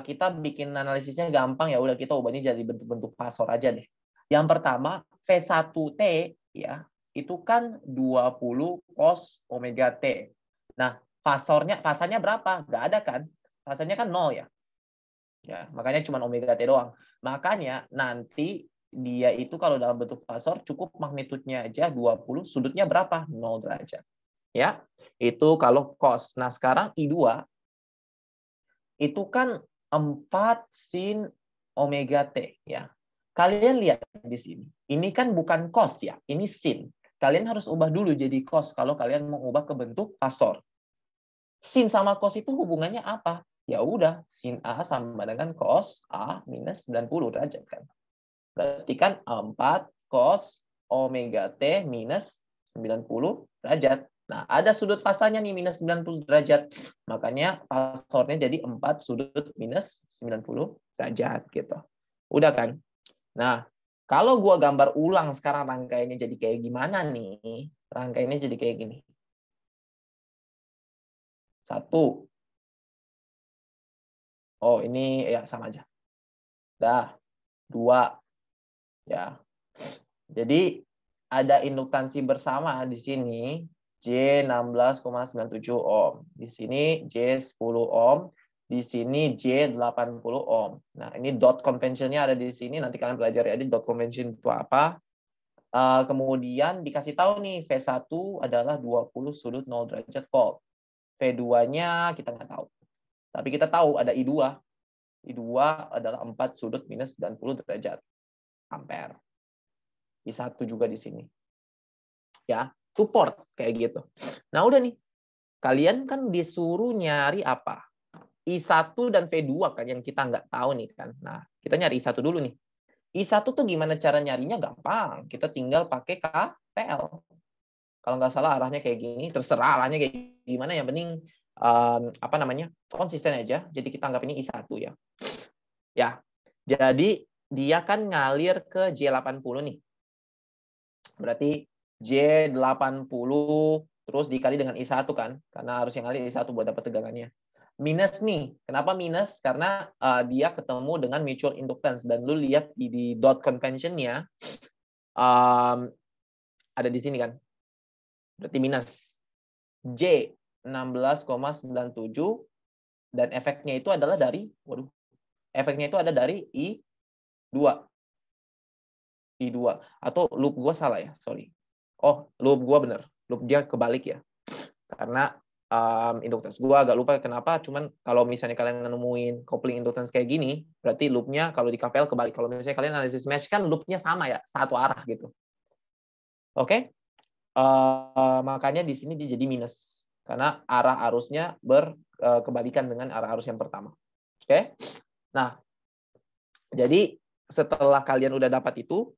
kita bikin analisisnya gampang, ya udah kita ubahnya jadi bentuk-bentuk fasor aja deh. Yang pertama, V1T ya, itu kan 20 cos omega T. Nah, fasanya berapa? Nggak ada kan? Fasanya kan 0 ya. Ya, makanya cuma omega T doang. Makanya nanti dia itu kalau dalam bentuk fasor cukup magnitudenya aja 20, sudutnya berapa? 0 derajat. Ya, itu kalau cos. Nah, sekarang I2 itu kan 4 sin omega T ya. Kalian lihat di sini. Ini kan bukan cos ya, ini sin. Kalian harus ubah dulu jadi cos kalau kalian mau ubah ke bentuk fasor. Sin sama cos itu hubungannya apa? Ya udah, sin A sama dengan cos A minus 90 derajat kan. Berarti kan 4 cos omega T minus 90 derajat. Nah, ada sudut fasanya nih minus 90 derajat. Makanya fasornya jadi 4 sudut minus 90 derajat gitu. Udah kan? Nah, kalau gua gambar ulang sekarang rangkaiannya jadi kayak gimana nih? Rangkaiannya jadi kayak gini. 1. Oh, ini ya sama aja. Dah. 2. Ya. Jadi ada induktansi bersama di sini. J 16,97 ohm. Di sini J 10 ohm. Di sini J 80 ohm. Nah, ini dot convention-nya ada di sini. Nanti kalian pelajari aja dot convention itu apa. Kemudian dikasih tahu nih, V1 adalah 20 sudut 0 derajat volt. V2-nya kita nggak tahu. Tapi kita tahu ada I2. I2 adalah 4 sudut minus 90 derajat ampere. I1 juga di sini. Ya. Support kayak gitu. Nah, udah nih. Kalian kan disuruh nyari apa? I1 dan V2 kan yang kita nggak tahu nih kan. Nah, kita nyari I1 dulu nih. I1 tuh gimana cara nyarinya? Gampang. Kita tinggal pakai KPL. Kalau nggak salah arahnya kayak gini, terserah arahnya kayak gimana, yang penting apa namanya? Konsisten aja. Jadi kita anggap ini I1 ya. Ya. Jadi dia kan ngalir ke J80 nih. Berarti J80 terus dikali dengan I1 kan, karena harus yang kali I1 buat dapat tegangannya. Minus nih, kenapa minus? Karena dia ketemu dengan mutual inductance, dan lu lihat di dot convention-nya ada di sini kan. Berarti minus. J 16,97 dan efeknya itu adalah dari efeknya itu ada dari I2 atau loop gua salah ya, sorry. Oh, loop gua bener. Loop dia kebalik ya. Karena inductance gua agak lupa kenapa, cuman kalau misalnya kalian nemuin coupling inductance kayak gini, berarti loopnya kalau di KVL kebalik. Kalau misalnya kalian analisis mesh kan loopnya sama ya, satu arah gitu. Oke? Makanya di sini dia jadi minus. Karena arah arusnya berkebalikan dengan arah arus yang pertama. Oke? Nah, jadi setelah kalian udah dapat itu,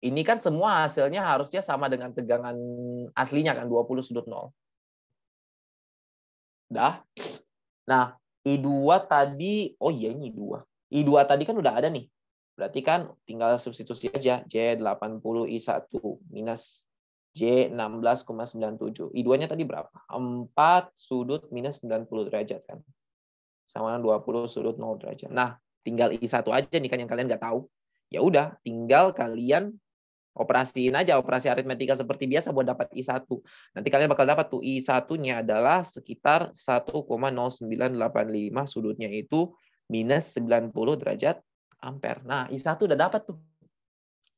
ini kan semua hasilnya harusnya sama dengan tegangan aslinya kan, 20 sudut 0. Dah. Nah, I2 tadi, oh iya ini I2. I2 tadi kan udah ada nih. Berarti kan tinggal substitusi aja. J80 I1 minus J16,97. I2-nya tadi berapa? 4 sudut minus 90 derajat kan. Sama 20 sudut 0 derajat. Nah, tinggal I1 aja nih kan yang kalian nggak tahu. Ya udah, tinggal kalian operasiin aja operasi aritmetika seperti biasa buat dapat I1. Nanti kalian bakal dapat tuh I1-nya adalah sekitar 1,0985, sudutnya itu minus 90 derajat ampere. Nah, I1 udah dapat tuh.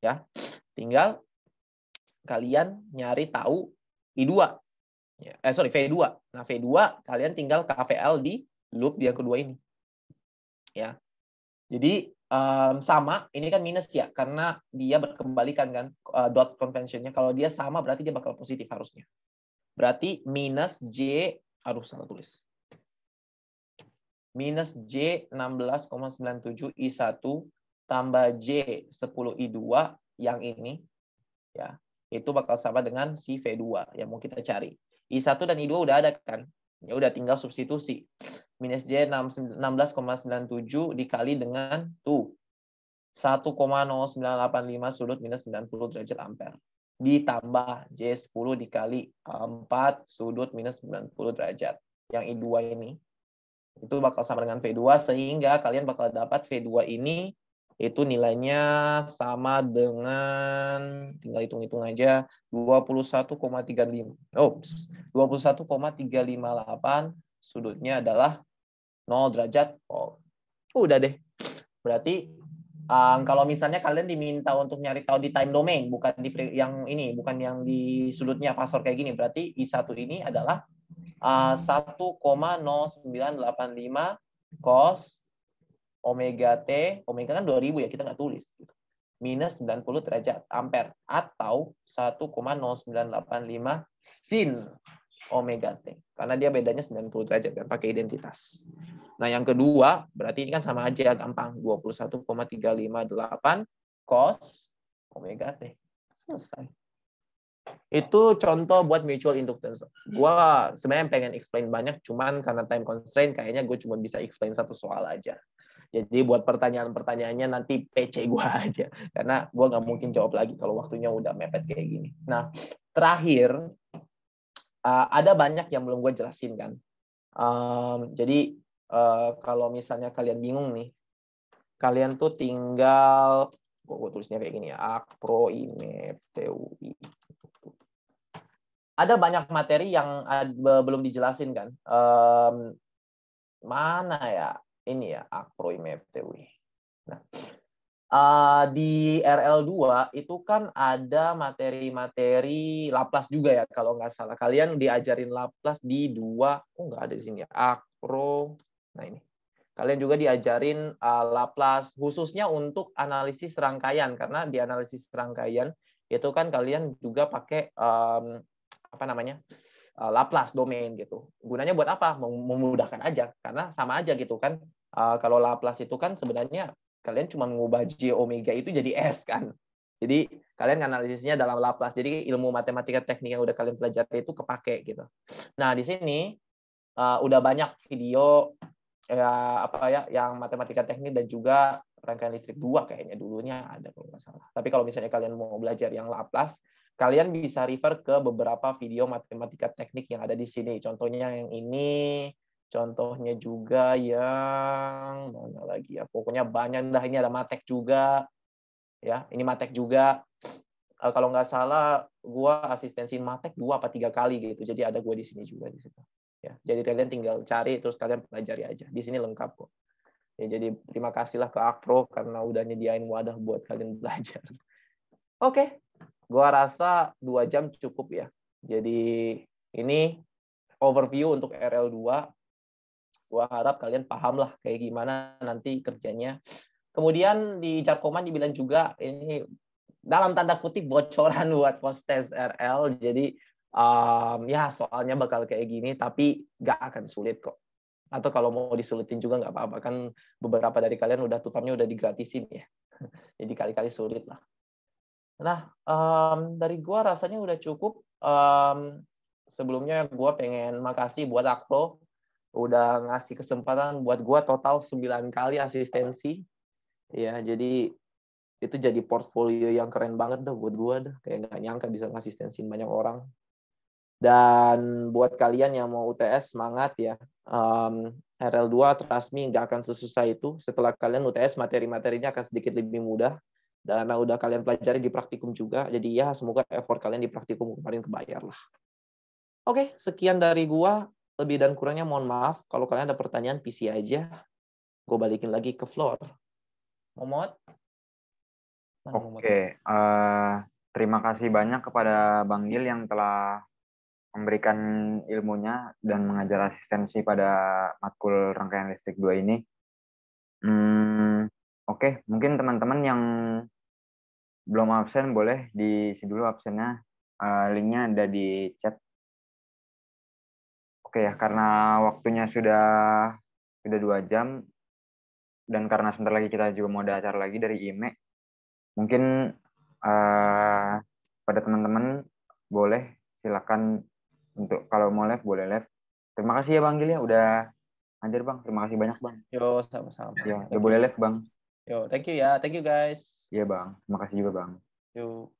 Ya. Tinggal kalian nyari tahu I2. V2. Nah, V2 kalian tinggal KVL di loop yang kedua ini. Ya. Jadi sama, ini kan minus ya, karena dia berkebalikan kan dot convention-nya. Kalau dia sama berarti dia bakal positif harusnya. Berarti minus J, salah tulis. Minus J 16,97 I1 tambah J 10 I2 yang ini ya, itu bakal sama dengan si V2 yang mau kita cari. I1 dan I2 udah ada kan? Ya udah tinggal substitusi. Minus J 16,97 dikali dengan 1,0985 sudut minus 90 derajat ampere. Ditambah J10 dikali 4 sudut minus 90 derajat. Yang I2 ini itu bakal sama dengan V2, sehingga kalian bakal dapat V2 ini itu nilainya sama dengan, tinggal hitung-hitung aja, 21,35. 21,358 sudutnya adalah 0 derajat. Udah deh. Berarti kalau misalnya kalian diminta untuk nyari tahu di time domain, bukan di yang ini, bukan yang di sudutnya fasor kayak gini, berarti I1 ini adalah 1,0985 cos omega T, omega kan 2000 ya, kita nggak tulis. Minus 90 derajat ampere, atau 1,0985 sin omega T. Karena dia bedanya 90 derajat, kan pakai identitas. Nah, yang kedua, berarti ini kan sama aja, gampang. 21,358 cos omega T. Selesai. Itu contoh buat mutual inductance. Gua sebenarnya pengen explain banyak, cuman karena time constraint kayaknya gue cuma bisa explain satu soal aja. Jadi buat pertanyaan-pertanyaannya nanti PC gue aja, karena gue nggak mungkin jawab lagi kalau waktunya udah mepet kayak gini. Nah, terakhir ada banyak yang belum gue jelasin kan. Jadi kalau misalnya kalian bingung nih, kalian tuh tinggal gue tulisnya kayak gini ya, Akpro IMEP TUI. Ada banyak materi yang belum dijelasin kan. Mana ya? Ini ya, Akpro IMEP TUI. Nah, di RL2 itu kan ada materi-materi Laplace juga ya, kalau nggak salah. Kalian diajarin Laplace di 2, nggak ada di sini ya, Akpro. Nah ini. Kalian juga diajarin Laplace khususnya untuk analisis rangkaian, karena di analisis rangkaian itu kan kalian juga pakai Laplace domain gitu. Gunanya buat apa? Memudahkan aja, karena sama aja gitu kan. Kalau Laplace itu kan sebenarnya kalian cuma mengubah J omega itu jadi S kan. Jadi kalian analisisnya dalam Laplace. Jadi ilmu matematika teknik yang udah kalian pelajari itu kepake gitu. Nah, di sini udah banyak video yang matematika teknik dan juga rangkaian listrik 2 kayaknya dulunya ada kalau nggak salah. Tapi kalau misalnya kalian mau belajar yang Laplace, kalian bisa refer ke beberapa video matematika teknik yang ada di sini. Contohnya yang ini, contohnya juga yang mana lagi ya? Pokoknya banyak dah. Ini ada Matek juga, ya. Ini Matek juga. Kalau nggak salah, gua asistensiin Matek 2 apa 3 kali gitu. Jadi ada gua di sini juga di situ. Ya, jadi kalian tinggal cari terus kalian pelajari aja. Di sini lengkap kok. Ya, jadi terima kasihlah ke Akpro karena udah nyediain wadah buat kalian belajar. Oke. Gua rasa 2 jam cukup ya. Jadi ini overview untuk RL2. Gua harap kalian paham lah kayak gimana nanti kerjanya. Kemudian di Jarkoman dibilang juga ini dalam tanda kutip bocoran buat post test RL. Jadi ya soalnya bakal kayak gini, tapi nggak akan sulit kok. Atau kalau mau disulitin juga nggak apa-apa. Kan beberapa dari kalian udah tutornya udah digratisin ya. Jadi kali-kali sulit lah. Nah, dari gua rasanya udah cukup. Sebelumnya gua pengen makasih buat Akpro udah ngasih kesempatan buat gua total 9 kali asistensi. Ya, jadi itu jadi portfolio yang keren banget dah buat gua dah. Kayak nggak nyangka bisa ngasistensin banyak orang. Dan buat kalian yang mau UTS, semangat ya. RL2 trust me nggak akan sesusah itu. Setelah kalian UTS, materi-materinya akan sedikit lebih mudah. Dan udah kalian pelajari di praktikum juga. Jadi ya semoga effort kalian di praktikum kemarin kebayar lah. Oke, sekian dari gua. Lebih dan kurangnya mohon maaf. Kalau kalian ada pertanyaan, PC aja. Gue balikin lagi ke floor. Momot? Oke, terima terima kasih banyak kepada Bang Gil yang telah memberikan ilmunya dan mengajar asistensi pada matkul rangkaian listrik 2 ini. Oke, mungkin teman-teman yang belum absen boleh diisi dulu absennya. Linknya ada di chat. Oke ya, karena waktunya sudah 2 jam dan karena sebentar lagi kita juga mau ada acara lagi dari IME, mungkin pada teman-teman boleh silakan untuk kalau mau live boleh live. Terima kasih ya Bang Gil ya udah hadir Bang. Terima kasih banyak Bang. Yo, sama-sama. Ya, udah boleh live Bang. Yo, thank you ya. Thank you guys. Iya Bang. Terima kasih juga Bang. Yo.